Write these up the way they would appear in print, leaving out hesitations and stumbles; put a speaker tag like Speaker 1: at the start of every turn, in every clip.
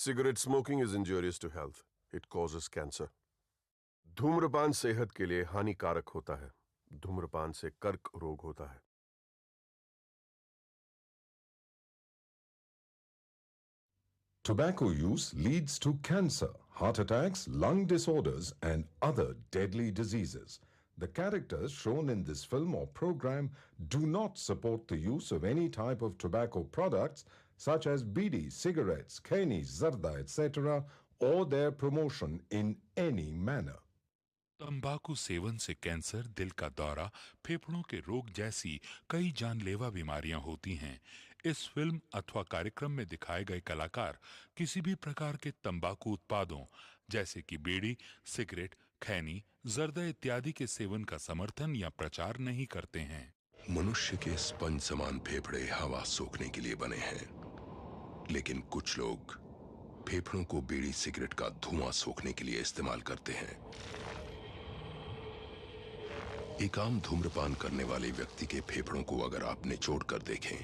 Speaker 1: Cigarette smoking is injurious to health. It causes cancer. धूम्रपान सेहत के लिए हानिकारक होता है. धूम्रपान से कर्क रोग होता है.
Speaker 2: Tobacco use leads to cancer, heart attacks, lung disorders, and other deadly diseases. The characters shown in this film or program do not support the use of any type of tobacco products such as bidi, cigarettes, kheni, zarda, etc., or their promotion in any manner.
Speaker 3: तंबाकू seven से cancer, दिल का दौरा, फेफड़ों के रोग जैसी कई जानलेवा बीमारियां होती हैं. इस फिल्म अथवा कार्यक्रम में दिखाए गए कलाकार किसी भी प्रकार के तंबाकू उत्पादों जैसे कि बीड़ी, सिगरेट, खैनी, जर्दा इत्यादि के सेवन का समर्थन या प्रचार नहीं करते हैं.
Speaker 4: मनुष्य के स्पंज समान फेफड़े हवा सोखने के लिए बने हैं, लेकिन कुछ लोग फेफड़ों को बीड़ी सिगरेट का धुआं सोखने के लिए इस्तेमाल करते हैं. एक आम धूम्रपान करने वाले व्यक्ति के फेफड़ों को अगर आप निचोड़ कर देखें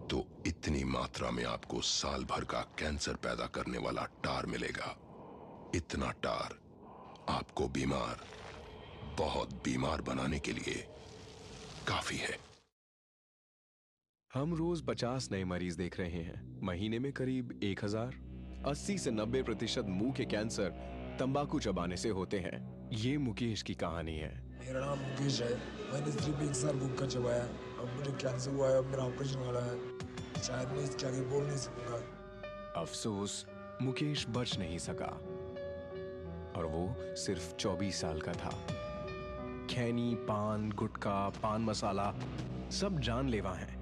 Speaker 4: तो इतनी मात्रा में आपको साल भर का कैंसर पैदा करने वाला टार मिलेगा. इतना टार आपको बीमार, बहुत बीमार बनाने के लिए काफी है.
Speaker 5: हम रोज 50 नए मरीज देख रहे हैं. महीने में करीब 1000. 80 से 90% मुंह के कैंसर तंबाकू चबाने से होते हैं. ये मुकेश की कहानी है.
Speaker 6: मेरा नाम मुकेश है. मैंने सिर्फ 1 साल गुटखा चबाया. अब मुझे कैंसर हुआ है. अब मेरा ऑपरेशन वाला है. शायद मैं इसके आगे बोल नहीं सकूंगा.
Speaker 5: अफसोस, मुकेश बच नहीं सका और वो सिर्फ 24 साल का था. खैनी, पान, गुटखा, पान मसाला सब जानलेवा हैं.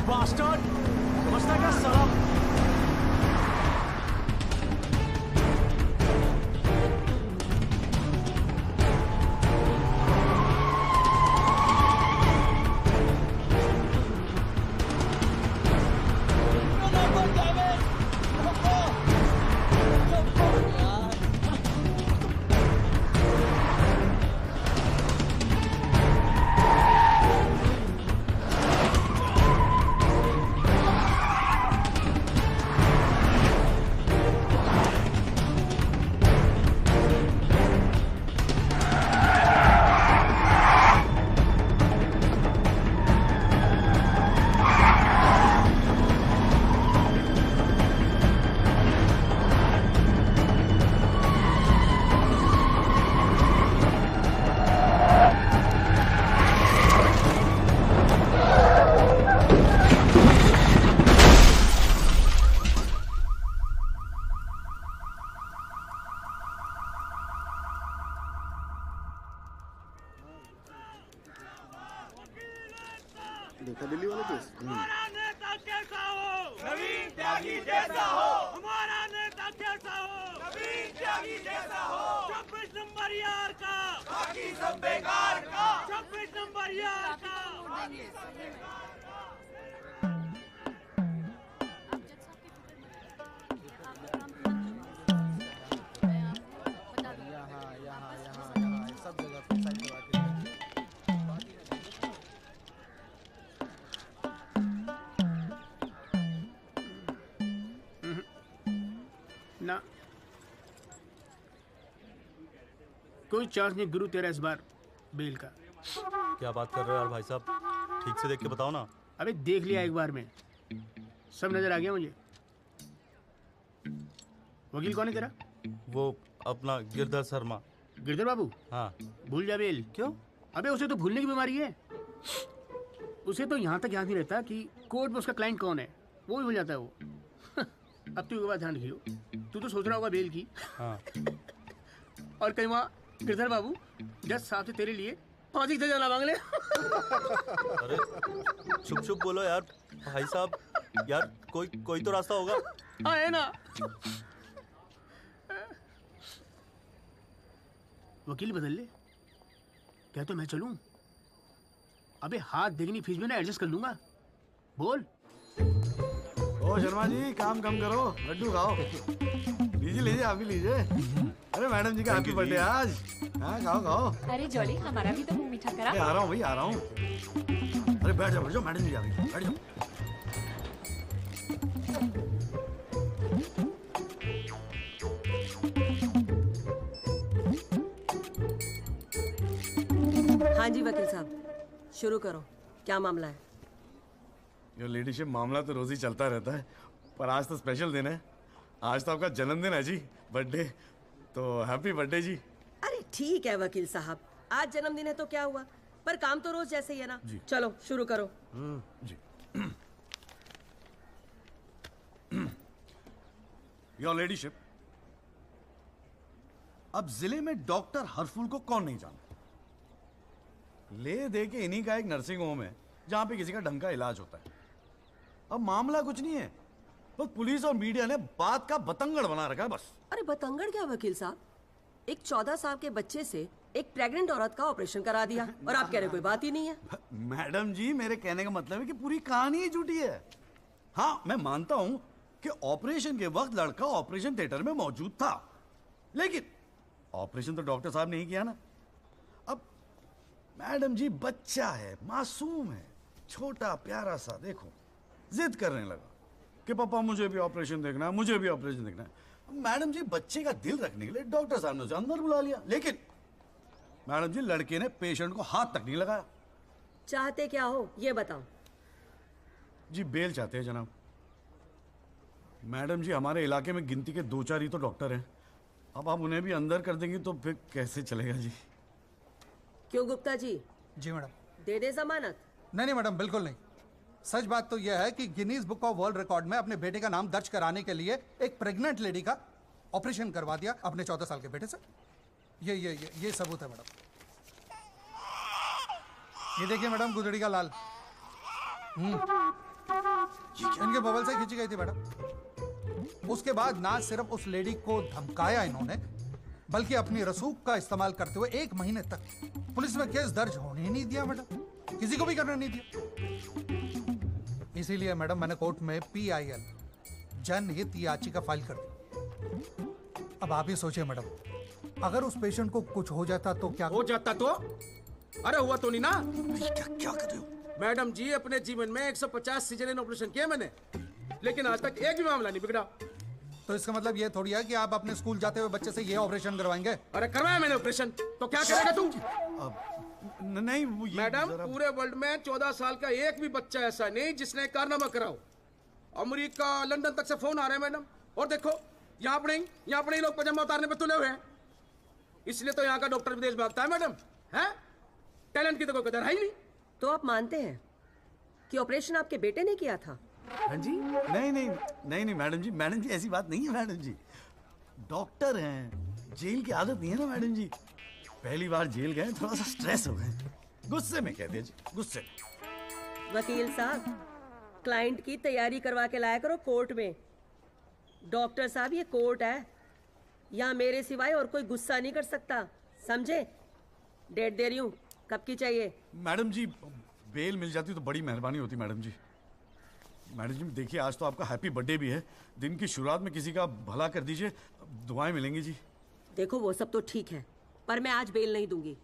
Speaker 7: Bastard! What's that guy set up? हमारा नेता कैसा हो? नवीन त्यागी जैसा हो। हमारा नेता कैसा हो? नवीन त्यागी जैसा हो। 26 नंबर यार का बाकी सब बेकार का। 26 नंबर यार का।
Speaker 8: ना कोई चांस नहीं गुरु तेरा इस बार बेल का।
Speaker 9: क्या बात कर रहे हो यार भाई साहब, ठीक से देख के बताओ ना।
Speaker 8: अबे देख लिया एक बार में, सब नजर आ गया मुझे। वकील कौन है तेरा?
Speaker 9: वो अपना गिरधर शर्मा।
Speaker 8: गिरधर बाबू?
Speaker 9: हाँ।
Speaker 8: भूल जा बेल।
Speaker 9: क्यों?
Speaker 8: अबे उसे तो भूलने की बीमारी है। उसे तो यहाँ तक याद नहीं रहता कि कोर्ट में उसका क्लाइंट कौन है, वो भी भूल जाता है वो। अब तू एक बात ध्यान रखियो, तू तो सोच रहा होगा बेल की।
Speaker 9: हाँ।
Speaker 8: और कहीं वहाँ गिरधर बाबू जज साहब से तेरे लिए फांसी से जाना मांग ले।
Speaker 9: अरे चुप चुप बोलो यार भाई साहब, यार कोई तो रास्ता होगा।
Speaker 8: हाँ है ना। वकील बदल ले, क्या तो मैं चलूं? अबे हाथ देखनी फीस में ना एडजस्ट कर लूंगा। बोल।
Speaker 10: ओ शर्मा जी, काम कम करो, लड्डू खाओ। लीजिए लीजिए, आप भी लीजिए। अरे मैडम जी का हैप्पी बर्थडे आज। हाँ खाओ खाओ।
Speaker 11: अरे जॉली, हमारा भी तो मुंह मीठा करा।
Speaker 10: आ रहा हूँ भाई, आ रहा हूँ। अरे बैठ जाओ, मैडम जी आ गई, बैठ जाओ।
Speaker 12: हाँ जी वकील साहब, शुरू करो, क्या मामला है?
Speaker 10: योर लेडीशिप, मामला तो रोज ही चलता रहता है, पर आज तो स्पेशल दिन है। आज तो आपका जन्मदिन है जी, बर्थडे। तो हैप्पी बर्थडे जी।
Speaker 12: अरे ठीक है वकील साहब, आज जन्मदिन है तो क्या हुआ, पर काम तो रोज जैसे ही है ना। चलो शुरू करो।
Speaker 10: जी। योर लेडीशिप, अब जिले में डॉक्टर हरफुल को कौन नहीं जानता? ले दे के इन्हीं का एक नर्सिंग होम है जहां पे किसी का ढंग का इलाज होता है। अब मामला कुछ नहीं है, बस पुलिस और मीडिया ने बात का बतंगड़ बना रखा है बस।
Speaker 12: अरे बतंगड़ क्या वकील साहब, एक 14 साल के बच्चे से एक प्रेग्नेंट औरत का ऑपरेशन करा दिया और आप कह रहे कोई बात ही नहीं है।
Speaker 10: मैडम जी, मेरे कहने का मतलब है कि पूरी कहानी ही झूठी है। हाँ, मैं मानता हूं कि ऑपरेशन के वक्त लड़का ऑपरेशन थिएटर में मौजूद था, लेकिन ऑपरेशन तो डॉक्टर साहब ने ही किया ना। अब मैडम जी, बच्चा है, मासूम है, छोटा प्यारा सा, देखो जिद करने लगा कि पापा मुझे भी ऑपरेशन देखना है, मुझे भी ऑपरेशन देखना है। मैडम जी, बच्चे का दिल रखने के लिए डॉक्टर साहब ने उसे अंदर बुला लिया, लेकिन मैडम जी लड़के ने पेशेंट को हाथ तक नहीं लगाया।
Speaker 12: चाहते क्या हो ये बताओ।
Speaker 10: जी बेल चाहते हैं जनाब। मैडम जी, हमारे इलाके में गिनती के 2-4 ही तो डॉक्टर हैं। अब आप उन्हें भी अंदर कर देंगी तो फिर कैसे चलेगा जी?
Speaker 12: क्यों गुप्ता जी?
Speaker 13: जी मैडम।
Speaker 12: दे दे जमानत?
Speaker 13: नहीं मैडम, बिल्कुल नहीं। सच बात तो यह है कि Guinness book of world record में अपने बेटे का नाम दर्ज कराने के लिए एक प्रेग्नेंट लेडी का ऑपरेशन करवा दिया अपने 14 साल के बेटे से। ये सबूत है मैडम। ये देखिए मैडम, गुदड़ी का लाल इनके बबल से खींची गई थी मैडम। उसके बाद ना सिर्फ उस लेडी को धमकाया इन्होंने, बल्कि अपनी रसूख का इस्तेमाल करते हुए 1 महीने तक पुलिस में केस दर्ज होने ही नहीं दिया मैडम, किसी को भी करने नहीं दिया। इसीलिए मैडम मैंने कोर्ट में PIL जनहित याचिका फाइल कर दी। अब आप ही सोचिए मैडम, अगर उस पेशेंट को कुछ हो जाता तो क्या
Speaker 8: हो जाता? तो अरे हुआ तो नहीं ना।
Speaker 10: क्या कर रहे हो
Speaker 8: मैडम जी? अपने जीवन में 150 सीजरियन ऑपरेशन किए मैंने, लेकिन आज तक एक भी मामला नहीं बिगड़ा।
Speaker 13: तो इसका मतलब ये थोड़ी है कि आप अपने स्कूल जाते हुए बच्चे से ये ऑपरेशन करवाएंगे?
Speaker 8: अरे करवाया मैंने ऑपरेशन, तो क्या करेगा तू?
Speaker 10: नहीं
Speaker 8: मैडम, पूरे वर्ल्ड में 14 साल का एक भी बच्चा ऐसा नहीं जिसने कारनामा कराओ। अमेरिका, लंदन तक से फोन आ रहे हैं मैडम, और देखो यहाँ पर लोग पजामा उतारने पर तुले हुए हैं। इसलिए तो यहाँ का डॉक्टर विदेश भागता है मैडम। है टैलेंट की तो कोई कदर है ही नहीं।
Speaker 12: तो आप मानते हैं कि ऑपरेशन आपके बेटे ने किया था?
Speaker 10: हाँ जी। नहीं मैडम जी ऐसी बात नहीं है मैडम जी। डॉक्टर हैं, जेल की आदत नहीं है ना मैडम जी। पहली बार जेल गए, थोड़ा सा स्ट्रेस हो गए, गुस्से में कह दिया जी, गुस्से।
Speaker 12: वकील साहब, क्लाइंट की तैयारी करवा के लाया करो कोर्ट में। डॉक्टर साहब ये कोर्ट है, यहाँ मेरे सिवाय और कोई गुस्सा नहीं कर सकता, समझे? डेट दे रही हूँ, कब की चाहिए?
Speaker 10: मैडम जी बेल मिल जाती तो बड़ी मेहरबानी होती मैडम जी। मैडम जी देखिए आज तो आपका हैप्पी बर्थडे भी है, दिन की शुरुआत में किसी का भला कर दीजिए, दुआएं मिलेंगी जी।
Speaker 12: देखो वो सब तो ठीक है, पर मैं आज बेल नहीं दूंगी।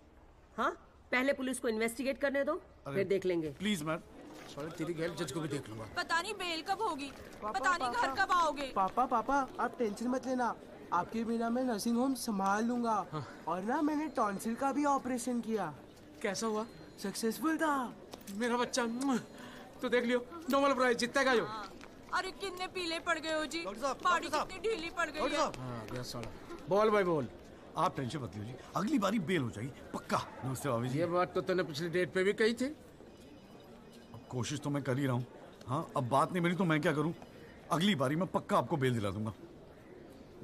Speaker 12: हाँ, पहले पुलिस को इन्वेस्टिगेट करने दो, फिर देख लेंगे।
Speaker 10: Please ma'am.
Speaker 8: साले तेरी गैल जज को भी देख लूंगा।
Speaker 14: पता नहीं बेल कब होगी, पता नहीं घर कब आओगे।
Speaker 15: पापा आप टेंशन मत लेना, आपके बिना मैं नर्सिंग होम संभाल लूंगा। और ना मैंने टॉन्सिल का भी ऑपरेशन किया।
Speaker 8: कैसा हुआ?
Speaker 15: सक्सेसफुल था।
Speaker 8: मेरा बच्चा तो देख लियो, नॉर्मल प्राइस जीतेगा यो।
Speaker 14: अरे कितने पीले पड़ गए हो जी, बॉडी कितनी ढीली पड़ गई है।
Speaker 8: बोल भाई बोल।
Speaker 10: आप टेंशन मत लीजिए, अगली बारी बेल हो जाएगी पक्का। नमस्ते भाभी जी।
Speaker 8: ये बात तो तूने पिछली डेट पे भी कही थी।
Speaker 10: अब कोशिश तो मैं कर ही रहा हूँ। हाँ अब बात नहीं मिली तो मैं क्या करूँ, अगली बारी मैं पक्का आपको बेल दिला दूंगा।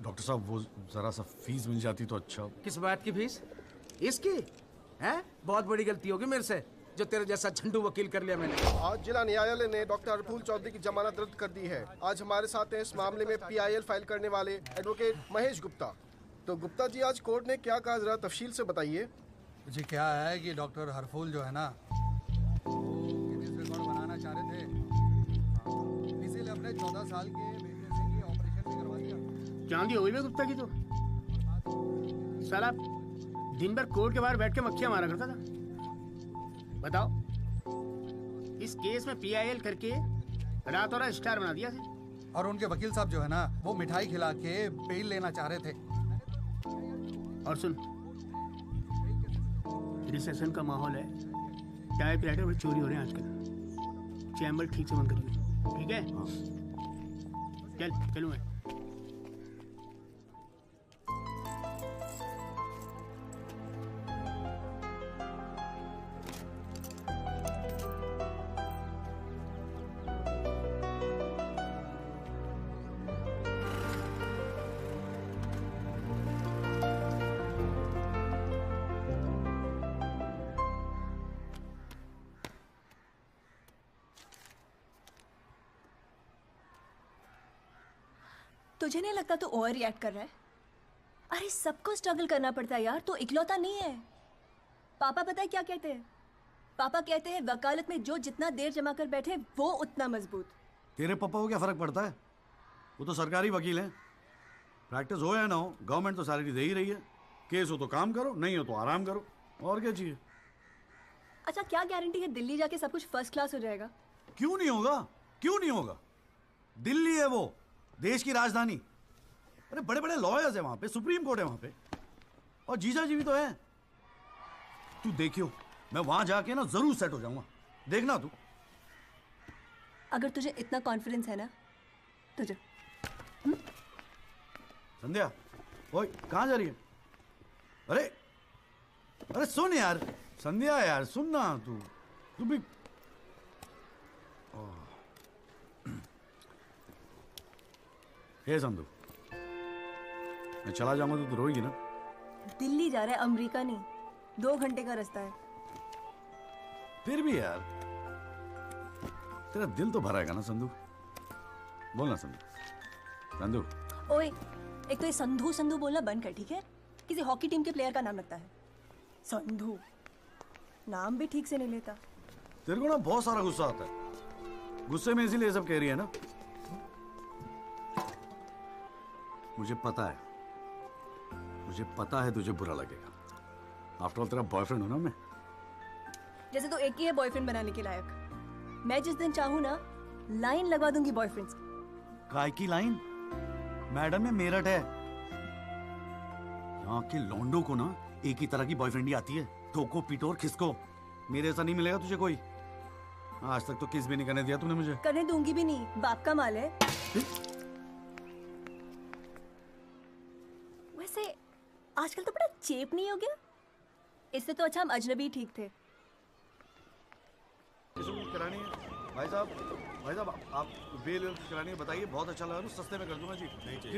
Speaker 10: डॉक्टर साहब वो जरा सा फीस मिल जाती तो अच्छा।
Speaker 8: किस बात की फीस? इसकी है? बहुत बड़ी गलती होगी मेरे से जो तेरे जैसा झंडू वकील कर लिया मैंने।
Speaker 16: आज जिला न्यायालय ने डॉक्टर हरफूल चौधरी की जमानत रद्द कर दी है। आज हमारे साथ हैं इस मामले में PIL फाइल करने वाले एडवोकेट महेश गुप्ता। तो गुप्ता जी आज कोर्ट ने क्या कहा, जरा तफसील से बताइए।
Speaker 13: जी क्या है कि डॉक्टर हरफूल जो है ना गिनीज रिकॉर्ड बनाना चाह रहे थे, इसीलिए अपने 14 साल के बेटे से ये ऑपरेशन भी करवा दिया।
Speaker 8: चांदी हो गई गुप्ता की तो। साला दिन भर कोर्ट के बाहर बैठ के मक्खियां मारा करता था। बताओ, इस केस में PIL करके रातों रात स्टार बना दिया था।
Speaker 13: और उनके वकील साहब जो है ना वो मिठाई खिला के बेल लेना चाह रहे थे।
Speaker 8: और सुन, रिसेशन का माहौल है, टाइपराइटर में चोरी हो रहे हैं आजकल। चैम्बर ठीक से बंद करिए, ठीक है? चलूँ मैं।
Speaker 11: तुझे नहीं लगता तू ओवर रिएक्ट कर रहा है? अरे सबको स्ट्रगल करना पड़ता है यार, तो इकलौता नहीं है। पापा पता है क्या कहते हैं? पापा कहते हैं वकालत में जो जितना देर जमा कर बैठे वो उतना मजबूत।
Speaker 10: तेरे पापा को क्या फर्क पड़ता है, वो तो सरकारी वकील हैं। प्रैक्टिस हो या ना हो गवर्नमेंट तो सैलरी दे ही रही है। केस हो तो काम करो, नहीं हो तो आराम करो, और क्या चाहिए।
Speaker 11: अच्छा क्या गारंटी है दिल्ली जाके सब कुछ फर्स्ट क्लास हो जाएगा?
Speaker 10: क्यों नहीं होगा, क्यों नहीं होगा। दिल्ली है वो देश की राजधानी। अरे बड़े बड़े लॉयर्स है वहां पे, सुप्रीम कोर्ट है वहां पे, और जीजा जी भी तो है। तू देखियो मैं वहां जाके ना जरूर सेट हो जाऊंगा, देखना तू।
Speaker 11: अगर तुझे इतना कॉन्फिडेंस है ना तो जा।
Speaker 10: संध्या, ओए कहां जा रही है? अरे अरे सुन यार, संध्या यार सुन ना, तू भी। हे संधू, मैं चला जाऊंगा तो तू रोएगी ना?
Speaker 11: दिल्ली जा रहा है, अमेरिका नहीं। 2 घंटे का रास्ता है।
Speaker 10: फिर भी यार तेरा दिल तो भराएगा ना संधू, बोलना संधू। संधू
Speaker 11: ओए, एक तो ये संधू संधू बोलना बंद कर, ठीक है? किसी हॉकी टीम के प्लेयर का नाम लगता है संधू, नाम भी ठीक से नहीं लेता।
Speaker 10: तेरे को ना बहुत सारा गुस्सा आता है, गुस्से में इसीलिए सब कह रही है ना। मुझे पता है तुझे बुरा लगेगा। आफ्टर ऑल तेरा बॉयफ्रेंड हूं ना मैं।
Speaker 11: जैसे तो एक ही है बॉयफ्रेंड बनाने के लायक। मैं जिस दिन चाहूँ ना लाइन लगवा दूंगी बॉयफ्रेंड्स की।
Speaker 10: काय की लाइन? मैडम में मेरठ है, यहाँ के लौंडों को ना एक ही तरह की बॉयफ्रेंड ही आती है, ठोको पीटो और खिसको। मेरे ऐसा नहीं मिलेगा तुझे कोई। आज तक तो किस भी नहीं करने दिया तूने मुझे।
Speaker 11: करने दूंगी भी नहीं, बाप का माल है। वैसे आजकल तो बड़ा चेप नहीं हो गया? इससे तो अच्छा हम अजनबी ठीक थे।
Speaker 10: करानी है भाई साहब आप बेल करानी है, बताइए। बहुत अच्छा लगा, सस्ते में कर दूंगा जी।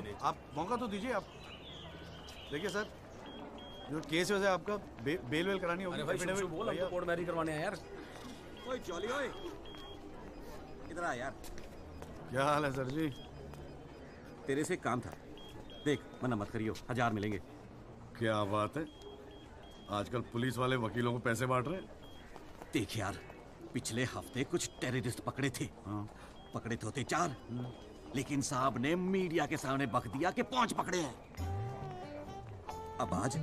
Speaker 10: नहीं, आप मौका तो दीजिए। आप देखिए सर, जो केस है आपका बेल वेल करानी होगी।
Speaker 8: अरे भाई बोल, हमको कोर्ट मैरिज करवाने हैं यार।
Speaker 17: ओए जॉली, ओए इधर आ यार।
Speaker 10: क्या हाल है सर जी?
Speaker 17: तेरे से एक काम था, देख मना मत करियो, 1000 मिलेंगे।
Speaker 10: क्या बात है, आजकल पुलिस वाले वकीलों को पैसे बांट रहे हैं।
Speaker 17: देख यार, पिछले हफ्ते कुछ टेररिस्ट पकड़े थे। पकड़े तो थे 4, लेकिन साहब ने मीडिया के सामने बक दिया कि 5 पकड़े हैं। अब आज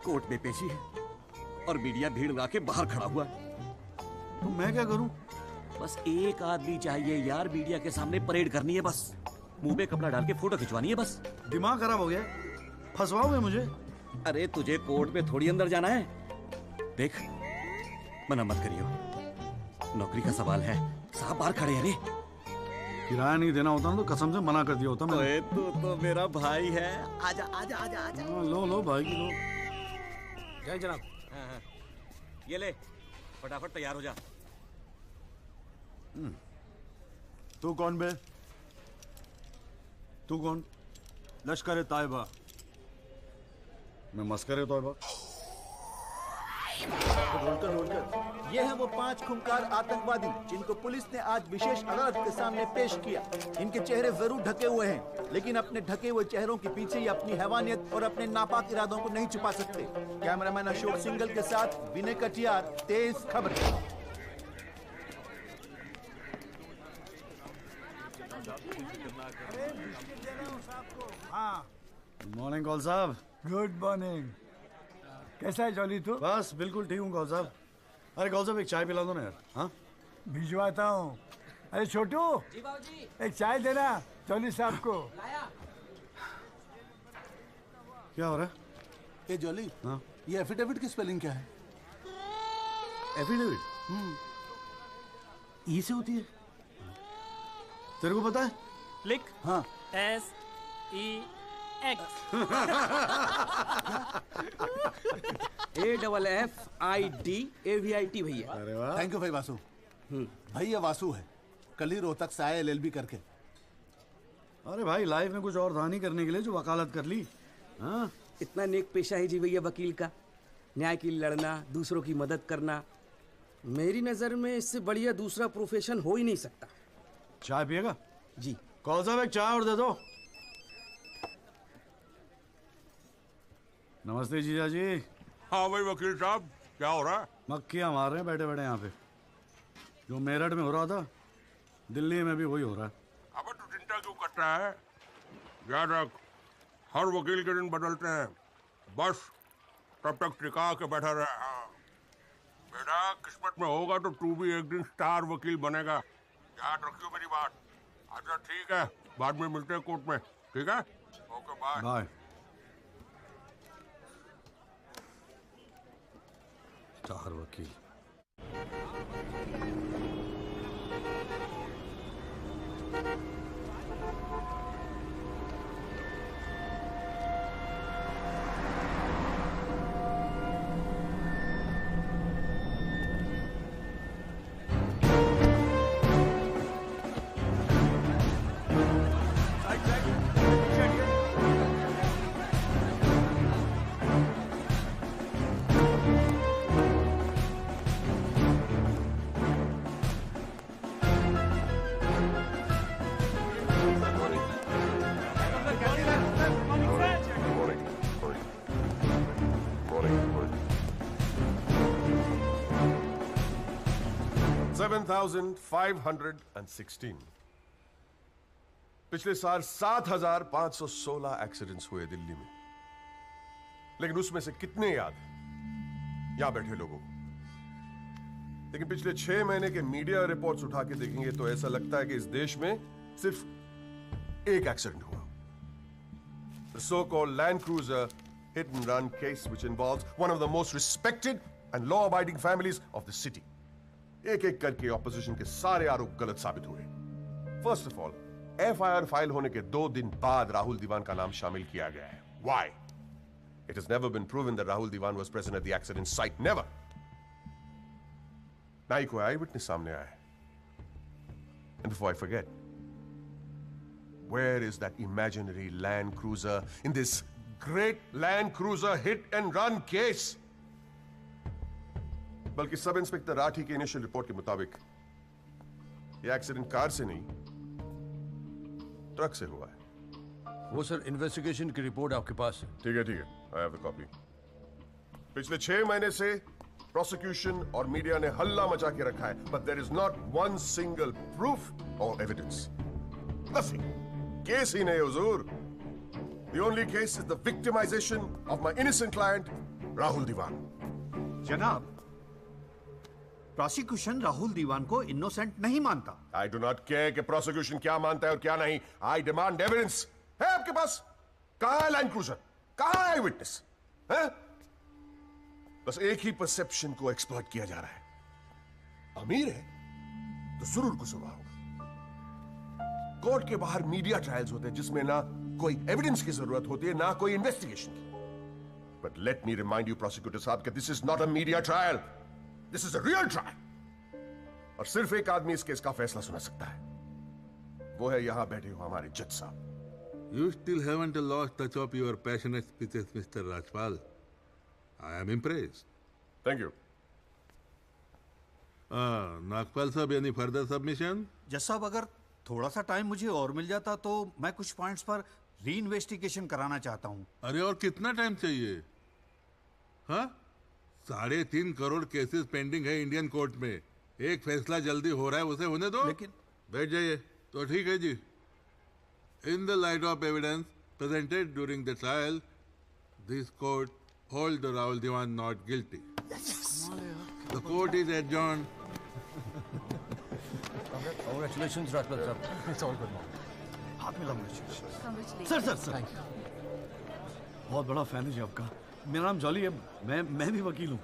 Speaker 17: कोर्ट में पेशी है और मीडिया भीड़ लगा के बाहर खड़ा हुआ है।
Speaker 10: तो मैं क्या करूं?
Speaker 17: बस एक आदमी चाहिए यार, मीडिया के सामने परेड करनी है, बस मुंह पे कपड़ा डाल के फोटो खिंचवानी है बस।
Speaker 10: दिमाग खराब हो गया, फंसवाओगे मुझे?
Speaker 17: अरे तुझे कोर्ट में थोड़ी अंदर जाना है। देख मना मत करियो, नौकरी का सवाल है, साहब बाहर खड़े हैं। रे
Speaker 10: किराया नहीं देना होता ना तो कसम से मना कर दिया होता मैंने।
Speaker 17: ओए तो मेरा भाई है, आजा आजा आजा आजा।
Speaker 10: लो भाई की लो।
Speaker 17: जय जनाब। हाँ। ये ले, फटाफट तैयार हो जा।
Speaker 10: तू कौन बे? तू कौन? लश्कर तायबा। मैं मस्कर तौबा।
Speaker 18: ढोलकर ये हैं वो 5 खूंखार आतंकवादी जिनको पुलिस ने आज विशेष अदालत के सामने पेश किया। इनके चेहरे जरूर ढके हुए हैं, लेकिन अपने ढके हुए चेहरों के पीछे ये अपनी हैवानियत और अपने नापाक इरादों को नहीं छुपा सकते। कैमरामैन अशोक सिंगल के साथ विनय कटियार, तेज खबर।
Speaker 10: गुड मॉर्निंग कौल साहब।
Speaker 19: Good morning. कैसा है जॉली तू?
Speaker 10: बस बिल्कुल ठीक हूँ कौल साहब। अरे कौल साहब एक चाय पिला दो ना यार। हाँ
Speaker 19: भिजवाता हूँ। अरे छोटू एक चाय देना जॉली साहब को।
Speaker 10: क्या हो रहा है?
Speaker 20: ए जॉली,
Speaker 10: हाँ
Speaker 20: ये एफिडेविट की स्पेलिंग क्या है?
Speaker 10: एफिडेविट ई से होती है, तेरे को पता है?
Speaker 21: लिख।
Speaker 10: हाँ
Speaker 21: SEX
Speaker 19: AFFIDAVIT भैया।
Speaker 10: अरे वाह,
Speaker 20: थैंक यू भाई वासु। भाई ये वासु है, कल ही रोहतक से आया LLB करके।
Speaker 10: अरे भाई लाइफ में कुछ और था नहीं करने के लिए जो वकालत कर ली।
Speaker 22: हाँ इतना नेक पेशा है जी भैया वकील का, न्याय के लिए लड़ना, दूसरों की मदद करना। मेरी नजर में इससे बढ़िया दूसरा प्रोफेशन हो ही नहीं सकता।
Speaker 10: चाय पिएगा?
Speaker 22: जी।
Speaker 10: कौन साहब एक चाय और दे दो। नमस्ते जीजा जी।
Speaker 23: हाँ भाई वकील साहब, क्या हो रहा है?
Speaker 10: मक्खियाँ मार रहे हैं बैठे बैठे यहाँ पे। जो मेरठ में हो रहा था दिल्ली में भी वही हो रहा है।
Speaker 23: अब तू चिंता क्यों करता है? याद रख, हर वकील के दिन बदलते हैं, बस तब तक टिका के बैठा रहे। हाँ बेटा, किस्मत में होगा तो तू भी एक दिन स्टार वकील बनेगा, याद रखियो मेरी बात। अच्छा ठीक है, बाद में मिलते हैं कोर्ट में, ठीक है? Okay bye.
Speaker 10: बाय। स्टार वकील।
Speaker 1: $7,516। पिछले साल 7,516 एक्सीडेंट्स हुए दिल्ली में, लेकिन उसमें से कितने याद यहां बैठे लोगों को? लेकिन पिछले 6 महीने के मीडिया रिपोर्ट्स उठा के देखेंगे तो ऐसा लगता है कि इस देश में सिर्फ एक एक्सीडेंट हुआ। The so-called Land Cruiser hit and run case, which involves one of the most respected and law-abiding families of the city. एक एक करके ऑपोजिशन के सारे आरोप गलत साबित हुए। First of all, FIR file होने के 2 दिन बाद राहुल दीवान का नाम शामिल किया गया है। Why? It has never been proven that Rahul Diwan was present at the accident site. Never. ना ही कोई आई विटनेस सामने आया है। And before I forget, where is that imaginary Land Cruiser in this great Land Cruiser hit and run case? बल्कि sub inspector Rathi की initial report के मुताबिक ये एक्सीडेंट कार से नहीं, ट्रक से हुआ है।
Speaker 2: वो सर इन्वेस्टिगेशन की रिपोर्ट आपके पास है।
Speaker 1: ठीक है, ठीक है, आई हैव द कॉपी। पिछले 6 महीने से प्रोसिक्यूशन और मीडिया ने हल्ला मचा के रखा है, but there is not one single proof और एविडेंस। नथिंग। केस ही नहीं हुजूर। The only case is the victimization of my innocent client Rahul Diwan.
Speaker 18: जनाब, प्रोसिक्यूशन राहुल दीवान को इनोसेंट नहीं मानता।
Speaker 1: आई डू नॉट केयर कि प्रोसिक्यूशन क्या मानता है और क्या नहीं। I demand evidence. है आपके पास? कहां है लाइन क्रूजर? कहां है विटनेस? है? बस एक ही परसेप्शन को एक्सप्लॉइट किया जा रहा है। अमीर है तो जरूर कुछ हुआ होगा। कोर्ट के बाहर मीडिया ट्रायल्स होते हैं जिसमें ना कोई एविडेंस की जरूरत होती है, ना कोई इन्वेस्टिगेशन की। But let me remind you prosecutor साहब कि this is not a media trial, this is a real trial. और सिर्फ एक आदमी इस केस का फैसला सुना सकता है, वो है यहां बैठे हुए हमारे जज साहब।
Speaker 3: You still haven't lost touch of your passionate speeches, Mr. Rajpal. I am impressed.
Speaker 1: Thank you.
Speaker 3: Nagpal साहब, any further submission?
Speaker 10: जज साहब, अगर थोड़ा सा टाइम मुझे और मिल जाता तो मैं कुछ पॉइंट्स पर री इन्वेस्टिगेशन कराना चाहता हूँ।
Speaker 3: अरे और कितना टाइम चाहिए? हाँ, 3.5 करोड़ केसेस पेंडिंग है इंडियन कोर्ट में। एक फैसला जल्दी हो रहा है, उसे होने दो।
Speaker 10: लेकिन
Speaker 3: बैठ जाइए। तो ठीक है जी। In the light of evidence presented during the trial, this court holds the Rahul Diwan not guilty. Yes. The court is adjourned.
Speaker 2: Congratulations, Rajpal sir. It's all good now.
Speaker 10: हाथ मिला मुझे। सर सर सर, बहुत बड़ा fan है जी आपका। मेरा नाम jolly है, मैं भी वकील हूँ।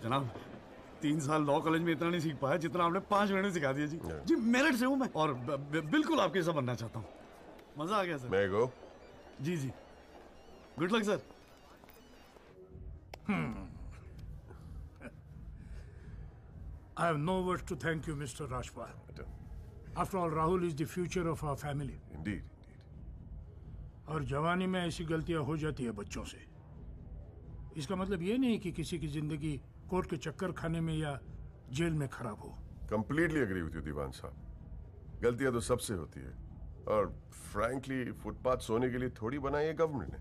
Speaker 10: जनाब, 3 साल लॉ कॉलेज में इतना नहीं सीख पाया जितना आपने 5 महीने सिखा दिया जी। जी मेरिट से हूँ मैं, और बिल्कुल आपके जैसा बनना चाहता हूँ। मजा आ गया सर।
Speaker 1: मैं गो।
Speaker 10: जी जी, good luck sir.
Speaker 21: I have no words to thank you, Mr. Rajpal. After all, Rahul is the future of our family.
Speaker 1: Indeed.
Speaker 21: और जवानी में ऐसी गलतियां हो जाती है बच्चों से। इसका मतलब ये नहीं कि किसी की जिंदगी कोर्ट के चक्कर खाने में या जेल में खराब हो।
Speaker 1: Completely agree with you, दीवान साहब। गलतियां तो सबसे होती है, और फ्रैंकली फुटपाथ सोने के लिए थोड़ी बनाई है गवर्नमेंट ने।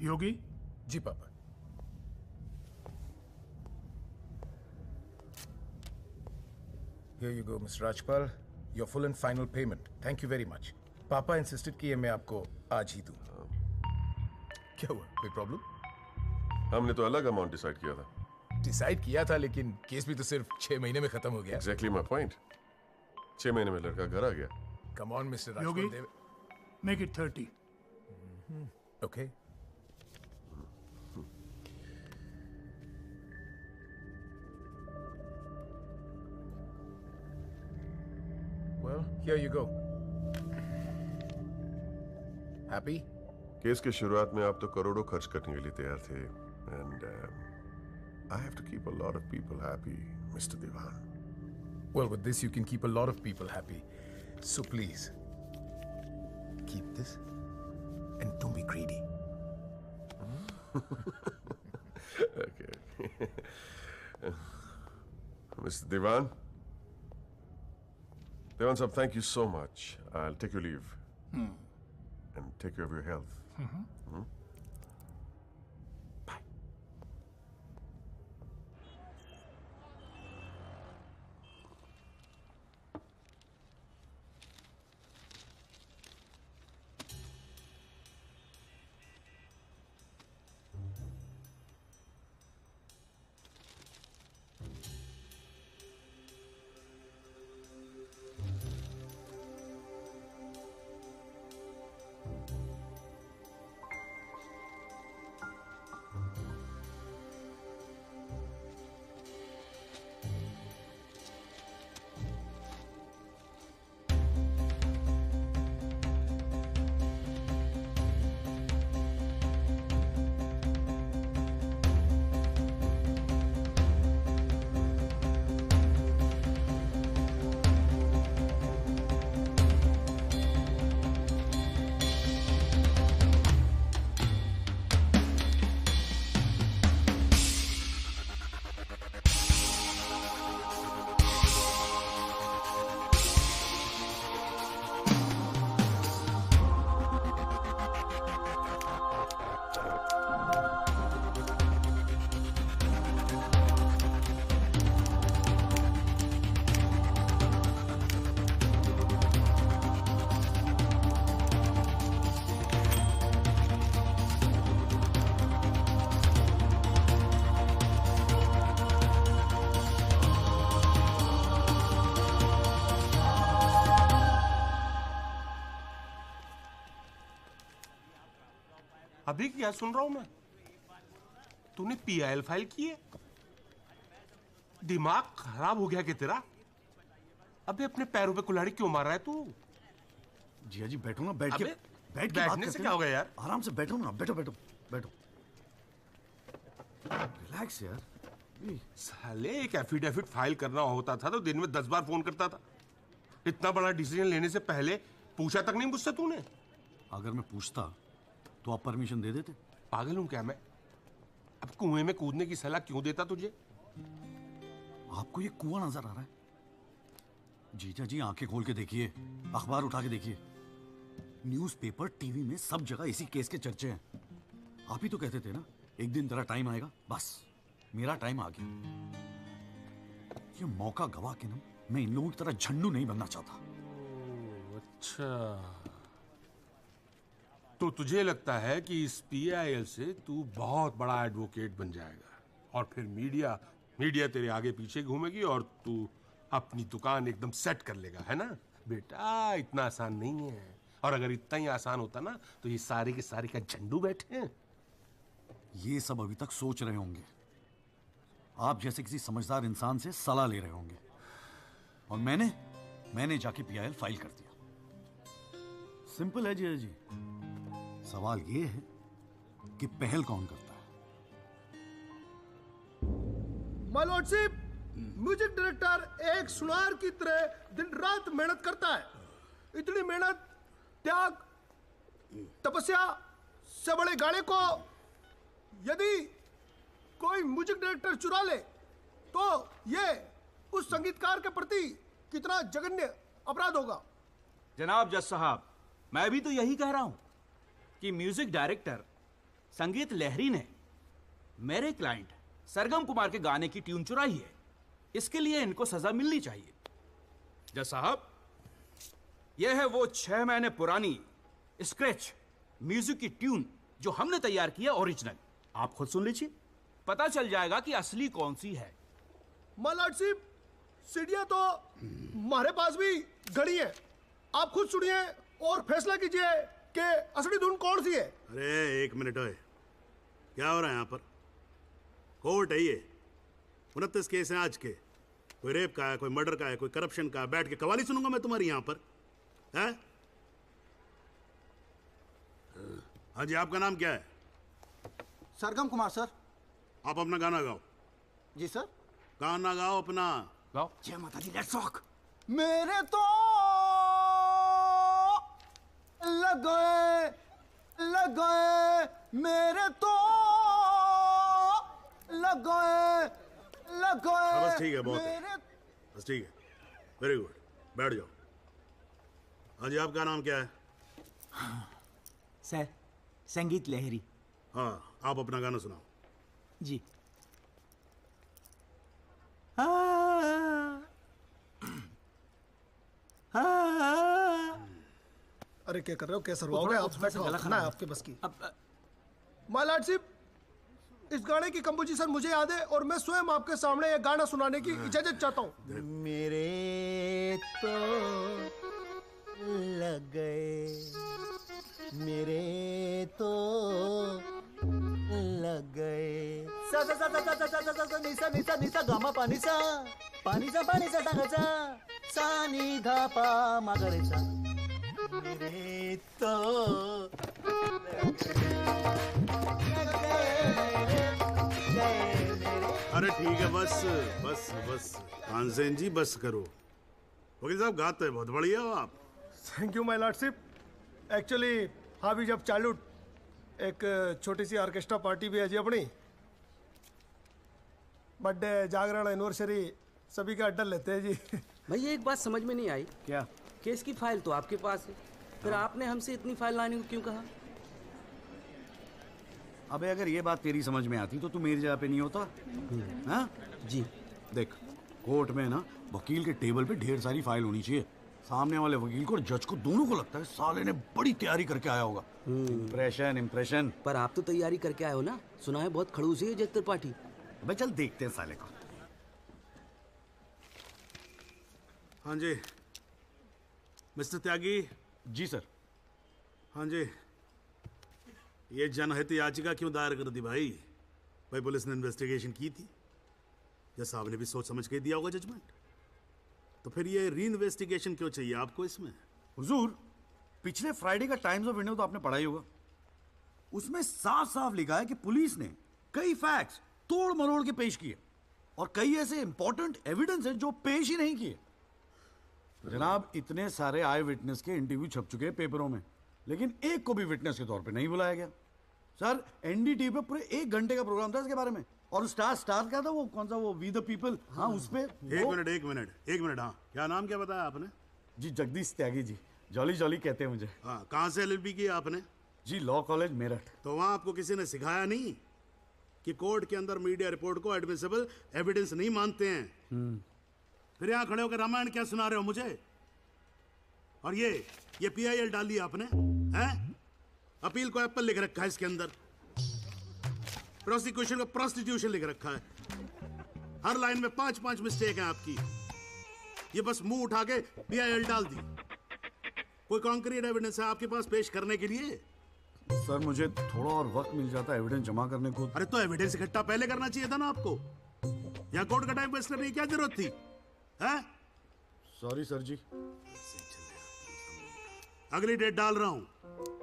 Speaker 21: योगी
Speaker 5: जी पापा। Here you go, Mr. Rajpal. Your full and final payment. Thank you very much. पापा इंसिस्टेड किए मैं आपको आज ही दूं। क्या हुआ, कोई प्रॉब्लम?
Speaker 1: हमने तो अलग अमाउंट डिसाइड किया था।
Speaker 5: डिसाइड किया था, लेकिन केस भी तो सिर्फ 6 महीने में खत्म हो गया।
Speaker 1: Exactly my point. 6 महीने में लड़का घर आ गया।
Speaker 5: Come on, Mr. Rajpal.
Speaker 21: Yogi, make it 30.
Speaker 5: Okay. Well, here you go. Happy?
Speaker 1: Case की शुरुआत में आप तो करोड़ों खर्च करने के लिए तैयार थे, and I have to keep a lot of people happy, Mr. Diwan.
Speaker 5: Well, with this you can keep a lot of people happy. So please, keep this and don't be greedy.
Speaker 1: Okay. Mr. Diwan? Diwan sahab, thank you so much. I'll take your leave. And take care of your health.
Speaker 23: अभी क्या सुन रहा हूं मैं? तूने PIL file की है? दिमाग खराब हो गया कि तेरा? अबे अपने पैरों पे कुल्हाड़ी क्यों मार रहा है तू?
Speaker 10: जिया जी बैठो ना, बैठ के
Speaker 23: अबे,
Speaker 10: बैठ के बात
Speaker 23: बैठने से
Speaker 10: करते
Speaker 23: क्या
Speaker 10: हैं।
Speaker 23: होगा यार?
Speaker 10: आराम से बैठो ना, बैठो बैठो बैठो। रिलैक्स यार।
Speaker 23: साले एक एफिडेविट फाइल करना होता था तो दिन में 10 बार फोन करता था। इतना बड़ा डिसीजन लेने से पहले पूछा तक नहीं मुझसे तूने?
Speaker 10: अगर मैं पूछता तो आप परमिशन दे देते?
Speaker 23: पागल हूं क्या मैं? अब कुएं में कूदने की सलाह क्यों देता तुझे?
Speaker 10: आपको ये कुआं नजर आ रहा है? जीजा जी आंखें खोल के देखिए, अखबार उठा के देखिए, न्यूज़पेपर, टीवी में सब जगह इसी केस के चर्चे हैं। आप ही तो कहते थे ना एक दिन तेरा टाइम आएगा। बस मेरा टाइम आ गया। ये मौका गवा के ना मैं इन लोगों की तरह झंडू नहीं बनना चाहता।
Speaker 23: अच्छा, तो तुझे लगता है कि इस पीआईएल से तू बहुत बड़ा एडवोकेट बन जाएगा और फिर मीडिया तेरे आगे पीछे घूमेगी और तू अपनी दुकान एकदम सेट कर लेगा, है ना? बेटा इतना आसान नहीं है, और अगर इतना ही आसान होता ना तो ये सारे के सारे का झंडू बैठे हैं।
Speaker 10: ये सब अभी तक सोच रहे होंगे, आप जैसे किसी समझदार इंसान से सलाह ले रहे होंगे, और मैंने जाके पीआईएल फाइल कर दिया। सिंपल है जीजा जी। सवाल ये है कि पहल कौन करता है?
Speaker 16: माय लॉर्डशिप, म्यूजिक डायरेक्टर एक सुनार की तरह दिन रात मेहनत करता है। इतनी मेहनत, त्याग, तपस्या से बड़े गाने को यदि कोई म्यूजिक डायरेक्टर चुरा ले तो ये उस संगीतकार के प्रति कितना जघन्य अपराध होगा।
Speaker 4: जनाब जज साहब, मैं भी तो यही कह रहा हूं कि म्यूजिक डायरेक्टर संगीत लहरी ने मेरे क्लाइंट सरगम कुमार के गाने की ट्यून चुराई है। इसके लिए इनको सजा मिलनी चाहिए। जज साहब, यह है वो 6 महीने पुरानी स्क्रैच म्यूजिक की ट्यून जो हमने तैयार किया ओरिजिनल। आप खुद सुन लीजिए, पता चल जाएगा कि असली कौन सी है।
Speaker 16: माय लॉर्डशिप, सीढ़ियां तो हमारे पास भी घड़ी है। आप खुद सुनिए और फैसला कीजिए कि असली धुन कौन सी है।
Speaker 6: अरे एक मिनट है, क्या हो रहा है यहाँ पर? कोर्ट है ये, 29 केस हैं आज के। कोई रेप का है, कोई मर्डर का है, कोई करप्शन का है। बैठ के कवाली सुनूंगा मैं तुम्हारी यहाँ पर, है? हाँ जी, आपका नाम क्या है?
Speaker 18: सरगम कुमार सर।
Speaker 6: आप अपना गाना गाओ।
Speaker 18: जी सर।
Speaker 6: गाना गाओ अपना।
Speaker 4: गाओ।
Speaker 18: जय माता दी, लेट्स रॉक। मेरे तो लग गए मेरे तो लग गए
Speaker 6: बस ठीक है, बहुत है। बस ठीक है, वेरी गुड, बैठ जाओ। हाँ जी, आपका नाम क्या है?
Speaker 18: सर संगीत लहरी।
Speaker 6: हाँ, आप अपना गाना सुनाओ।
Speaker 18: जी।
Speaker 16: अरे क्या कर रहे हो, कैसे रुआओगे आप? खाना है आपके बस की। माय लॉर्डशिप, इस गाने की कंपोजिशन मुझे याद है और मैं स्वयं आपके सामने ये गाना सुनाने की इजाजत चाहता हूँ।
Speaker 18: मेरे तो लग गए मेरे तो लग गए सा सा सा सा सा सा सा सा सा निसा निसा निसा गामा पानी सा टाकाचा सा नि धा पा मागरेचा मेरे तो
Speaker 6: अरे ठीक है, बस बस बस तानसेन जी, बस करो। वकील साहब, गाते हैं बहुत बढ़िया हो आप।
Speaker 16: Thank you my lordship. Actually हाँ भी जब चाइल्डहुड एक छोटी सी ऑर्केस्ट्रा पार्टी भी है जी अपनी। बर्थडे, जागरण, एनिवर्सरी सभी का अड्डा लेते हैं जी।
Speaker 22: भैया एक बात समझ में नहीं आई।
Speaker 10: क्या?
Speaker 22: केस की फाइल तो आपके पास है, फिर आपने हमसे इतनी फाइल लाने को क्यों कहा?
Speaker 10: अबे अगर ये बात तेरी समझ में आती तो तू मेरी जगह पे नहीं होता। हाँ
Speaker 22: जी।
Speaker 10: देख, कोर्ट में ना वकील के टेबल पे ढेर सारी फाइल होनी चाहिए। सामने वाले वकील को और जज को दोनों को लगता है साले ने बड़ी तैयारी करके आया होगा। इम्प्रेशन।
Speaker 22: पर आप तो तैयारी करके आए हो ना, सुना है बहुत खड़ूस है जज त्रिपाठी।
Speaker 10: अबे चल देखते हैं साले को।
Speaker 6: हाँ जी मिस्टर त्यागी।
Speaker 10: जी सर।
Speaker 6: हाँ जी, ये जनहित याचिका क्यों दायर कर दी भाई? भाई पुलिस ने इन्वेस्टिगेशन की थी, जज साहब ने भी सोच समझ के दिया होगा जजमेंट। तो फिर ये री इन्वेस्टिगेशन क्यों चाहिए आपको इसमें?
Speaker 10: हुजूर, पिछले फ्राइडे का टाइम्स ऑफ इंडिया तो आपने पढ़ा ही होगा। उसमें साफ साफ लिखा है कि पुलिस ने कई फैक्ट्स तोड़ मरोड़ के पेश किए और कई ऐसे इंपॉर्टेंट एविडेंस हैं जो पेश ही नहीं किए। जनाब, इतने सारे आई विटनेस के इंटरव्यू छप चुके हैं पेपरों में, लेकिन एक को भी विटनेस के तौर पे नहीं बुलाया गया। सर, एनडीटीवी पे पूरे 1 घंटे का प्रोग्राम था इसके बारे में, और स्टार क्या था वो, कौन सा वो, वी द पीपल, हाँ उस पे
Speaker 6: एक मिनट, हाँ क्या नाम क्या बताया आपने?
Speaker 10: जी जगदीश त्यागी जी, जॉली जॉली कहते हैं मुझे।
Speaker 6: हाँ, कहाँ से एलएलबी की आपने?
Speaker 10: जी लॉ कॉलेज मेरठ।
Speaker 6: तो वहाँ आपको किसी ने सिखाया नहीं कि कोर्ट के अंदर मीडिया रिपोर्ट को एडमिसिबल एविडेंस नहीं मानते हैं? फिर यहाँ खड़े होकर रामायण क्या सुना रहे हो मुझे? और ये पीआईएल डाल दिया आपने, हैं? अपील को एप्पल लिख रखा है इसके अंदर, प्रोसिक्यूशन को प्रोस्टिट्यूशन लिख रखा है। हर लाइन में 5-5 मिस्टेक है आपकी। ये बस मुंह उठा के पीआईएल डाल दी। कोई कॉन्क्रीट एविडेंस है आपके पास पेश करने के लिए?
Speaker 10: सर, मुझे थोड़ा और वक्त मिल जाता एविडेंस जमा करने को।
Speaker 6: अरे तो एविडेंस इकट्ठा पहले करना चाहिए था ना आपको। यहाँ कोर्ट का टाइम वेस्ट करने की क्या जरूरत थी, हैं?
Speaker 10: सॉरी सर जी।
Speaker 6: अगली डेट डाल रहा हूँ।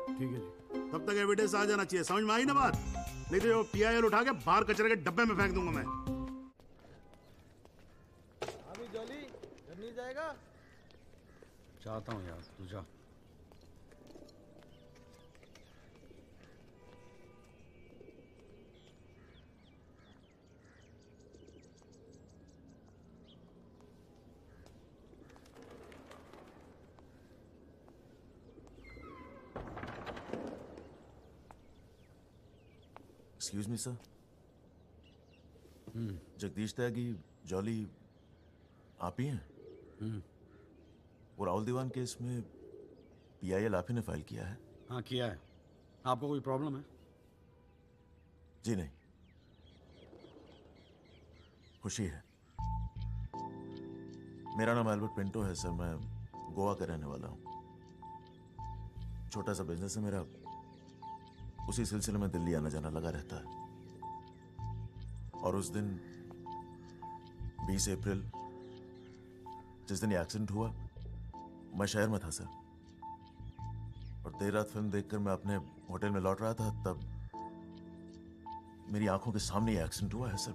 Speaker 10: ठीक है जी।
Speaker 6: तब तक एविडेंस आ जाना चाहिए, समझ में आई ना बात? नहीं तो पीआईएल उठा के बाहर कचरे के डब्बे में फेंक दूंगा मैं।
Speaker 16: अभी जॉली घर नहीं जाएगा?
Speaker 10: चाहता हूँ यार, तू जा।
Speaker 7: एक्सक्यूज मी सर, जगदीश त्यागी जॉली आप ही हैं? वो राहुल दीवान केस में पीआईएल आप ही ने फाइल किया है?
Speaker 10: हाँ किया है। आपको कोई प्रॉब्लम है?
Speaker 7: जी नहीं, खुशी है। मेरा नाम एल्बर्ट पिंटो है सर, मैं गोवा का रहने वाला हूँ। छोटा सा बिजनेस है मेरा, उसी सिलसिले में दिल्ली आना जाना लगा रहता है। और उस दिन 20 अप्रैल जिस दिन ये एक्सीडेंट हुआ, मैं शहर में था सर, और देर रात फिल्म देखकर मैं अपने होटल में लौट रहा था, तब मेरी आंखों के सामने ये एक्सीडेंट हुआ है सर।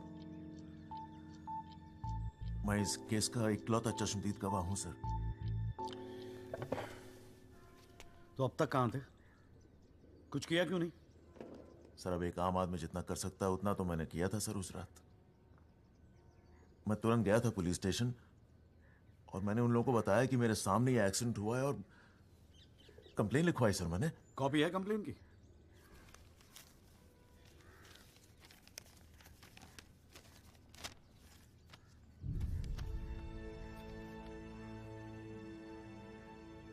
Speaker 7: मैं इस केस का इकलौता चश्मदीद गवाह हूं सर।
Speaker 10: तो अब तक कहां थे? कुछ किया क्यों नहीं?
Speaker 7: सर, अब एक आम आदमी जितना कर सकता है उतना तो मैंने किया था सर। उस रात मैं तुरंत गया था पुलिस स्टेशन और मैंने उन लोगों को बताया कि मेरे सामने ये एक्सीडेंट हुआ है और कंप्लेन लिखवाई सर मैंने।
Speaker 10: कॉपी है कंप्लेन की?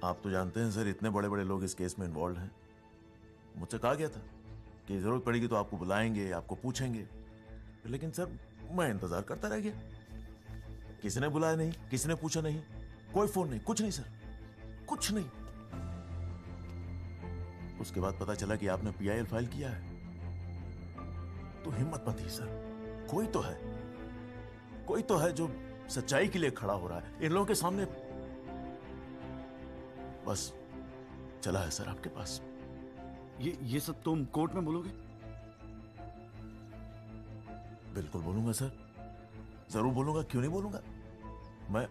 Speaker 7: आप तो जानते हैं सर, इतने बड़े बड़े लोग इस केस में इन्वॉल्व हैं। मुझसे कहा गया था कि जरूरत पड़ेगी तो आपको बुलाएंगे, आपको पूछेंगे, लेकिन सर मैं इंतजार करता रह गया। किसी ने बुलाया नहीं, किसी ने पूछा नहीं, कोई फोन नहीं, कुछ नहीं सर, कुछ नहीं। उसके बाद पता चला कि आपने पीआईएल फाइल किया है, तो हिम्मत मत ही सर। कोई तो है जो सच्चाई के लिए खड़ा हो रहा है इन लोगों के सामने। बस चला है सर आपके पास।
Speaker 10: ये सब तुम कोर्ट में बोलोगे?
Speaker 7: बिल्कुल बोलूंगा सर, जरूर बोलूंगा, क्यों नहीं बोलूंगा। मैं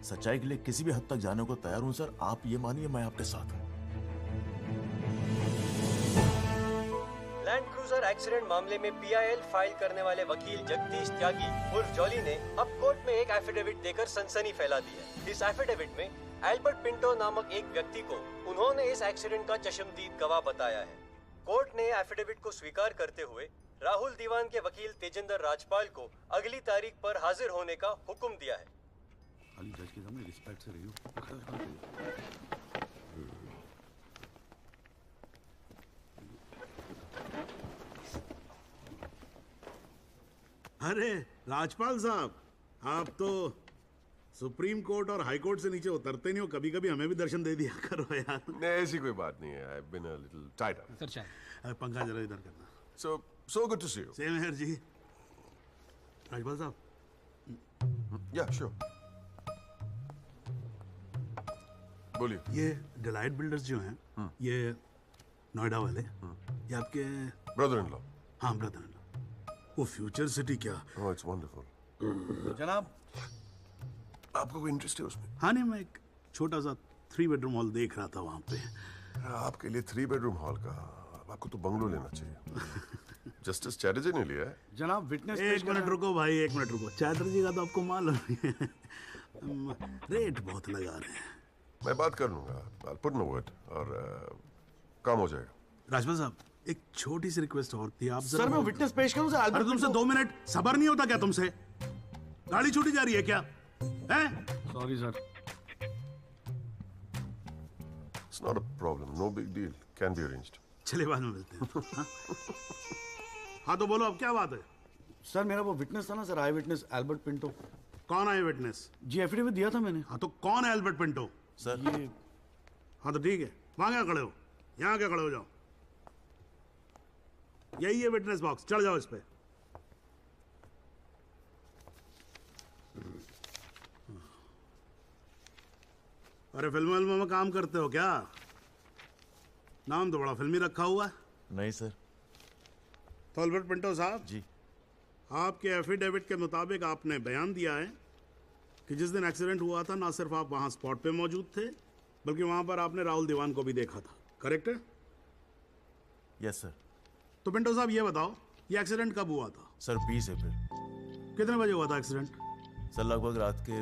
Speaker 7: सच्चाई के लिए किसी भी हद तक जाने को तैयार हूं सर। आप ये मानिए मैं आपके साथ हूं।
Speaker 9: लैंड क्रूजर एक्सीडेंट मामले में पीआईएल फाइल करने वाले वकील जगदीश त्यागी उर्फ जॉली ने अब कोर्ट में एक एफिडेविट देकर सनसनी फैला दी है। इस एफिडेविट में एल्बर्ट पिंटो नामक एक व्यक्ति को उन्होंने इस एक्सीडेंट का चश्मदीद गवाह बताया है। कोर्ट ने एफिडेविट को स्वीकार करते हुए राहुल दीवान के वकील तेजिंदर राजपाल को अगली तारीख पर हाजिर होने का हुक्म दिया है।
Speaker 10: खाली जज के सामने रिस्पेक्ट से रहियो।
Speaker 6: अरे राजपाल साहब, आप तो सुप्रीम कोर्ट और हाई कोर्ट से नीचे उतरते नहीं हो, कभी कभी हमें भी दर्शन दे दिया करो यार।
Speaker 1: नहीं, ऐसी कोई बात नहीं है। I've been a little tied up.
Speaker 6: Sir चाय। पंखा जरा इधर करना।
Speaker 1: So good to see you.
Speaker 6: Same here जी। राजपाल साहब।
Speaker 1: Yeah, sure. बोलिए।
Speaker 6: ये डिलाइट बिल्डर्स जो हैं, ये नोएडा वाले, ये आपके
Speaker 1: ब्रदर इन लॉ।
Speaker 6: हाँ, ब्रदर इन लॉ। वो फ्यूचर सिटी क्या?
Speaker 1: Oh, it's wonderful.
Speaker 10: जनाब,
Speaker 1: आपको कोई इंटरेस्ट है उसमें?
Speaker 6: हाँ, नहीं, मैं एक छोटा सा 3 बेडरूम हॉल देख रहा था वहाँ पे।
Speaker 1: आपके लिए 3 बेडरूम हॉल का, आपको तो बंगलो लेना चाहिए। जस्टिस चैटर्जी ने लिया है।
Speaker 10: जनाब विटनेस।
Speaker 6: एक मिनट रुको भाई, एक मिनट रुको। चैटर्जी का तो आपको मालूम है, रेट बहुत लगा रहे हैं।
Speaker 1: मैं बात कर लूंगा। I'll put in a word और काम हो जाएगा।
Speaker 6: राजपाल साहब, एक छोटी सी रिक्वेस्ट और थी। आप
Speaker 10: सर मैं विटनेस पेश करूं सर?
Speaker 6: अरे तुमसे 2 मिनट सबर नहीं होता क्या तुमसे? गाड़ी छूटी जा रही है क्या? हैं?
Speaker 10: Sorry sir.
Speaker 1: It's not a problem. No big deal. Can be arranged.
Speaker 6: चलिए बाद में मिलते हैं। हाँ तो बोलो अब क्या बात है?
Speaker 10: सर मेरा वो विटनेस था ना सर, आई विटनेस एल्बर्ट पिंटो।
Speaker 6: कौन आई विटनेस?
Speaker 10: जी एफिडेविट दिया था मैंने।
Speaker 6: हाँ तो कौन है एल्बर्ट पिंटो?
Speaker 7: सर
Speaker 10: ये।
Speaker 6: हाँ तो ठीक है, वहां क्या खड़े हो? यहाँ क्या खड़े हो जाओ। यही है विटनेस बॉक्स, चढ़ जाओ इस पे। अरे फिल्म में काम करते हो क्या? नाम तो बड़ा फिल्मी रखा हुआ है।
Speaker 7: नहीं सर।
Speaker 6: तो एल्बर्ट पिंटो साहब
Speaker 7: जी,
Speaker 6: आपके एफिडेविट के मुताबिक आपने बयान दिया है कि जिस दिन एक्सीडेंट हुआ था ना सिर्फ आप वहां स्पॉट पे मौजूद थे, बल्कि वहां पर आपने राहुल दीवान को भी देखा था, करेक्ट है?
Speaker 7: Yes sir.
Speaker 6: तो पिंटो साहब ये बताओ, ये एक्सीडेंट कब हुआ था?
Speaker 7: सर 20 अप्रैल।
Speaker 6: कितने बजे हुआ था एक्सीडेंट?
Speaker 7: सर लगभग रात के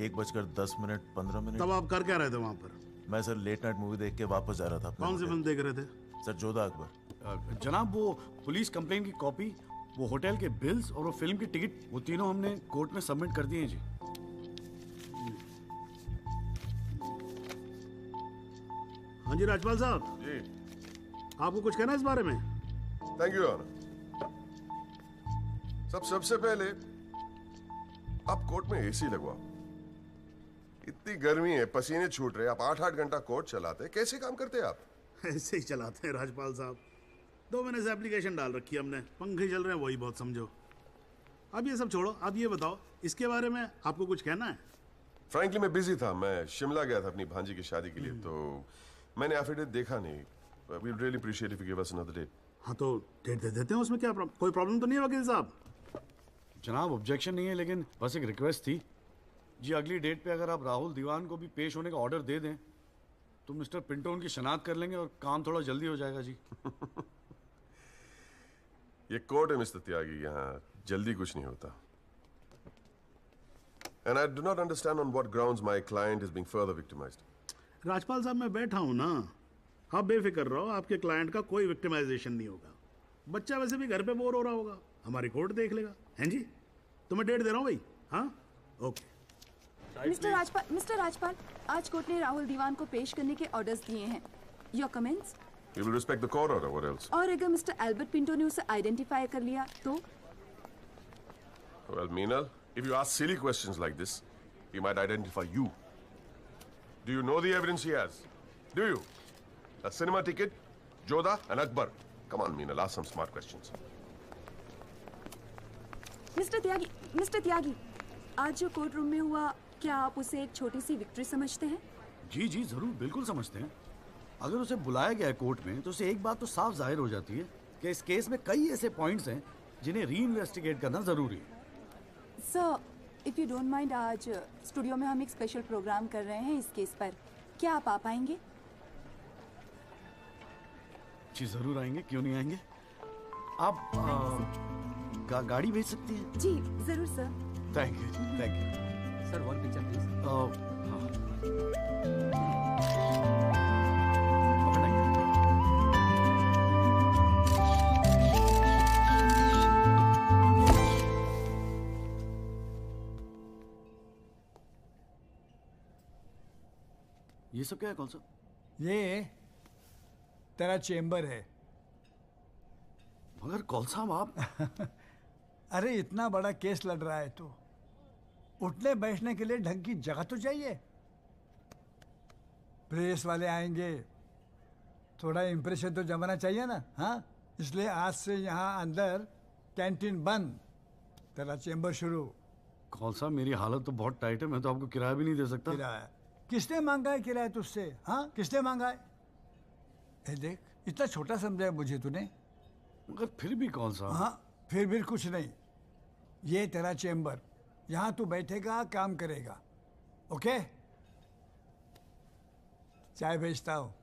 Speaker 7: 1:10
Speaker 6: तब आप कर क्या रहे थे वहां पर?
Speaker 7: मैं सर लेट नाइट मूवी देख के वापस जा रहा था।
Speaker 6: कौन सी फिल्म देख रहे थे?
Speaker 7: सर जोधा अकबर।
Speaker 10: जनाब वो पुलिस कंप्लेन की कॉपी, वो होटल के बिल्स और वो फिल्म की टिकट, वो तीनों हमने कोर्ट में सबमिट कर दिए हैं जी।
Speaker 6: हाँ जी राजपाल साहब
Speaker 1: जी,
Speaker 6: आपको कुछ कहना है इस बारे में?
Speaker 1: Thank you honour. सबसे पहले आप कोर्ट में एसी लगवाओ। इतनी गर्मी है, पसीने छूट रहे, आप 8-8 घंटा कोर्ट चलाते, कैसे काम करते हैं आप?
Speaker 6: ऐसे ही चलाते हैं राजपाल साहब। 2 महीने से एप्लीकेशन डाल रखी है हमने, पंखे चल रहे हैं, वही बहुत समझो। अब ये सब छोड़ो, आप ये बताओ इसके बारे में आपको कुछ कहना है?
Speaker 1: फ्रैंकली मैं बिजी था, मैं शिमला गया था अपनी भांजी की शादी के लिए, तो मैंने एफिडेविट देखा नहीं। We really appreciate if you give us another date.
Speaker 6: हाँ तो डेट दे देते हैं, उसमें क्या कोई प्रॉब्लम तो नहीं है वकील साहब?
Speaker 10: जनाब ऑब्जेक्शन नहीं है, लेकिन बस एक रिक्वेस्ट थी जी, अगली डेट पे अगर आप राहुल दीवान को भी पेश होने का ऑर्डर दे दें तो मिस्टर पिंटो उनकी शनाख्त कर लेंगे और काम थोड़ा जल्दी हो जाएगा जी।
Speaker 1: ये कोर्ट है मिस्टर त्यागी, यहाँ जल्दी कुछ नहीं होता। And I do not understand on what grounds my client is being further victimized.
Speaker 6: Rajpal साहब मैं बैठा हूं ना, आप बेफिक्र रहो, आपके क्लाइंट का कोई विक्टिमाइजेशन नहीं होगा। बच्चा वैसे भी घर पे बोर हो रहा होगा, हमारी कोर्ट देख लेगा। हैं जी? तो मैं डेट दे रहा हूं भाई। हाँ ओके।
Speaker 12: मिस्टर राजपाल, आज कोर्ट ने राहुल दीवान को पेश करने के ऑर्डर्स दिए हैं। Your comments?
Speaker 1: You will respect the court order, what else?
Speaker 12: और अगर मिस्टर एल्बर्ट पिंटो ने उसे आइडेंटिफाई कर लिया तो?
Speaker 1: Well, Meenal, if you ask silly questions like this, he might identify you. Do you know the evidence he has? Do you? A cinema ticket, Jodha and Akbar. Come on, Meenal, ask some smart questions.
Speaker 12: Mister Tyagi, आज जो court room में हुआ, क्या आप उसे एक छोटी सी victory समझते हैं?
Speaker 10: जी जी जरूर, बिल्कुल समझते हैं। अगर उसे बुलाया गया है कोर्ट में तो उसे एक बात तो साफ जाहिर हो जाती है कि इस केस में कई ऐसे पॉइंट्स हैं जिन्हें री इन्वेस्टिगेट करना जरूरी है।
Speaker 12: Sir, if you don't mind, आज स्टूडियो में हम एक स्पेशल प्रोग्राम कर रहे हैं इस केस पर, क्या आप आ पाएंगे?
Speaker 10: जी जरूर आएंगे, क्यों नहीं आएंगे। आप गाड़ी भेज सकती हैं?
Speaker 12: जी जरूर sir.
Speaker 10: Thank you.
Speaker 9: Sir one picture please.
Speaker 10: ये सब क्या है कौन सा?
Speaker 19: ये तेरा चेंबर है।
Speaker 10: मगर कौन सा आप?
Speaker 19: अरे इतना बड़ा केस लड़ रहा है तो उठने बैठने के लिए ढंग की जगह तो चाहिए। प्रेस वाले आएंगे, थोड़ा इंप्रेशन तो जमाना चाहिए ना। हाँ, इसलिए आज से यहाँ अंदर कैंटीन बंद, तेरा चेंबर शुरू।
Speaker 10: कौन सा, मेरी हालत तो बहुत टाइट है, मैं तो आपको किराया भी नहीं दे सकता।
Speaker 19: किराया किसने मांगा है? किराया तुझसे? हाँ, किसने मांगा है? ए देख, इतना छोटा समझा है मुझे तूने।
Speaker 10: मगर फिर भी कौन सा?
Speaker 19: हाँ, फिर भी कुछ नहीं। ये तेरा चेंबर, यहाँ तू बैठेगा, काम करेगा। ओके, चाय भेजता हूँ।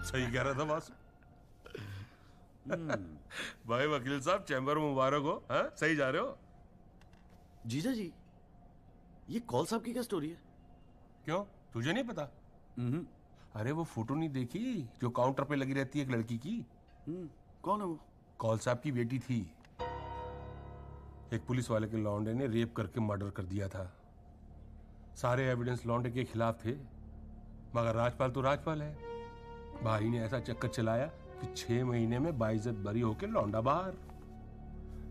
Speaker 23: सही कह रहा था वासु। भाई वकील साहब, चैम्बर मुबारक हो। हाँ, सही जा रहे हो।
Speaker 10: जीजा जी, ये कौल साहब की क्या स्टोरी है?
Speaker 23: क्यों, तुझे नहीं पता? अरे वो फोटो नहीं देखी जो काउंटर पे लगी रहती है एक लड़की की?
Speaker 10: कौन है वो?
Speaker 23: कौल साहब की बेटी थी। एक पुलिस वाले के लौंडे ने रेप करके मर्डर कर दिया था। सारे एविडेंस लौंडे के खिलाफ थे, मगर राजपाल तो राजपाल है। भाई ने ऐसा चक्कर चलाया कि 6 महीने में बाइज्जत बरी होके लौंडा बाहर।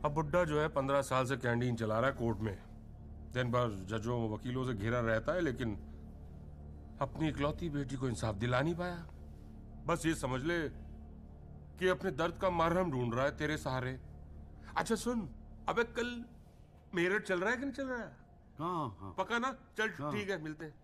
Speaker 23: अब बुड्ढा जो है 15 साल से कैंटीन चला रहा है कोर्ट में। दिन भर जजों वकीलों से घिरा रहता है, लेकिन अपनी इकलौती बेटी को इंसाफ दिला नहीं पाया। बस ये समझ ले कि अपने दर्द का मरहम ढूंढ रहा है तेरे सहारे। अच्छा सुन, अबे कल मेरठ चल रहा है कि नहीं चल रहा है?
Speaker 10: हाँ।
Speaker 23: पक्का ना? चल ठीक है, मिलते हैं।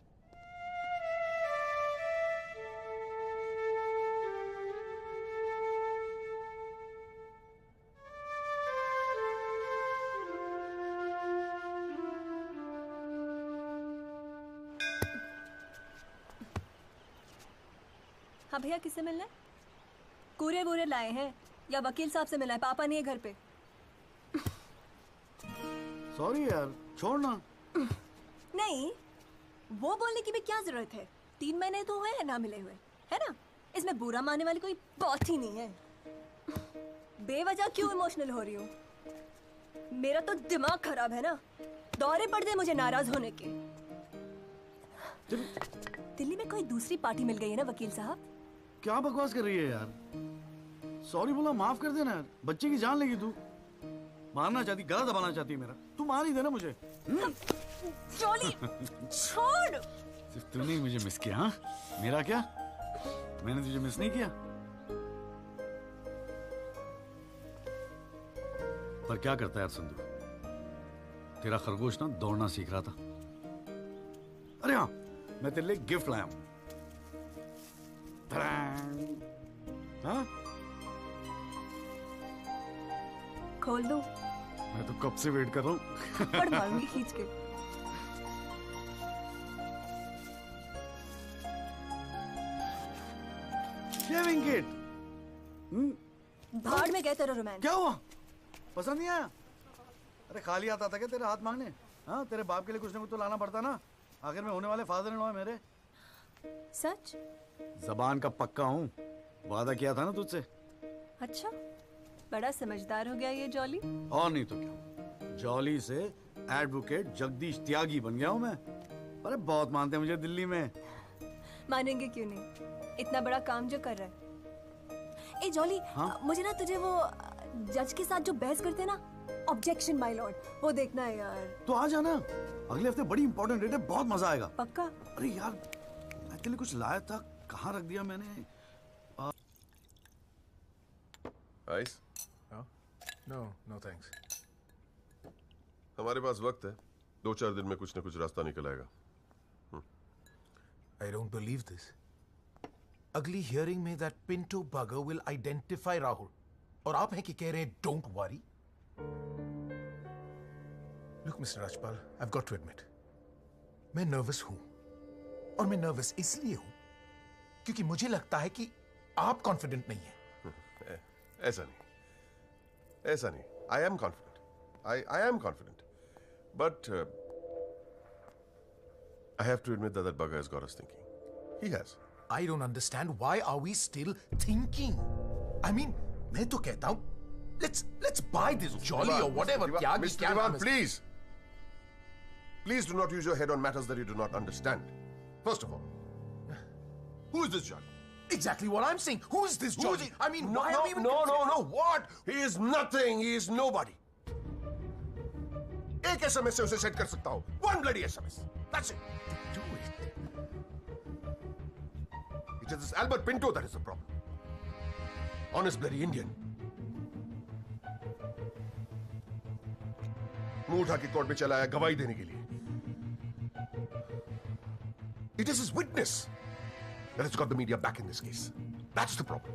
Speaker 11: हाँ भैया, किससे मिलना है? कूरे वूरे लाए हैं या वकील साहब से मिलना है? पापा नहीं है घर पे।
Speaker 10: सॉरी यार, छोड़ ना।
Speaker 11: नहीं, वो बोलने की भी क्या जरूरत है? 3 महीने तो हुए हैं ना मिले हुए, है ना? इसमें बुरा मानने वाली कोई बात ही नहीं है। बेवजह क्यों इमोशनल हो रही हो? मेरा तो दिमाग खराब है ना, दौरे पड़ गए मुझे नाराज होने के। दिल्ली में कोई दूसरी पार्टी मिल गई है ना वकील साहब?
Speaker 10: क्या बकवास कर रही है यार? सॉरी बोला, माफ कर देना यार। बच्चे की जान लेगी तू। मारना चाहती, गला दबाना चाहती है मेरा। तू मार ही देना मुझे।
Speaker 11: जॉली, छोड़।
Speaker 10: सिर्फ तूने ही मुझे मिस किया? हाँ, मेरा क्या? मैंने तुझे मिस नहीं किया। पर क्या करता है यार संधू, तेरा खरगोश ना दौड़ना सीख रहा था। अरे हाँ, मैं तेरे लिए गिफ्ट लाया हूं। हाँ?
Speaker 11: खोल दो।
Speaker 10: मैं तो कब से वेट कर रहा हूँ।
Speaker 11: पर मारूंगी खींच के।
Speaker 10: Shaving kit.
Speaker 11: भाड़ में गए तेरा रोमांस।
Speaker 10: क्या हुआ? पसंद नहीं आया? अरे खाली आता था क्या तेरे हाथ मांगने? हाँ, तेरे बाप के लिए कुछ ना कुछ तो लाना पड़ता ना। आखिर में होने वाले फादर इन लॉ है मेरे।
Speaker 11: सच?
Speaker 10: जबान का पक्का हूँ, वादा किया था ना तुझसे।
Speaker 11: अच्छा, बड़ा समझदार हो गया ये जॉली।
Speaker 10: और नहीं तो क्या, जॉली से एडवोकेट जगदीश त्यागी बन गया हूँ मैं। अरे बहुत मानते हैं मुझे दिल्ली में।
Speaker 11: मानेंगे क्यों नहीं, इतना बड़ा काम जो कर रहा है। ए जॉली,
Speaker 10: हाँ?
Speaker 11: मुझे ना तुझे वो जज के साथ जो बहस करते हैं ना, ऑब्जेक्शन माय लॉर्ड, वो देखना है यार।
Speaker 10: तो आ जाना, अगले हफ्ते बड़ी इंपॉर्टेंट डेट है, बहुत मजा आएगा।
Speaker 11: पक्का?
Speaker 10: अरे यार, मैं तेरे लिए कुछ लाया था, कहाँ रख दिया मैंने?
Speaker 1: आइस?
Speaker 16: No thanks.
Speaker 1: हमारे पास वक्त है, 2-4 दिन में कुछ न कुछ रास्ता निकल आएगा।
Speaker 13: I don't believe this. अगली हियरिंग में that Pinto bugger will identify Rahul, और आप हैं कि कह रहे हैं don't worry? Look, Mr. Rajpal, I've got to admit, मैं नर्वस हूं, और मैं नर्वस इसलिए हूं क्योंकि मुझे लगता है कि आप कॉन्फिडेंट नहीं हैं।
Speaker 1: ऐसा नहीं। I am confident. I am confident. But I have to admit that bugger has got us thinking. He has.
Speaker 13: I don't understand why are we still thinking? I mean, मैं तो कहता हूं Let's buy this jolly or whatever.
Speaker 1: Mr. Diwan, please. Please do not use your head on matters that you do not understand. First of all, who is this Jolly?
Speaker 13: Exactly what I'm saying. Who is this Jolly? I mean,
Speaker 1: no,
Speaker 13: why are we even...
Speaker 1: No. What? He is nothing. He is nobody. एक SMS से उसे set कर सकता हूँ. One bloody SMS. That's it. Do it. It is this Albert Pinto that is the problem. Honest bloody Indian. मुंह उठा के court में चला आया गवाही देने के लिए. It is his witness that has got the media back in this case. That's the problem.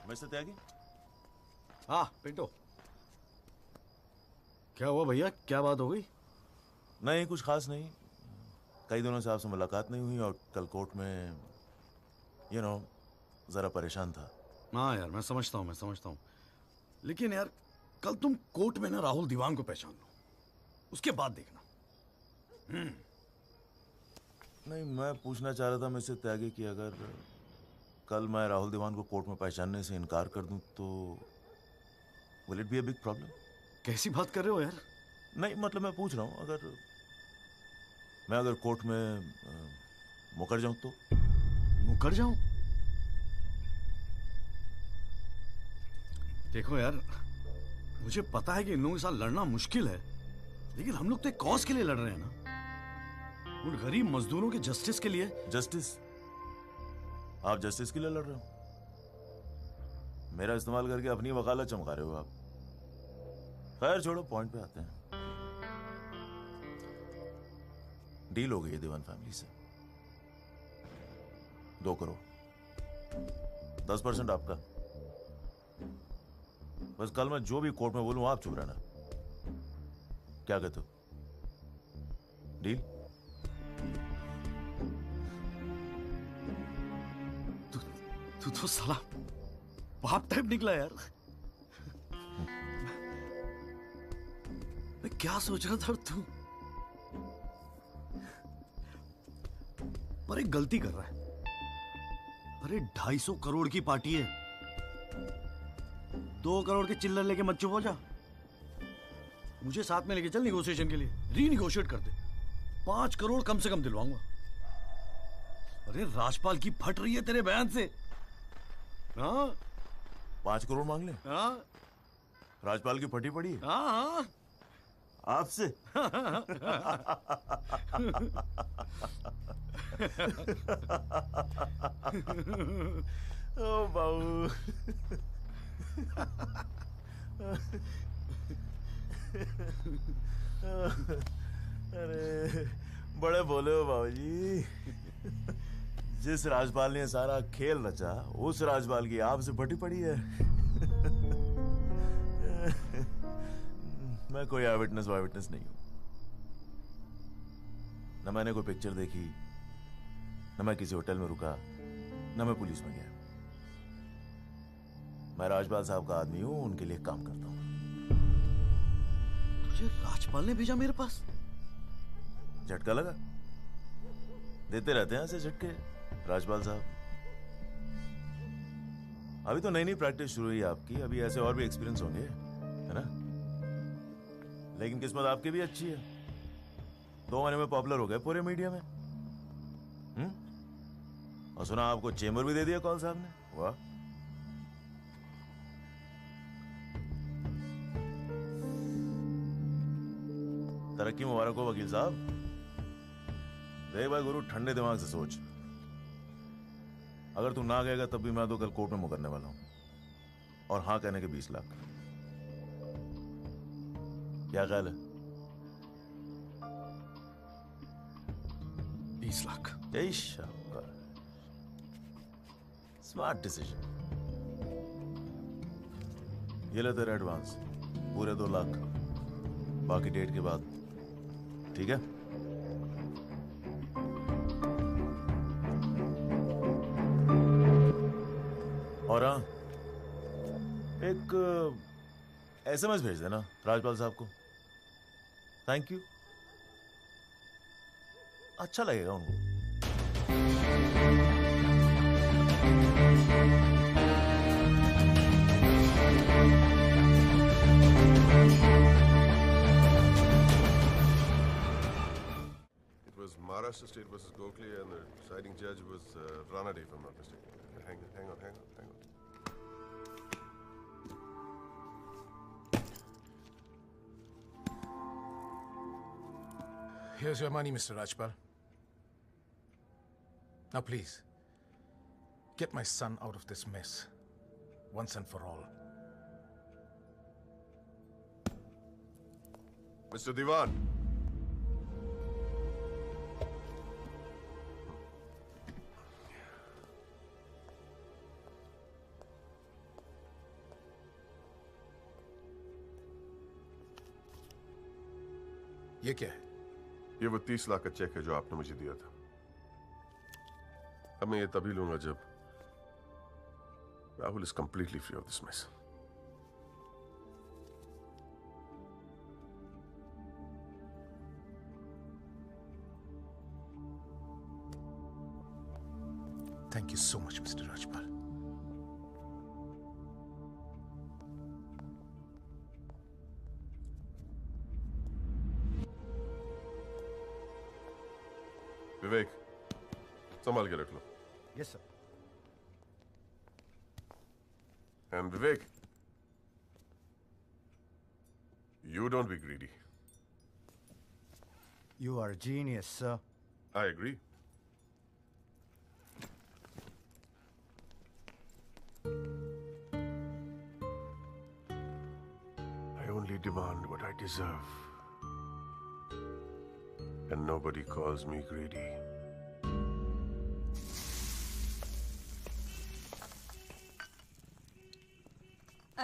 Speaker 7: Mister Tyagi?
Speaker 10: हाँ पिंटो, क्या हुआ भैया? क्या बात हो गई?
Speaker 7: नहीं, कुछ खास नहीं. कई दिनों से आपसे मुलाकात नहीं हुई और कल कोर्ट में जरा परेशान था.
Speaker 10: हाँ यार, मैं समझता हूँ. लेकिन यार, कल तुम कोर्ट में ना राहुल दीवान को पहचान लो, उसके बाद देखना.
Speaker 7: नहीं, मैं पूछना चाह रहा था मिस्टर त्यागी कि अगर कल मैं राहुल दीवान को कोर्ट में पहचानने से इनकार कर दूं तो will it be a big problem?
Speaker 10: कैसी बात कर रहे हो यार?
Speaker 7: नहीं, मतलब मैं पूछ रहा हूं, अगर कोर्ट में मुकर जाऊं तो?
Speaker 10: मुकर जाऊं? देखो यार, मुझे पता है कि इन लोगों के साथ लड़ना मुश्किल है, लेकिन हम लोग तो एक कॉज के लिए लड़ रहे हैं ना, उन गरीब मजदूरों के जस्टिस के लिए.
Speaker 7: जस्टिस? आप जस्टिस के लिए लड़ रहे हो? मेरा इस्तेमाल करके अपनी वकालत चमका रहे हो आप. खैर छोड़ो, पॉइंट पे आते हैं. डील हो गई है दीवान फैमिली से. 2 करोड़, 10% आपका. बस कल मैं जो भी कोर्ट में बोलूं आप चुप रहना. क्या कहते हो? डील?
Speaker 10: तू तो साला बाप टाइप निकला यार. मैं क्या सोच रहा था तू? पर एक गलती कर रहा है. अरे 250 करोड़ की पार्टी है. 2 करोड़ के चिल्लर लेके मत चुप हो जा. मुझे साथ में लेके चल निगोशिएशन के लिए. रीनिगोशिएट कर दे. 5 करोड़ कम से कम दिलवाऊंगा. अरे राजपाल की फट रही है तेरे बयान से. हाँ,
Speaker 7: 5 करोड़ मांग ले?
Speaker 10: हाँ.
Speaker 7: राजपाल की फटी पड़ी है?
Speaker 10: हाँ.
Speaker 7: आपसे? ओ बाबू. अरे बड़े बोले हो बाबूजी. जिस राजपाल ने सारा खेल रचा, उस राजपाल की आपसे फटी पड़ी है. मैं कोई आई विटनेस नहीं हूं. न मैंने कोई पिक्चर देखी, न मैं किसी होटल में रुका, न मैं पुलिस में गया. मैं राजपाल साहब का आदमी हूं, उनके लिए काम करता हूं.
Speaker 10: तुझे राजपाल ने भेजा मेरे पास?
Speaker 7: झटका लगा? देते रहते हैं ऐसे झटके राजपाल साहब. अभी तो नई प्रैक्टिस शुरू हुई आपकी. अभी ऐसे और भी एक्सपीरियंस होंगे, है ना? लेकिन किस्मत आपकी भी अच्छी है. 2 महीने में पॉपुलर हो गए पूरे मीडिया में. और सुना आपको चेंबर भी दे दिया कौल साहब ने. वाह. तरक्की मुबारक हो वकील साहब. देख भाई गुरु, ठंडे दिमाग से सोच. अगर तू ना गएगा तब भी मैं तो कल कोर्ट में मुकरने वाला हूं. और हां कहने के 20 लाख. क्या ख्याल है?
Speaker 10: 20 लाख.
Speaker 7: जय शाबाश. Smart decision. ये ले तेरा एडवांस, पूरे 2 लाख. बाकी डेट के बाद. ठीक है? और हाँ, एक SMS भेज देना राजपाल साहब को. Thank you. अच्छा लगेगा उनको।
Speaker 1: It was Maharashtra State versus Gokhale, and the deciding judge was Ranade, if I'm not mistaken. Hang on.
Speaker 13: Here's your money, Mr. Rajpal. Now, please, get my son out of this mess, once and for all.
Speaker 1: Mr. Diwan.
Speaker 13: ये क्या है?
Speaker 1: ये वो 30 लाख का check है जो आपने मुझे दिया था। अब मैं ये तभी लूंगा जब Rahul is completely free of this mess.
Speaker 13: Thank you so much, Mr. Rajpal.
Speaker 1: Vivek, संभाल के रख लो।
Speaker 10: Yes sir.
Speaker 1: And Vivek, you don't be greedy.
Speaker 10: You are a genius, sir.
Speaker 1: I agree. I only demand what I deserve. And nobody calls me greedy.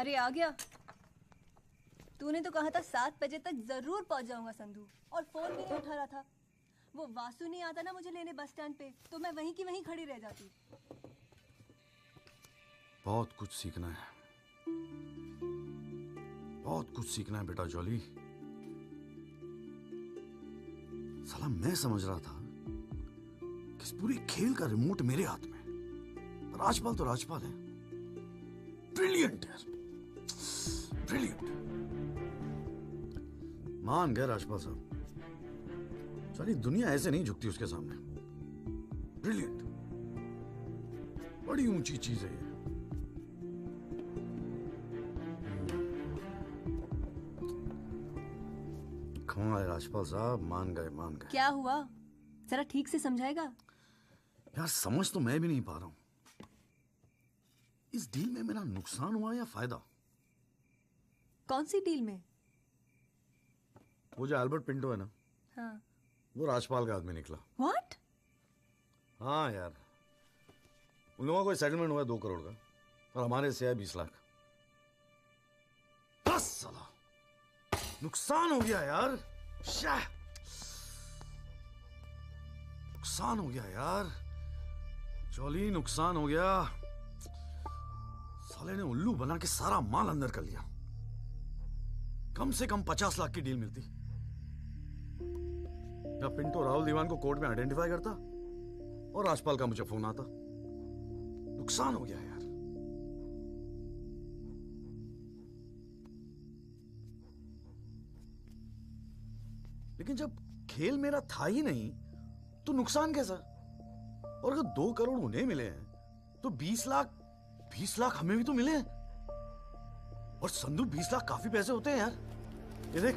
Speaker 11: अरे आ गया। तूने तो कहा था 7 बजे तक जरूर पहुंच जाऊंगा संधू, और फोन भी नहीं उठा रहा था। वो वासु नहीं आता ना मुझे लेने बस स्टैंड पे, तो मैं वहीं की वहीं खड़ी रह जाती।
Speaker 10: बहुत कुछ सीखना है, बहुत कुछ सीखना है बेटा जॉली। साला मैं समझ रहा था कि इस पूरे खेल का रिमोट मेरे हाथ में। राजपाल तो राजपाल है, ब्रिलियंट है, ब्रिलियंट। मान गए राजपाल साहब, सारी दुनिया ऐसे नहीं झुकती उसके सामने। ब्रिलियंट, बड़ी ऊंची चीज है ये। कमाल है राजपाल साहब, मान गए मान गए।
Speaker 11: क्या हुआ, जरा ठीक से समझाएगा?
Speaker 10: यार समझ तो मैं भी नहीं पा रहा हूं, इस डील में मेरा नुकसान हुआ या फायदा?
Speaker 11: कौन सी डील में?
Speaker 10: वो जो एल्बर्ट पिंटो है ना,
Speaker 11: हाँ।
Speaker 10: वो राजपाल का आदमी निकला।
Speaker 11: What?
Speaker 10: हाँ यार, उन लोगों को सेटलमेंट हुआ 2 करोड़ का, और हमारे से है 20 लाख। बस साला नुकसान हो गया यार, नुकसान हो गया यार, जॉली नुकसान हो गया। साले ने उल्लू बना के सारा माल अंदर कर लिया। कम से कम 50 लाख की डील मिलती। या पिंटो राहुल दीवान को कोर्ट में आइडेंटिफाई करता और राजपाल का मुझे फोन आता। नुकसान हो गया यार। लेकिन जब खेल मेरा था ही नहीं तो नुकसान कैसा? और अगर 2 करोड़ उन्हें मिले हैं तो 20 लाख हमें भी तो मिले हैं। और संधू 20 लाख काफी पैसे होते हैं यार। ये देख,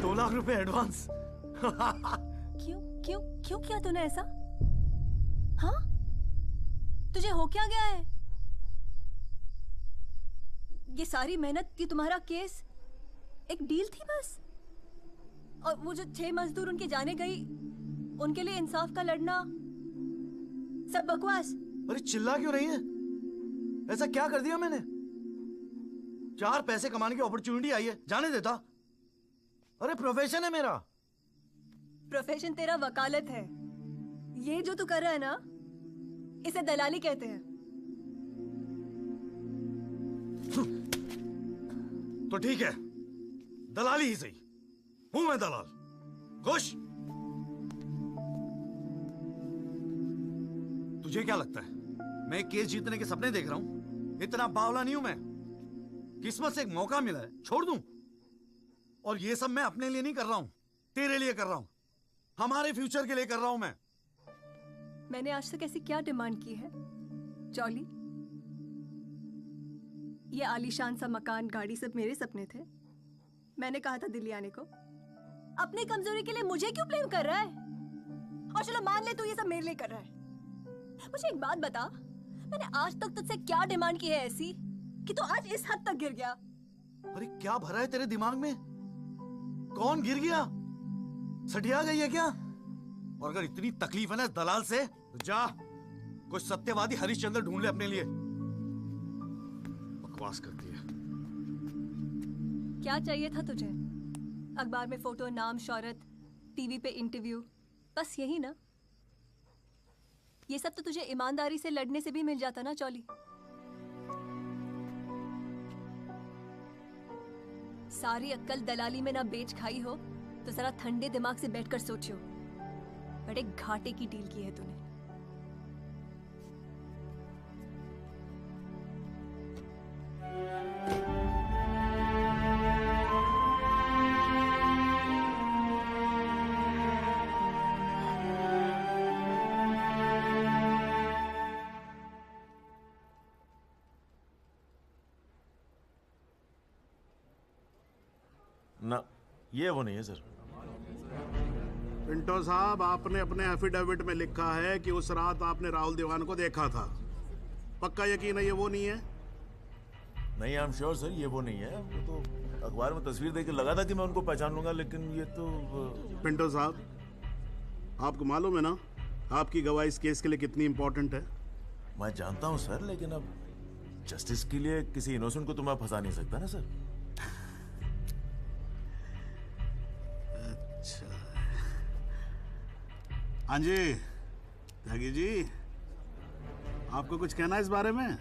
Speaker 10: 2 लाख रुपए एडवांस।
Speaker 11: क्यों किया तूने ऐसा? हाँ, तुझे हो क्या गया है? ये सारी मेहनत की, तुम्हारा केस एक डील थी बस? और वो जो 6 मजदूर उनके जाने गई, उनके लिए इंसाफ का लड़ना सब बकवास।
Speaker 10: अरे चिल्ला क्यों रही है? ऐसा क्या कर दिया मैंने? 4 पैसे कमाने की अपॉर्चुनिटी आई है, जाने देता? अरे प्रोफेशन है मेरा।
Speaker 11: प्रोफेशन तेरा वकालत है। ये जो तू कर रहा है ना, इसे दलाली कहते हैं।
Speaker 10: तो ठीक है, दलाली ही सही। हूं मैं दलाल? खुश? तुझे क्या लगता है मैं केस जीतने के सपने देख रहा हूं? इतना बावला नहीं हूं मैं। किस्मत से एक मौका मिला है, छोड़ दूं? और ये सब मैं अपने लिए नहीं कर रहा हूं, तेरे लिए कर रहा हूं, हमारे फ्यूचर के लिए कर रहा हूं मैं।
Speaker 11: मैंने आज तक ऐसी क्या डिमांड की है जॉली? ये आलीशान सा मकान, गाड़ी सब मेरे सपने थे। मैंने कहा था दिल्ली आने को। अपनी कमजोरी के लिए मुझे क्यों ब्लेम कर रहा है? और चलो मान ले तू ये सब मेरे लिए कर रहा है। मुझे एक बात बता, मैंने आज तक तुझसे क्या डिमांड की है ऐसी कि तू आज इस हद तक गिर गया?
Speaker 10: अरे क्या भरा है तेरे दिमाग में? कौन गिर गया? सटिया गई है क्या? और अगर इतनी तकलीफ है ना इस दलाल से, तो जा कोई सत्यवादी हरिश्चंद्र ढूंढ ले अपने लिए। बकवास करती है।
Speaker 11: क्या चाहिए था तुझे? अखबार में फोटो, नाम, शोहरत, टीवी पे इंटरव्यू, बस यही ना? ये सब तो तुझे ईमानदारी से लड़ने से भी मिल जाता ना चौली। सारी अक्कल दलाली में ना बेच खाई हो तो जरा ठंडे दिमाग से बैठकर सोचो। बड़े घाटे की डील की है तूने।
Speaker 7: ना, ये वो नहीं है सर।
Speaker 6: पिंटो साहब, आपने अपने एफिडेविट में लिखा है कि उस रात आपने राहुल दीवान को देखा था। पक्का यकीन है ये वो नहीं है?
Speaker 7: नहीं, आई एम श्योर सर, ये वो नहीं है। वो तो अखबार में तस्वीर देख के लगा था कि मैं उनको पहचान लूंगा, लेकिन ये तो
Speaker 6: पिंटो साहब, आपको मालूम है ना आपकी गवाही इस केस के लिए कितनी इंपॉर्टेंट है?
Speaker 7: मैं जानता हूँ सर, लेकिन अब जस्टिस के लिए किसी इनोसेंट को तो मैं फंसा नहीं सकता ना सर।
Speaker 6: अच्छा, हाँ जी त्यागी जी, आपको कुछ कहना है इस बारे में?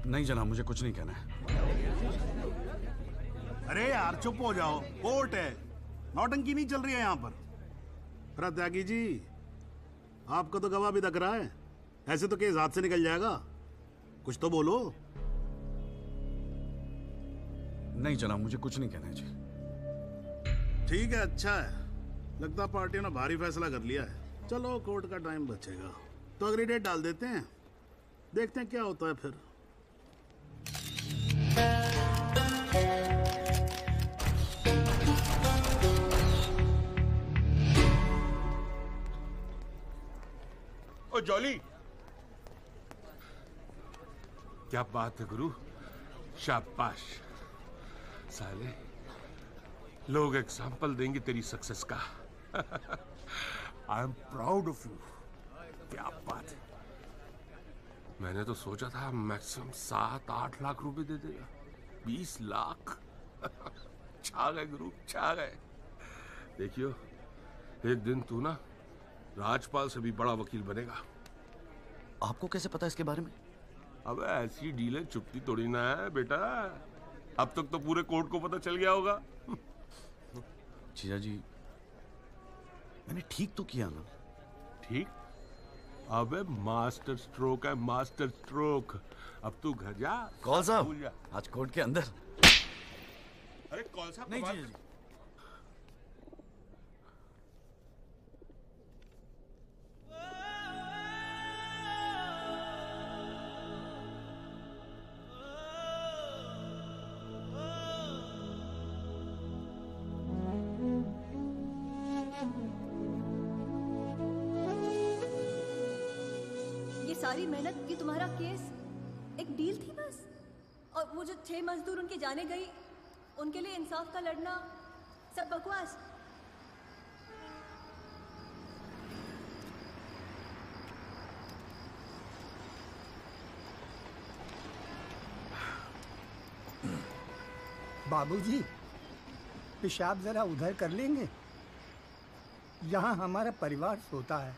Speaker 10: नहीं जनाब, मुझे कुछ नहीं कहना है।
Speaker 6: अरे यार चुप हो जाओ, कोर्ट है, नौटंकी नहीं चल रही है यहाँ पर। अरे त्यागी जी, आपको तो गवाह भी दिख रहा है, ऐसे तो केस हाथ से निकल जाएगा। कुछ तो बोलो।
Speaker 10: नहीं जनाब, मुझे कुछ नहीं कहना है जी।
Speaker 6: ठीक है, अच्छा है, लगता पार्टी ने भारी फैसला कर लिया है। चलो कोर्ट का टाइम बचेगा तो अगली डेट डाल देते हैं, देखते हैं क्या होता है फिर।
Speaker 23: ओ जॉली, क्या बात है गुरु, शाबाश। साले लोग एग्जाम्पल देंगे तेरी सक्सेस का। I am proud of you. क्या बात है। मैंने तो सोचा था मैक्सिमम 7-8 लाख रुपए दे देगा। 20 लाख। छा गए गुरु, छा गए। देखियो, एक दिन तू ना राजपाल से भी बड़ा वकील बनेगा।
Speaker 10: आपको कैसे पता इसके बारे में?
Speaker 23: अब ऐसी डीलें चुपती थोड़ी ना है बेटा। अब तक तो पूरे कोर्ट को पता चल गया होगा।
Speaker 10: जीजा जी, मैंने ठीक तो किया ना?
Speaker 23: ठीक? अबे मास्टर स्ट्रोक है, मास्टर स्ट्रोक। अब तू घर जा।
Speaker 10: कौन साहब, आज कोर्ट के अंदर?
Speaker 23: अरे कौन साहब?
Speaker 10: नहीं जीजा जी।
Speaker 11: सारी मेहनत, ये तुम्हारा केस एक डील थी बस? और वो जो 6 मजदूर उनके जाने गई, उनके लिए इंसाफ का लड़ना सब बकवास?
Speaker 19: बाबूजी, पेशाब जरा उधर कर लेंगे? यहाँ हमारा परिवार सोता है।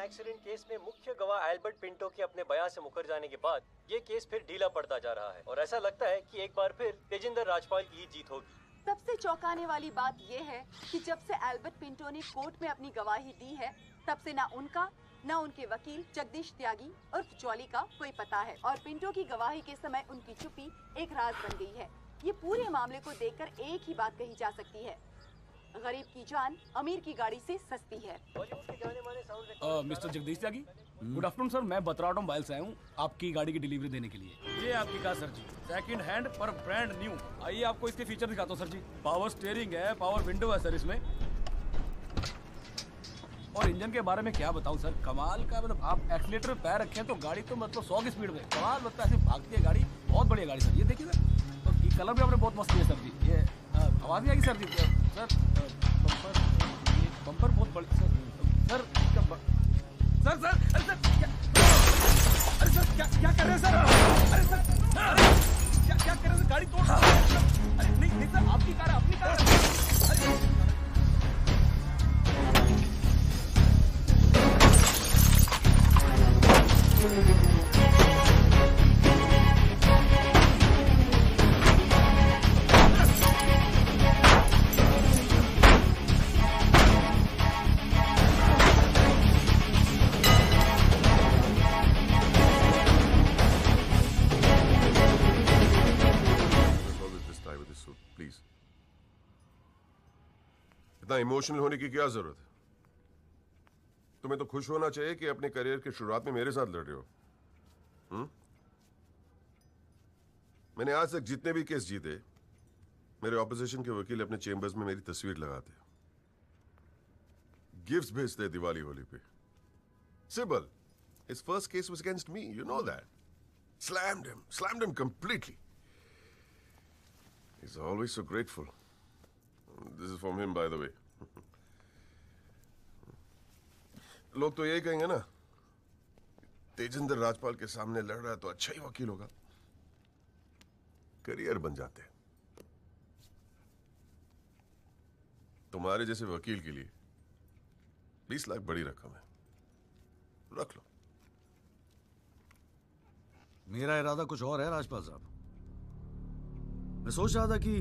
Speaker 9: एक्सीडेंट केस में मुख्य गवाह एल्बर्ट पिंटो के अपने बयान से मुकर जाने के बाद ये केस फिर ढीला पड़ता जा रहा है और ऐसा लगता है कि एक बार फिर तेजिंदर राजपाल की ही जीत होगी।
Speaker 12: सबसे चौंकाने वाली बात यह है कि जब से एल्बर्ट पिंटो ने कोर्ट में अपनी गवाही दी है, तब से ना उनका न उनके वकील जगदीश त्यागी उर्फ जॉली का कोई पता है और पिंटो की गवाही के समय उनकी चुप्पी एक राज बन गई है। ये पूरे मामले को देखकर एक ही बात कही जा सकती है, गरीब की जान अमीर की गाड़ी से सस्ती है।
Speaker 22: मिस्टर जगदीश त्यागी, गुड आफ्टरनून सर। मैं बतराटो मोबाइल से आया हूँ आपकी गाड़ी की डिलीवरी देने के लिए। ये आपकी कार सर जी, सेकंड हैंड पर ब्रांड न्यू। आइए आपको इसके फीचर दिखाता हूँ सर जी। पावर स्टीयरिंग है, पावर विंडो है सर इसमें, और इंजन के बारे में क्या बताऊं सर, कमाल का। मतलब आप एक्सीलेटर पे पैर रखें तो गाड़ी तो मतलब 100 की स्पीड में कमाल लगता है, ऐसे भागती है गाड़ी। बहुत बढ़िया गाड़ी सर, ये देखिए सर। तो ये कलर भी आपने बहुत मस्त किया सर जी। ये आवाज नहीं आएगी सर जी। सर बम्पर बहुत बड़ी सर। सर सर सर अरे सर अरे सर क्या कर रहे हैं सर? अरे सर क्या कर रहे हैं सर? गाड़ी तोड़ अरे नहीं सर, आपकी कार है, अपनी कार है।
Speaker 1: इतना इमोशनल होने की क्या जरूरत है? तुम्हें तो खुश होना चाहिए कि अपने करियर की शुरुआत में मेरे साथ लड़ रहे हो। मैंने आज तक जितने भी केस जीते, मेरे ऑपोजिशन के वकील अपने चेंबर्स में मेरी तस्वीर लगाते, गिफ्ट्स भेजते दिवाली होली पे। Sibal, his first case was against me, you know that. Slammed him completely. He's always so grateful. This is from him, by the way. लोग तो यही कहेंगे ना, तेजिंदर राजपाल के सामने लड़ रहा है तो अच्छा ही वकील होगा, करियर बन जाते हैं। तुम्हारे जैसे वकील के लिए 20 लाख बड़ी रकम है, रख लो।
Speaker 10: मेरा इरादा कुछ और है राजपाल साहब। मैं सोच रहा था कि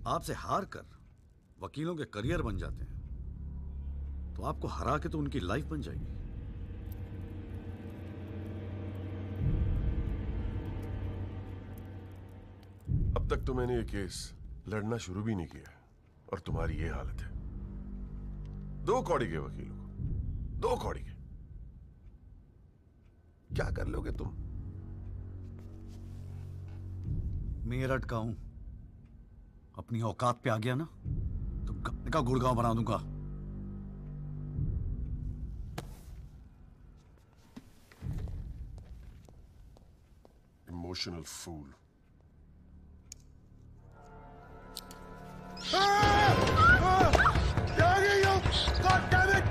Speaker 10: आपसे हार कर वकीलों के करियर बन जाते हैं तो आपको हरा के तो उनकी लाइफ बन जाएगी।
Speaker 1: अब तक तो मैंने ये केस लड़ना शुरू भी नहीं किया और तुम्हारी ये हालत है। 2 कौड़ी के वकीलों को, 2 कौड़ी के, क्या कर लोगे तुम?
Speaker 10: मेरठ का हूं, अपनी औकात पे आ गया ना तो गप्पे का गुड़गांव बना दूंगा।
Speaker 1: Emotional fool.
Speaker 16: God damn it!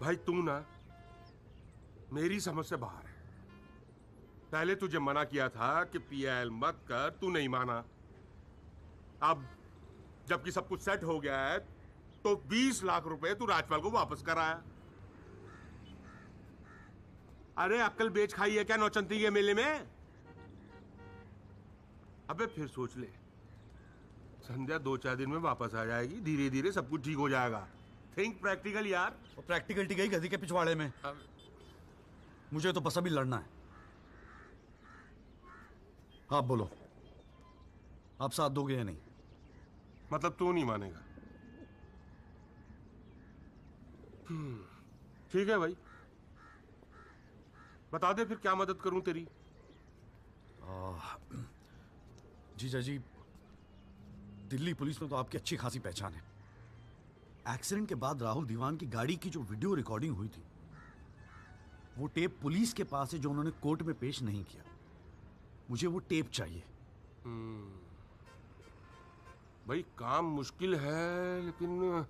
Speaker 23: भाई तू ना मेरी समझ से बाहर है। पहले तुझे मना किया था कि पीएल मत कर, तू नहीं माना। अब जबकि सब कुछ सेट हो गया है तो 20 लाख रुपए तू राजपाल को वापस कराया। अरे अक्ल बेच खाई है क्या नौचंती के मेले में? अबे फिर सोच ले, संध्या 2-4 दिन में वापस आ जाएगी, धीरे धीरे सब कुछ ठीक हो जाएगा। थिंक प्रैक्टिकल यार।
Speaker 10: और प्रैक्टिकलिटी गई गधी के पिछवाड़े में। मुझे तो बस अभी लड़ना है। आप बोलो, आप साथ दोगे या नहीं?
Speaker 23: मतलब तू नहीं मानेगा? ठीक है भाई, बता दे फिर क्या मदद करूं तेरी।
Speaker 10: जीजा जी, दिल्ली पुलिस में तो आपकी अच्छी खासी पहचान है। एक्सीडेंट के बाद राहुल दीवान की गाड़ी की जो वीडियो रिकॉर्डिंग हुई थी, वो टेप पुलिस के पास है जो उन्होंने कोर्ट में पेश नहीं किया। मुझे वो टेप चाहिए।
Speaker 23: भाई काम मुश्किल है, लेकिन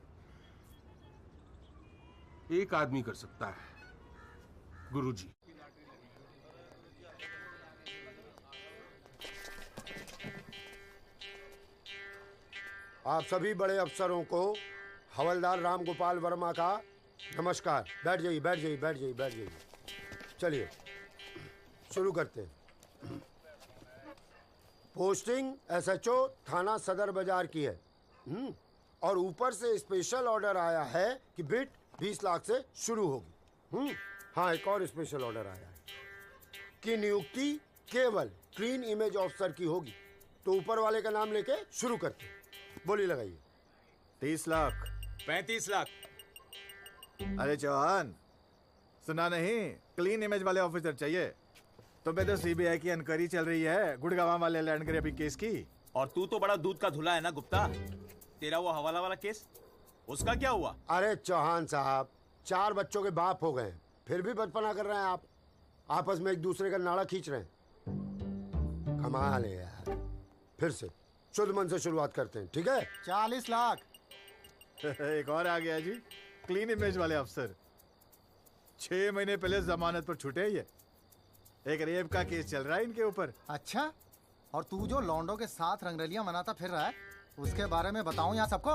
Speaker 23: एक आदमी कर सकता है, गुरुजी।
Speaker 8: आप सभी बड़े अफसरों को हवलदार राम गोपाल वर्मा का नमस्कार। बैठ जाइए, बैठ जाइए, बैठ जाइए, बैठ जाइए। चलिए शुरू करते हैं। पोस्टिंग एसएचओ थाना सदर बाजार की है। और ऊपर से स्पेशल ऑर्डर आया है कि बिट 20 लाख से शुरू होगी। हाँ, एक और स्पेशल ऑर्डर आया है कि नियुक्ति केवल क्लीन इमेज ऑफिसर की होगी। तो ऊपर वाले का नाम लेके शुरू करते हैं। बोली लगाइए।
Speaker 18: 30 लाख
Speaker 14: 35 लाख।
Speaker 18: अरे चौहान, सुना नहीं? क्लीन इमेज वाले ऑफिसर चाहिए। तुम्हें तो सीबीआई की इंक्वायरी चल रही है गुड़गांव वाले लैंड ग्रैबिंग केस की।
Speaker 14: और तू तो बड़ा दूध का धुला है ना गुप्ता। तेरा वो हवाला वाला केस, उसका क्या हुआ?
Speaker 8: अरे चौहान साहब, 4 बच्चों के बाप हो गए, फिर भी बचपना कर रहे हैं आप। आपस में एक दूसरे का नाड़ा खींच रहे हैं। कमाल है यार। फिर से शुद्ध मन से शुरुआत करते हैं, ठीक है?
Speaker 18: 40 लाख। एक और आ गया जी, क्लीन इमेज वाले अफसर। 6 महीने पहले जमानत पर छूटे ये। एक रेप का केस चल रहा है इनके ऊपर।
Speaker 15: अच्छा, और तू जो लौंडों के साथ रंगरलियां मनाता फिर रहा है, उसके बारे में बताऊं यहाँ सबको?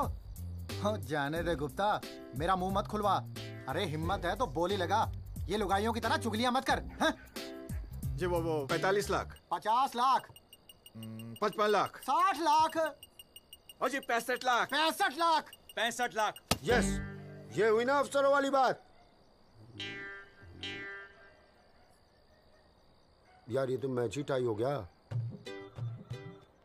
Speaker 15: हाँ, जाने दे गुप्ता, मेरा मुंह मत खुलवा। अरे हिम्मत है तो बोली लगा, ये लुगाइयों की तरह चुगलियां मत कर। हाँ?
Speaker 18: जी वो 45 लाख।
Speaker 15: 50 लाख।
Speaker 18: 55 लाख।
Speaker 15: 60 लाख।
Speaker 14: और जी 65 लाख।
Speaker 15: 65 लाख।
Speaker 14: 65 लाख।
Speaker 8: यस, ये हुई ना अफसरों वाली बात। यार ये तो मैच ही टाई हो गया।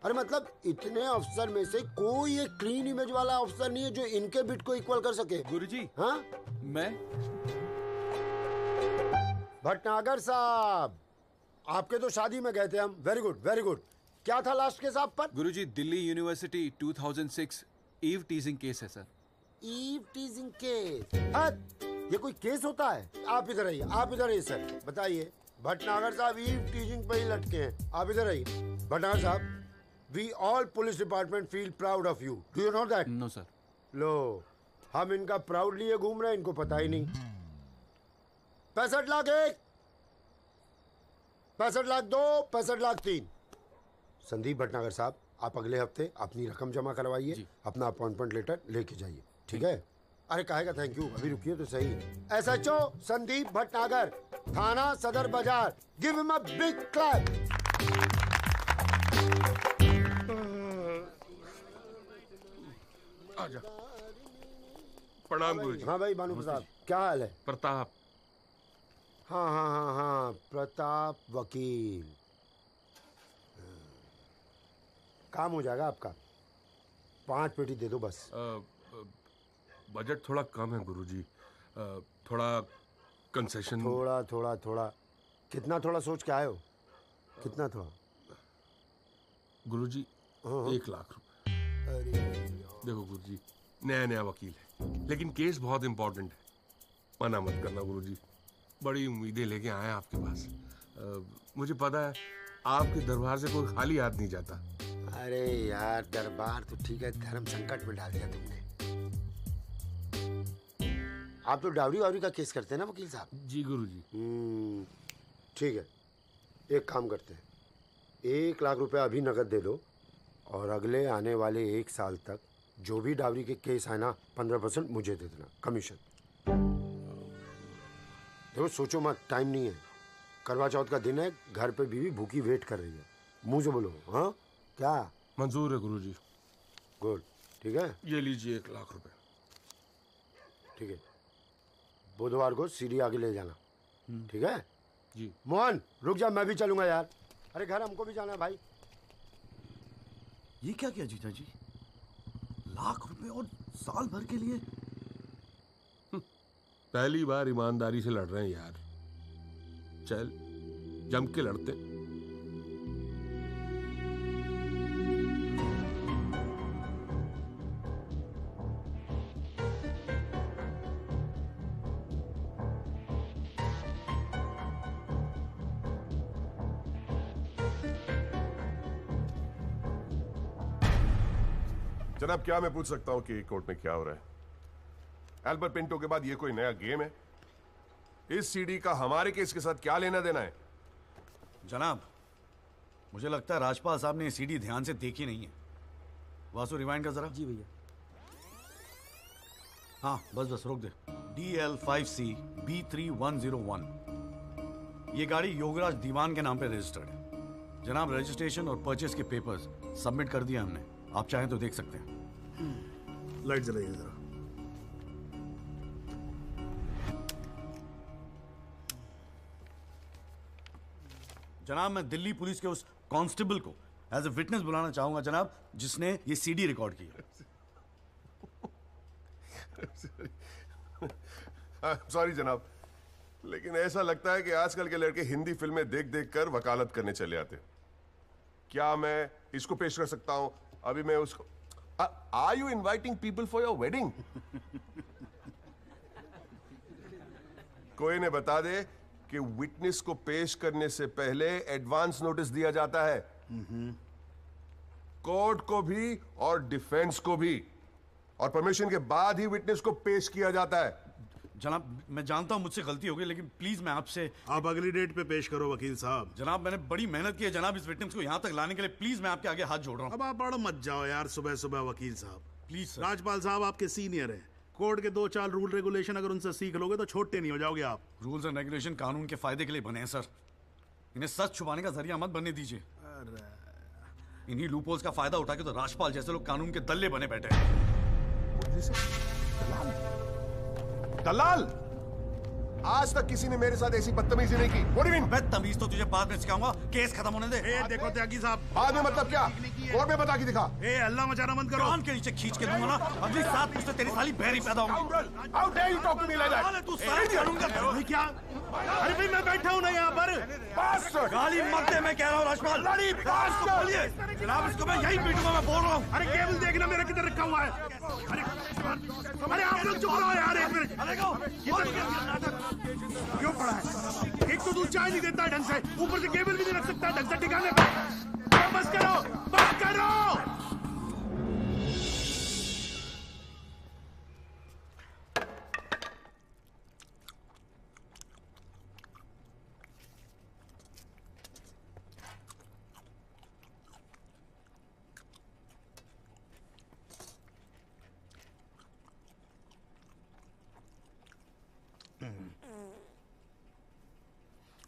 Speaker 8: अरे मतलब इतने अफसर में से कोई एक क्लीन इमेज वाला अफसर नहीं है जो इनके बिट को इक्वल कर सके।
Speaker 14: गुरुजी,
Speaker 8: हाँ?
Speaker 14: मैं
Speaker 8: भटनागर साहब, आपके तो शादी में गए थे हम। Very good, very good. क्या था लास्ट केस आप पर?
Speaker 24: Guruji, Delhi university 2006 eve teasing case है सर।
Speaker 8: Eve teasing case? ये कोई केस होता है? आप इधर आइए, आप इधर आइए सर, बताइए। भटनागर साहब ईव टीजिंग पे ही लटके हैं। आप इधर आइए। भटनागर साहब, we all police department feel proud of you. Do you know that?
Speaker 24: No sir.
Speaker 8: लो, हम इनका प्राउड लिए घूम रहे हैं, इनको पता ही नहीं। 65 लाख 1, 65 लाख 2, 65 लाख 3। संदीप भटनागर साहब, आप अगले हफ्ते अपनी रकम जमा करवाइए, अपना अपॉइंटमेंट लेटर लेके जाइए, ठीक है? अरे काहे का थैंक यू, अभी रुकिए तो सही। एसएचओ संदीप भटनागर, थाना सदर बाजार, give him a big clap.
Speaker 23: आजा। प्रणाम गुरुजी।
Speaker 8: हाँ भाई भानु प्रताप, क्या हाल है?
Speaker 23: प्रताप।
Speaker 8: हाँ हाँ हाँ हाँ, प्रताप वकील। काम हो जाएगा आपका। 5 पेटी दे दो बस।
Speaker 23: बजट थोड़ा कम है गुरुजी, थोड़ा कंसेशन।
Speaker 8: थोड़ा थोड़ा थोड़ा कितना थोड़ा सोच के आए हो? कितना थोड़ा?
Speaker 23: गुरुजी 1 लाख रुपए।
Speaker 8: अरे
Speaker 23: देखो गुरुजी, नया नया वकील है, लेकिन केस बहुत इंपॉर्टेंट है। मना मत करना गुरुजी, बड़ी उम्मीदें लेके आए आपके पास। मुझे पता है आपके दरबार से कोई खाली हाथ नहीं जाता।
Speaker 8: अरे यार, दरबार तो ठीक है, धर्म संकट में डाल दिया तुमने। आप तो डावरी वावरी का केस करते हैं ना वकील साहब?
Speaker 23: जी गुरुजी।
Speaker 8: ठीक है, एक काम करते हैं, 1 लाख रुपए अभी नकद दे दो, और अगले आने वाले 1 साल तक जो भी डावरी के केस आए ना, 15% मुझे दे देना कमीशन। देखो सोचो मत, टाइम नहीं है। करवा चौथ का दिन है, घर पे बीवी भूखी वेट कर रही है। मुंह से बोलो। हाँ क्या?
Speaker 23: मंजूर है गुरुजी।
Speaker 8: गुड, ठीक है।
Speaker 23: ये लीजिए 1 लाख रुपए।
Speaker 8: ठीक है, बुधवार को सीढ़ी आगे ले जाना, ठीक है?
Speaker 23: जी।
Speaker 8: मोहन रुक जा, मैं भी चलूंगा यार। अरे घर हमको भी जाना है भाई।
Speaker 10: ये क्या किया जीजा जी? लाख रुपए और साल भर के लिए?
Speaker 23: पहली बार ईमानदारी से लड़ रहे हैं यार। चल जम के लड़ते।
Speaker 1: जनाब, क्या मैं पूछ सकता हूं कि कोर्ट में क्या हो रहा है? एल्बर्ट पिंटो के बाद ये कोई नया गेम है? इस सीडी का हमारे केस के साथ क्या लेना देना है?
Speaker 10: जनाब, मुझे लगता है राजपाल साहब ने ये सीडी ध्यान से देखी नहीं है। वासु रिवाइंड कर जरा। जी भैया। हाँ बस रोक दे। DL5C B3101, ये गाड़ी योगराज दीवान के नाम पे रजिस्टर्ड है। जनाब, रजिस्ट्रेशन और परचेस के पेपर्स सबमिट कर दिए हमने, आप चाहें तो देख सकते हैं।
Speaker 6: लाइट जलाइए जरा।
Speaker 10: जनाब, मैं दिल्ली पुलिस के उस कांस्टेबल को एज ए विटनेस बुलाना चाहूंगा जनाब, जिसने ये सीडी रिकॉर्ड की है।
Speaker 1: सॉरी जनाब, लेकिन ऐसा लगता है कि आजकल के लड़के हिंदी फिल्में देख देख कर वकालत करने चले आते। क्या मैं इसको पेश कर सकता हूं? अभी मैं उसको are you inviting people for your wedding? कोई ने बता दे कि विटनेस को पेश करने से पहले एडवांस नोटिस दिया जाता है, कोर्ट को भी और डिफेंस को भी, और परमिशन के बाद ही विटनेस को पेश किया जाता है।
Speaker 10: जनाब, मैं जानता हूं मुझसे गलती हो गई, लेकिन प्लीज मैं आपसे।
Speaker 6: आप अगली डेट पे पेश करो वकील साहब।
Speaker 10: जनाब, मैंने बड़ी मेहनत की है जनाब इस विटनेस को यहां तक लाने के लिए, प्लीज मैं आपके आगे हाथ जोड़ रहा हूं।
Speaker 6: अब आप बड़ा मत जाओ यार सुबह सुबह वकील साहब।
Speaker 10: Please sir.
Speaker 6: राजपाल साहब आपके सीनियर हैं, कोर्ट के 2-4 रूल रेगुलेशन अगर उनसे सीख लोगे तो छोटे नहीं हो जाओगे आप।
Speaker 10: रूल्स एंड रेगुलेशन कानून के फायदे के लिए बने हैं सर, इन्हें सच छुपाने का जरिया मत बनने दीजिए। इन्हीं लूपहोल्स का फायदा उठा के तो राजपाल जैसे लोग कानून के दल्ले बने बैठे हैं।
Speaker 1: दलाल? आज तक किसी ने मेरे साथ ऐसी बदतमीजी नहीं की। What do you mean?
Speaker 10: बदतमीज तो तुझे बाद में सिखाऊंगा, केस खत्म होने दे।
Speaker 6: देखो त्यागी साहब,
Speaker 1: बाद में मतलब क्या? कोर्ट में बता के दिखा।
Speaker 6: अल्लाह मचाना बंद करो।
Speaker 10: कान के नीचे खींच के दूंगा ना, अगली सात मुझसे तेरी साली बहरी पैदा होगी।
Speaker 1: How dare you talk to me like that?
Speaker 10: तू साले कानून का
Speaker 6: क्या? अरे भाई मैं बैठा हूँ ना यहाँ पर।
Speaker 10: गाली मत दे, मैं कह रहा हूँ राजपाल। बोलिए जनाब, इसको मैं यही पीटूंगा, मैं बोल रहा हूँ।
Speaker 6: अरे केबल देखना मेरा किधर रखा हुआ है। अरे आप लोग चुप रहो यार, एक मिनट। क्यों पड़ा है? एक तो दूध चाय नहीं देता ढंग से, ऊपर से केबल भी नहीं रख सकता ढंग से ठिकाने पे। बस करो, बस करो।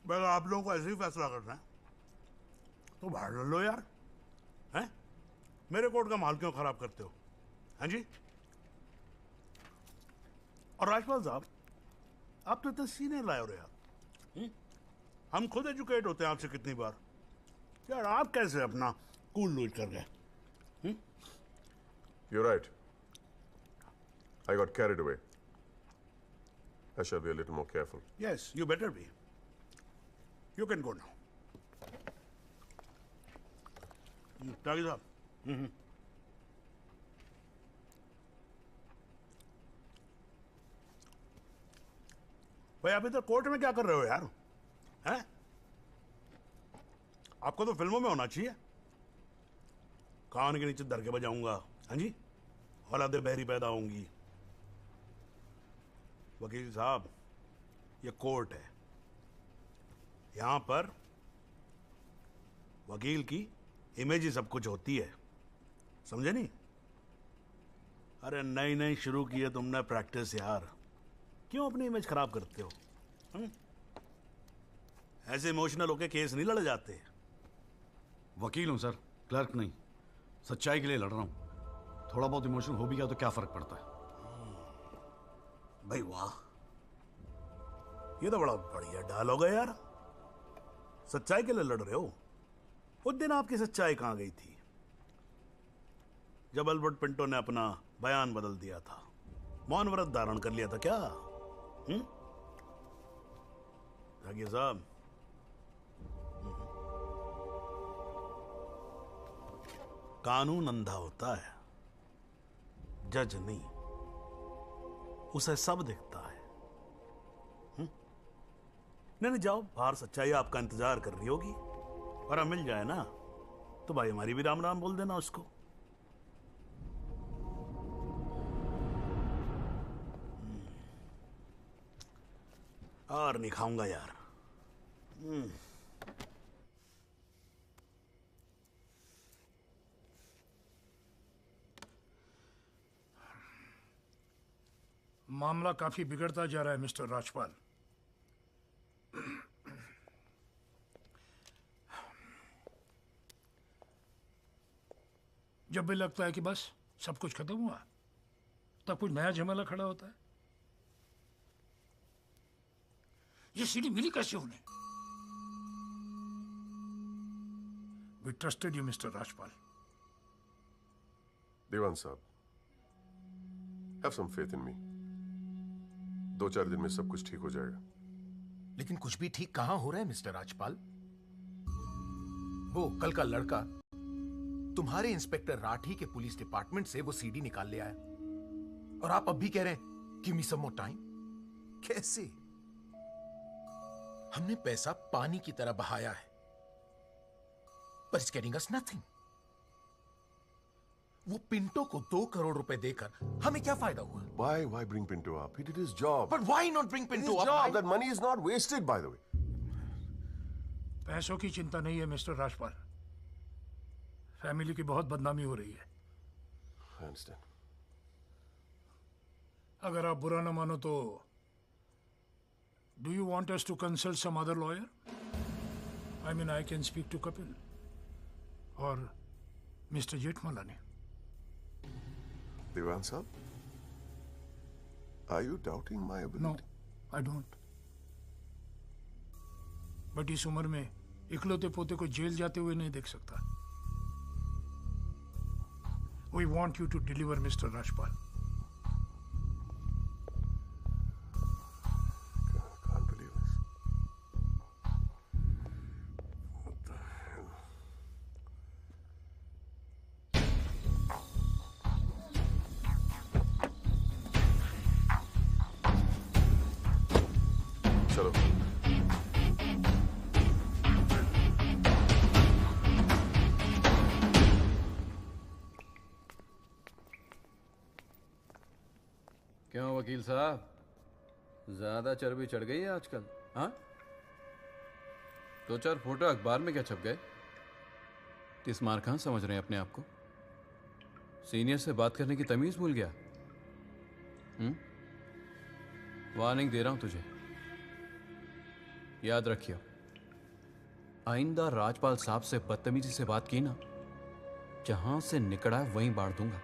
Speaker 6: भाई आप लोगों को ऐसे ही फैसला करना है तो बाहर लड़ लो यार, हैं? मेरे कोर्ट का माहौल क्यों खराब करते हो? हाँ जी। और राजपाल साहब, आप तो इतने सीनियर लाए हो रहे यार। हम खुद एजुकेट होते हैं आपसे कितनी बार यार, आप कैसे अपना कूल लूज कर गए?
Speaker 1: You're right. I got carried away. I shall be a little more careful.
Speaker 6: Yes, you better be. You can go now. त्यागी साहब। भाई आप इधर कोर्ट में क्या कर रहे हो यार? हैं? आपको तो फिल्मों में होना चाहिए। कान के नीचे धर के बजाऊंगा, हाँ जी, औलादे बहरी पैदा होंगी। वकील साहब, ये कोर्ट है, यहां पर वकील की इमेज ही सब कुछ होती है, समझे नहीं? अरे नई नई शुरू की है तुमने प्रैक्टिस यार, क्यों अपनी इमेज खराब करते हो? ऐसे इमोशनल होके केस नहीं लड़े जाते।
Speaker 10: वकील हूं सर, क्लर्क नहीं। सच्चाई के लिए लड़ रहा हूं। थोड़ा बहुत इमोशनल हो भी गया तो क्या फर्क पड़ता है?
Speaker 6: भाई वाह, ये तो बड़ा बढ़िया डायलॉग है यार। सच्चाई के लिए लड़ रहे हो? उस दिन आपकी सच्चाई कहां गई थी जब एल्बर्ट पिंटो ने अपना बयान बदल दिया था, मौन व्रत धारण कर लिया था क्या? जागिर साहब, कानून अंधा होता है, जज नहीं, उसे सब दिखता है। नहीं जाओ बाहर, सच्चाई आपका इंतजार कर रही होगी, और अब मिल जाए ना तो भाई हमारी भी राम राम बोल देना उसको। और नहीं खाऊंगा यार।
Speaker 21: मामला काफी बिगड़ता जा रहा है मिस्टर राजपाल। जब भी लगता है कि बस सब कुछ खत्म हुआ, तब कुछ नया झमेला खड़ा होता है। ये सीढ़ी मिली कैसे उन्हें? We trusted you, Mr. Rajpal.
Speaker 1: देवान साहब, have some faith in me. 2-4 दिन में सब कुछ ठीक हो जाएगा।
Speaker 13: लेकिन कुछ भी ठीक कहां हो रहा है मिस्टर राजपाल? वो कल का लड़का तुम्हारे इंस्पेक्टर राठी के पुलिस डिपार्टमेंट से वो सीडी निकाल ले आया, और आप अब भी कह रहे हैं गिव मी सम मोर टाइम। कैसे? हमने पैसा पानी की तरह बहाया है, पर इट्स गेटिंग अस नथिंग। वो पिंटो को 2 करोड़ रुपए देकर हमें क्या फायदा हुआ?
Speaker 1: Why bring Pinto up? He did his job.
Speaker 13: But why not bring Pinto up?
Speaker 1: Job. That money is not wasted, by the way.
Speaker 21: पैसों की चिंता नहीं है मिस्टर राजपाल। फैमिली की बहुत बदनामी हो रही है।
Speaker 1: I understand.
Speaker 21: अगर आप बुरा न मानो तो do you want us to consult some other lawyer? I mean, I can speak to Kapil or Mr. Jetmalani.
Speaker 1: Devan sahab, are you doubting my ability?
Speaker 21: No, I don't. But इस उम्र में इकलौते पोते को जेल जाते हुए नहीं देख सकता। We want you to deliver, Mr. Rajpal.
Speaker 1: Can't believe this. What the hell? चलो।
Speaker 2: क्यों वकील साहब, ज्यादा चर्बी चढ़ गई है आजकल? हाँ, 2-4 फोटो अखबार में क्या छप गए? तिस्मार खान समझ रहे हैं अपने आप को? सीनियर से बात करने की तमीज भूल गया? वार्निंग दे रहा हूं तुझे, याद रखियो, आइंदा राजपाल साहब से बदतमीजी से बात की ना, जहां से निकला वहीं बांट दूंगा।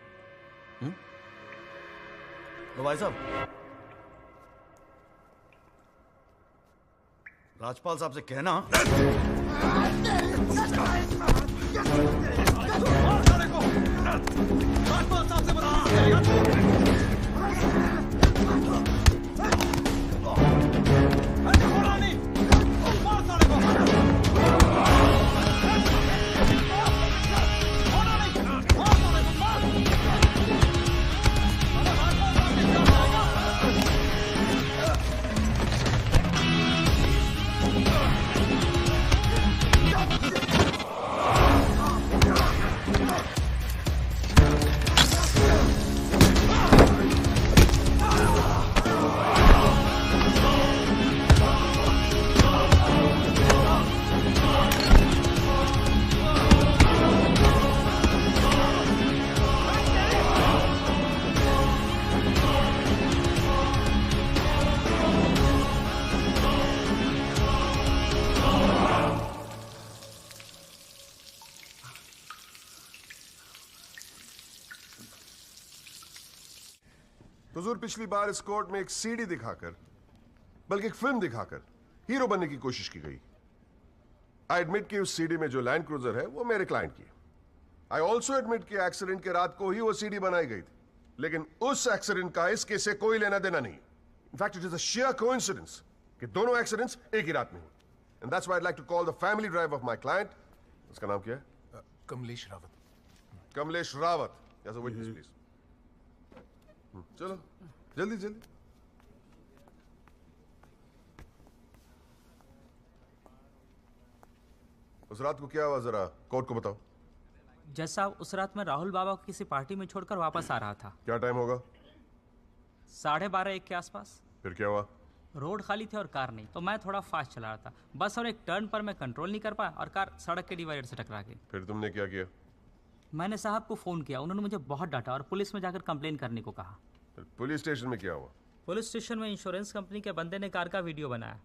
Speaker 10: तो भाई साहब, राजपाल साहब से कहना राजपाल साहब से
Speaker 1: हुजूर, पिछली बार इस कोर्ट में एक सीडी दिखाकर, बल्कि एक फिल्म दिखाकर हीरो बनने की कोशिश की गई। आई एडमिट कि उस सीडी में जो लैंड क्रूजर है वो मेरे क्लाइंट की। आई ऑल्सो एडमिट कि एक्सीडेंट के रात को ही वो सीडी बनाई गई थी, लेकिन उस एक्सीडेंट का इस केस से कोई लेना देना नहीं। In fact it is a sheer coincidence कि दोनों एक्सीडेंट्स एक ही रात में हुए। And that's why I like to call the family drive of my client. उसका नाम क्या है?
Speaker 13: Kamlesh Rawat.
Speaker 1: Kamlesh Rawat, as a witness please. चलो जल्दी जल्दी। उस रात को क्या हुआ, जरा कोर्ट को बताओ।
Speaker 3: जज साहब, उस रात मैं राहुल बाबा को किसी पार्टी में छोड़कर वापस आ रहा था।
Speaker 1: क्या टाइम होगा?
Speaker 3: 12:30-1 के आसपास।
Speaker 1: फिर क्या हुआ?
Speaker 3: रोड खाली थी और कार नहीं, तो मैं थोड़ा फास्ट चला रहा था बस, और एक टर्न पर मैं कंट्रोल नहीं कर पाया और कार सड़क के डिवाइडर से टकरा गई।
Speaker 1: फिर तुमने क्या किया?
Speaker 3: मैंने साहब को फ़ोन किया, उन्होंने मुझे बहुत डांटा और पुलिस में जाकर कंप्लेन करने को कहा।
Speaker 1: फिर पुलिस स्टेशन में क्या हुआ?
Speaker 3: पुलिस स्टेशन में इंश्योरेंस कंपनी के बंदे ने कार का वीडियो बनाया।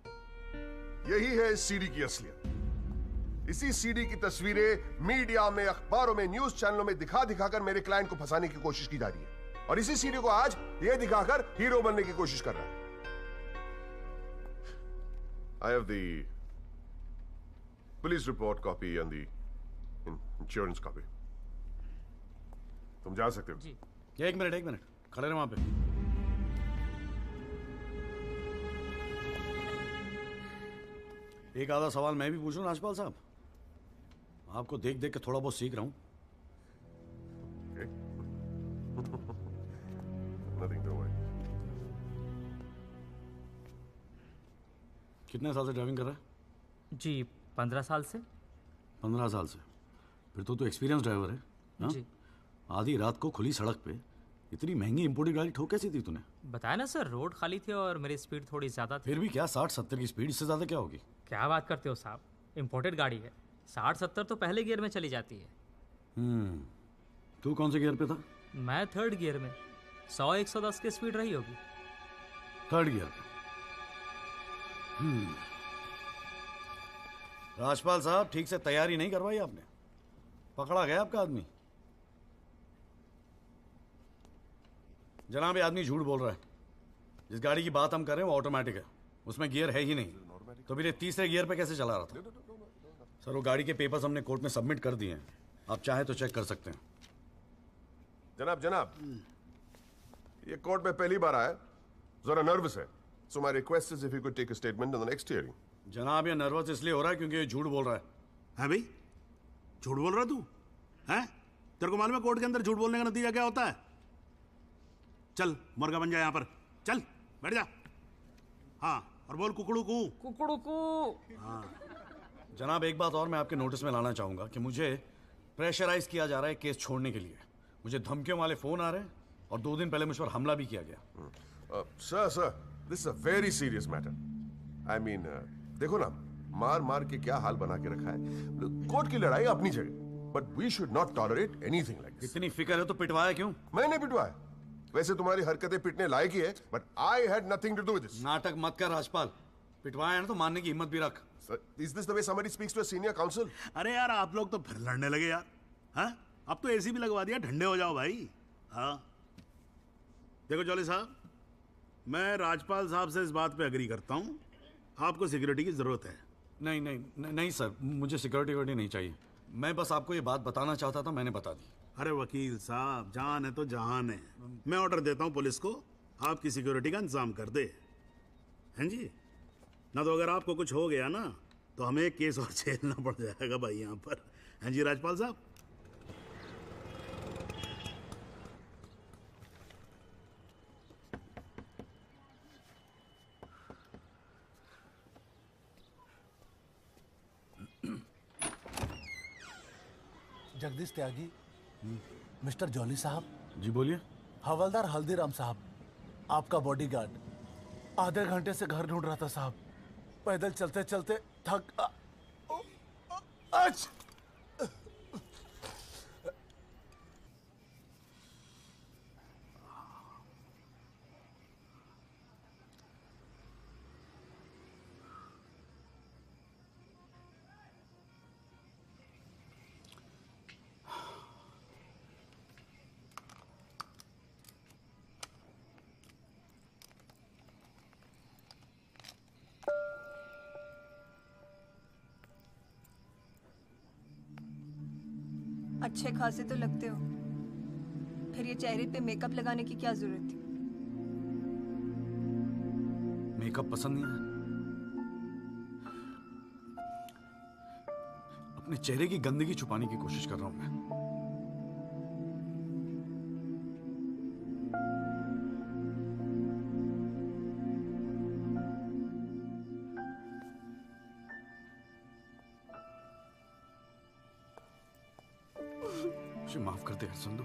Speaker 1: यही है इस सीडी की असलियत। इसी सीडी की तस्वीरें मीडिया में, अखबारों में, न्यूज चैनलों में दिखा दिखाकर मेरे क्लाइंट को फंसाने की कोशिश की जा रही है, और इसी सीडी को आज ये दिखाकर हीरो बनने की कोशिश कर रहा है। I have the police report copy and the insurance copy. तुम जा सकते हो।
Speaker 3: जी।
Speaker 10: एक मिनट खड़े रहे वहां पे। एक आधा सवाल मैं भी पूछूं राजपाल साहब? आपको देख देख के थोड़ा बहुत सीख रहा हूं।
Speaker 1: Nothing to worry.
Speaker 10: कितने साल से ड्राइविंग कर रहा है?
Speaker 3: जी 15 साल से।
Speaker 10: 15 साल से? फिर तो एक्सपीरियंस ड्राइवर है हा?
Speaker 3: जी।
Speaker 10: आधी रात को खुली सड़क पे इतनी महंगी इंपोर्टेड गाड़ी ठोक कैसी थी तूने?
Speaker 3: बताया ना सर, रोड खाली थी और मेरी स्पीड थोड़ी ज्यादा थी।
Speaker 10: फिर भी क्या 60-70 की स्पीड, इससे ज्यादा क्या होगी?
Speaker 3: क्या बात करते हो साहब, इंपोर्टेड गाड़ी है, 60-70 तो पहले गियर में चली जाती है।
Speaker 10: तू कौन से गियर पे था?
Speaker 3: मैं थर्ड गियर में, 100-110 की स्पीड रही होगी।
Speaker 10: थर्ड गियर पे। राजपाल साहब, ठीक से तैयारी नहीं करवाई आपने, पकड़ा गया आपका आदमी। जनाब, ये आदमी झूठ बोल रहा है। जिस गाड़ी की बात हम कर रहे हैं वो ऑटोमेटिक है, उसमें गियर है ही नहीं, तो फिर ये तीसरे गियर पे कैसे चला रहा था? सर, वो गाड़ी के पेपर्स हमने कोर्ट में सबमिट कर दिए हैं, आप चाहे तो चेक कर सकते हैं।
Speaker 1: जनाब, ये कोर्ट में पहली बार आया, जरा नर्वस है, so my request is if you could take a statement in the next hearing.
Speaker 10: जनाब, ये नर्वस इसलिए हो रहा है क्योंकि ये झूठ बोल रहा है।
Speaker 6: है भाई, झूठ बोल रहा तू? हैं? तेरे को मालूम है कोर्ट के अंदर झूठ बोलने का नतीजा क्या होता है? चल मुर्गा बन जा यहाँ पर, चल बैठ जा। हाँ, और बोल कुकड़ू कू।
Speaker 3: कुकड़ू कू।
Speaker 6: हाँ।
Speaker 10: जनाब, एक बात और मैं आपके नोटिस में लाना चाहूंगा कि मुझे प्रेशराइज किया जा रहा है केस छोड़ने के लिए। मुझे धमकियों वाले फोन आ रहे हैं और 2 दिन पहले मुझ पर हमला भी किया गया।
Speaker 1: Sir, this is a very serious matter. I mean, देखो ना, मार मार के क्या हाल बना के रखा है। कोर्ट की लड़ाई अपनी जगह, but we should not tolerate anything like this.
Speaker 10: इतनी फिक्र है तो पिटवाया क्यों?
Speaker 1: मैंने पिटवाया? वैसे तुम्हारी हरकतें पिटने लायक ही है, but I had nothing to do with this.
Speaker 10: नाटक मत कर राजपाल, पिटवाया है ना तो मानने की हिम्मत भी रख।
Speaker 1: Is this the way somebody speaks to a senior counsel?
Speaker 6: अरे यार, आप लोग तो फिर लड़ने लगे यार। हाँ, अब तो एसी भी लगवा दिया, ठंडे हो जाओ भाई। हाँ, देखो जॉली साहब, मैं राजपाल साहब से इस बात पे अग्री करता हूँ, आपको सिक्योरिटी की जरूरत है।
Speaker 10: नहीं सर, मुझे सिक्योरिटी नहीं चाहिए। मैं बस आपको ये बात बताना चाहता था, मैंने बता दी।
Speaker 6: अरे वकील साहब, जान है तो जहान है। मैं ऑर्डर देता हूँ पुलिस को, आपकी सिक्योरिटी का इंतजाम कर दे। हैं जी? ना तो अगर आपको कुछ हो गया ना तो हमें केस और झेलना पड़ जाएगा भाई यहाँ पर। हैं जी राजपाल साहब?
Speaker 4: जगदीश त्यागी, मिस्टर जॉली साहब।
Speaker 10: जी बोलिए।
Speaker 4: हवलदार हल्दीराम साहब, आपका बॉडीगार्ड। आधे घंटे से घर ढूंढ रहा था साहब, पैदल चलते चलते थक।
Speaker 11: अच्छे खासे तो लगते हो, फिर ये चेहरे पे मेकअप लगाने की क्या जरूरत थी?
Speaker 10: मेकअप पसंद नहीं है? अपने चेहरे की गंदगी छुपाने की कोशिश कर रहा हूं मैं। मुझे माफ कर दे संधू।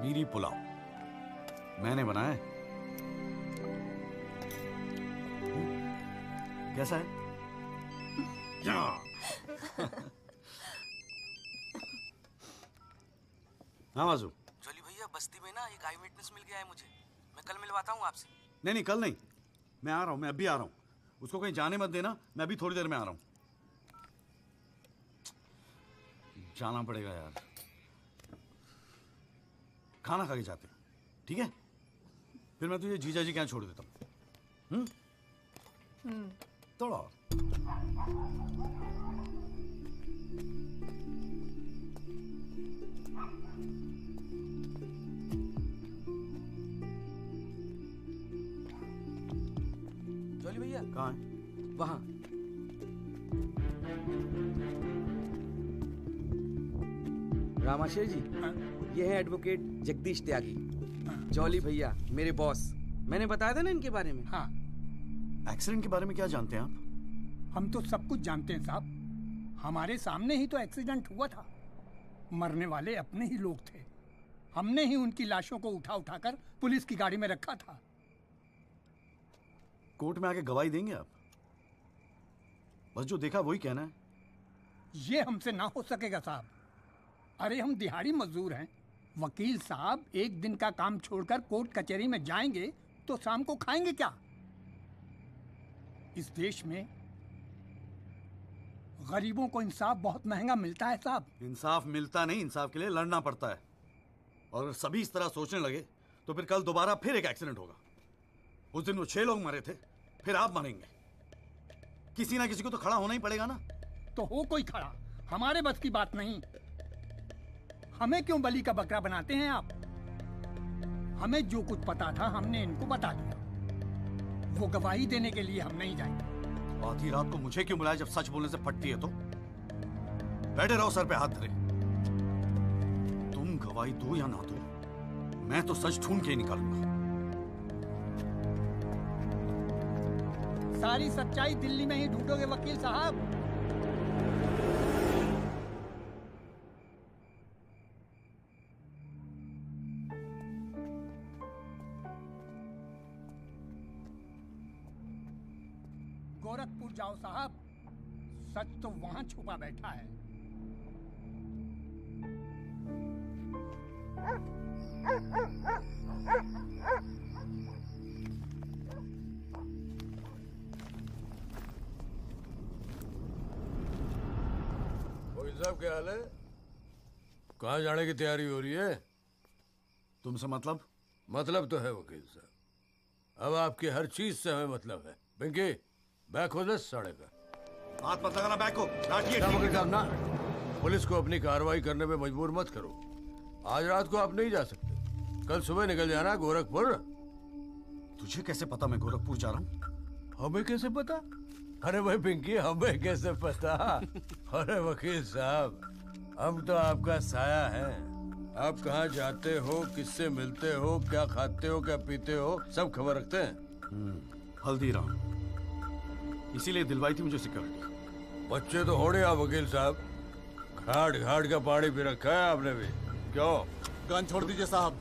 Speaker 10: कश्मीरी पुलाव मैंने बनाया है। कैसा है? हाँ माजू।
Speaker 5: जॉली भैया बस्ती में ना एक आई विटनेस मिल गया है मुझे, मैं कल मिलवाता हूँ आपसे।
Speaker 10: नहीं नहीं, कल नहीं, मैं आ रहा हूँ, मैं अभी आ रहा हूँ। उसको कहीं जाने मत देना, मैं अभी थोड़ी देर में आ रहा हूँ। जाना पड़ेगा यार, खाना खा के जाते हैं, ठीक है? फिर मैं तुझे जीजा जी के यहाँ छोड़ देता हूँ। थोड़ा और।
Speaker 5: जॉली भैया
Speaker 10: कहाँ है?
Speaker 5: वहाँ। रामाशय जी, ये है एडवोकेट जगदीश त्यागी। जॉली भैया मेरे बॉस, मैंने बताया था ना इनके बारे में।
Speaker 22: हाँ।
Speaker 10: एक्सीडेंट के बारे में क्या जानते हैं आप?
Speaker 22: हम तो सब कुछ जानते हैं साहब, हमारे सामने ही तो एक्सीडेंट हुआ था। मरने वाले अपने ही लोग थे, हमने ही उनकी लाशों को उठा उठाकर पुलिस की गाड़ी में रखा था।
Speaker 10: कोर्ट में आके गवाही देंगे आप? बस जो देखा वही कहना है।
Speaker 22: ये हमसे ना हो सकेगा साहब। अरे हम दिहाड़ी मजदूर हैं, वकील साहब एक दिन का काम छोड़कर कोर्ट कचहरी में जाएंगे तो शाम को खाएंगे क्या? इस देश में गरीबों को इंसाफ बहुत महंगा मिलता है साहब।
Speaker 10: इंसाफ मिलता नहीं, इंसाफ के लिए लड़ना पड़ता है। और अगर सभी इस तरह सोचने लगे तो फिर कल दोबारा फिर एक एक्सीडेंट होगा। उस दिन वो 6 लोग मरे थे, फिर आप मरेंगे। किसी ना किसी को तो खड़ा होना ही पड़ेगा ना।
Speaker 22: तो हो कोई खड़ा, हमारे बस की बात नहीं। हमें क्यों बलि का बकरा बनाते हैं आप? हमें जो कुछ पता था हमने इनको बता दिया। वो गवाही देने के लिए हम नहीं जाएंगे।
Speaker 10: आधी रात को मुझे क्यों बुलाया जब सच बोलने से फटती है तो? बैठे रहो सर पे हाथ धरे। तुम गवाही दो या ना दो, मैं तो सच ढूंढ के ही निकालूंगा।
Speaker 22: सारी सच्चाई दिल्ली में ही ढूंढोगे वकील साहब। गोरखपुर जाओ साहब, सच तो वहां छुपा बैठा है।
Speaker 7: साहब क्या हाल है? कहाँ जाने की तैयारी हो रही है?
Speaker 10: तुमसे मतलब?
Speaker 7: मतलब तो है वकील साहब, अब आपकी हर चीज से हमें मतलब है। पिंकी बैक हो दे साढ़े का।
Speaker 10: हाथ मत लगाना बैक को।
Speaker 7: वकील साहब ना, पुलिस को अपनी कार्रवाई करने में मजबूर मत करो। आज रात को आप नहीं जा सकते, कल सुबह निकल जाना गोरखपुर।
Speaker 10: तुझे कैसे पता मैं गोरखपुर जा रहा हूँ?
Speaker 7: हमें कैसे पता? अरे भाई पिंकी, हमें कैसे पता? अरे वकील साहब, हम तो आपका साया है। आप कहाँ जाते हो, किससे मिलते हो, क्या खाते हो, क्या पीते हो, सब खबर रखते हैं।
Speaker 10: हल्दीराम, इसीलिए दिलवाई थी मुझे सिक्योरिटी।
Speaker 7: बच्चे तो होड़े आप वकील साहब, घाट घाट का पानी पी रखा है आपने भी। क्यों?
Speaker 4: गन छोड़ दीजिए साहब।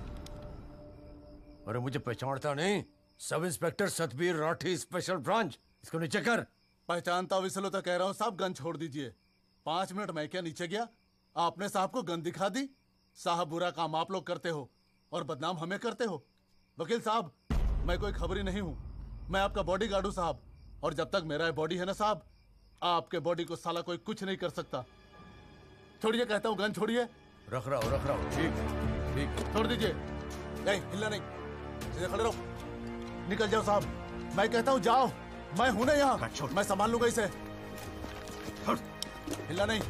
Speaker 7: अरे मुझे पहचानता नहीं? Sub inspector Satbir Rathi, special branch. इसको नीचे कर।
Speaker 4: पहचानता हूँ इसलिए तो कह रहा हूँ साहब, गन छोड़ दीजिए। 5 मिनट मैं क्या नीचे गया, आपने साहब को गन दिखा दी। साहब बुरा काम आप लोग करते हो और बदनाम हमें करते हो। वकील साहब, मैं कोई खबरी नहीं हूँ, मैं आपका बॉडीगार्ड हूँ साहब। और जब तक मेरा बॉडी है ना साहब, आपके बॉडी को साला कोई कुछ नहीं कर सकता। छोड़िए कहता हूँ, गन छोड़िए।
Speaker 7: रख रहा हूँ। ठीक ठीक,
Speaker 4: छोड़ दीजिए। नहीं हिलना नहीं, सीधे खड़े रहो। निकल जाओ साहब, मैं कहता हूँ जाओ। मैं हूं ना यहाँ, मैं संभाल लूंगा इसे। हिलना नहीं।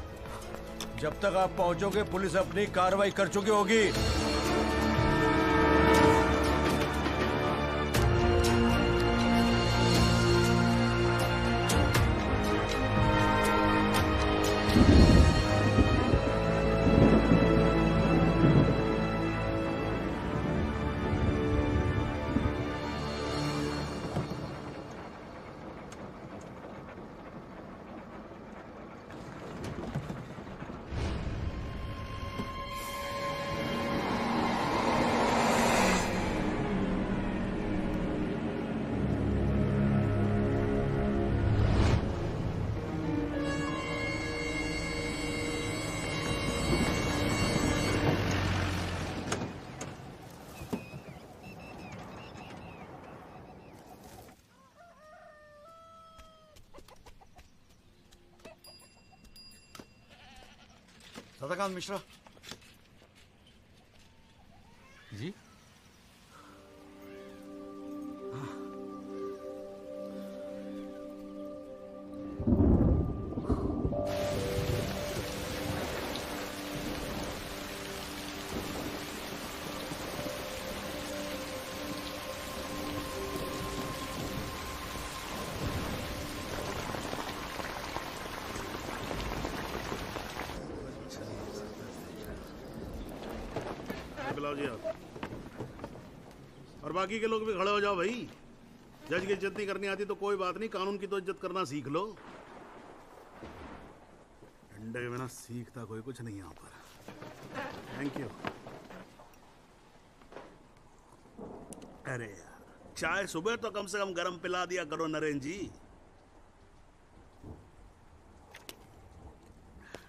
Speaker 7: जब तक आप पहुंचोगे पुलिस अपनी कार्रवाई कर चुकी होगी।
Speaker 10: सदाकांत मिश्रा
Speaker 2: जी।
Speaker 6: बुलाओ जी आप। और बाकी के लोग भी खड़े हो जाओ भाई। जज की इज्जत नहीं करनी आती तो कोई बात नहीं, कानून की तो इज्जत करना सीख लो। डंडे के बिना सीखता कोई कुछ नहीं यहाँ पर। Thank you. अरे यार, चाय सुबह तो कम से कम गरम पिला दिया करो नरेन जी।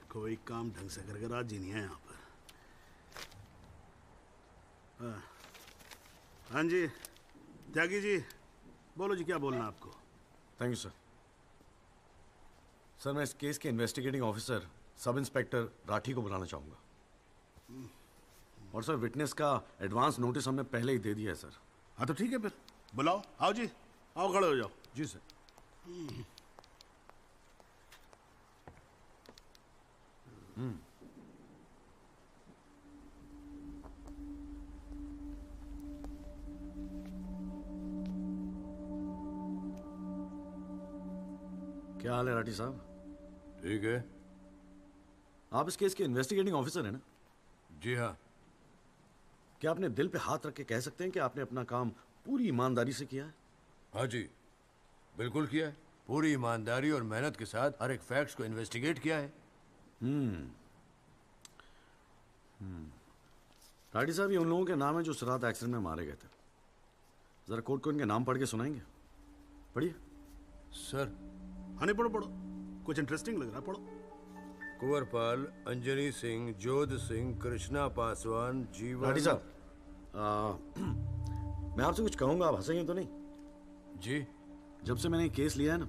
Speaker 6: कोई काम ढंग से करके राजी नहीं है यहाँ पर। हाँ जी त्यागी जी, बोलो जी, क्या बोलना है आपको?
Speaker 10: Thank you sir. सर मैं इस केस के investigating officer sub inspector Rathi को बुलाना चाहूंगा। और सर विटनेस का एडवांस नोटिस हमने पहले ही दे दिया है सर।
Speaker 6: हाँ तो ठीक है, फिर बुलाओ। आओ जी, आओ खड़े हो जाओ।
Speaker 10: जी सर। क्या हाल है राठी साहब?
Speaker 7: ठीक है।
Speaker 10: आप इस केस के इन्वेस्टिगेटिंग ऑफिसर हैं ना?
Speaker 7: जी हाँ।
Speaker 10: क्या आपने दिल पे हाथ रख के कह सकते हैं कि आपने अपना काम पूरी ईमानदारी से किया है?
Speaker 7: हाँ जी, बिल्कुल किया है। पूरी ईमानदारी और मेहनत के साथ हर एक फैक्ट्स को इन्वेस्टिगेट किया है।
Speaker 10: राठी साहब, ये उन लोगों के नाम है जो उस रात एक्सीडेंट में मारे गए थे। जरा कोर्ट को इनके नाम पढ़ के सुनाएंगे? पढ़िए।
Speaker 7: सर।
Speaker 6: हाँ नहीं, पढ़ो पढ़ो, कुछ इंटरेस्टिंग लग रहा है, पढ़ो।
Speaker 7: कुंवरपाल, अंजनी सिंह, जोध सिंह, कृष्णा पासवान, जीवन।
Speaker 10: राठी साहब, मैं आपसे कुछ कहूंगा, आप हंसेंगे तो नहीं?
Speaker 7: जी।
Speaker 10: जब से मैंने ये केस लिया है ना,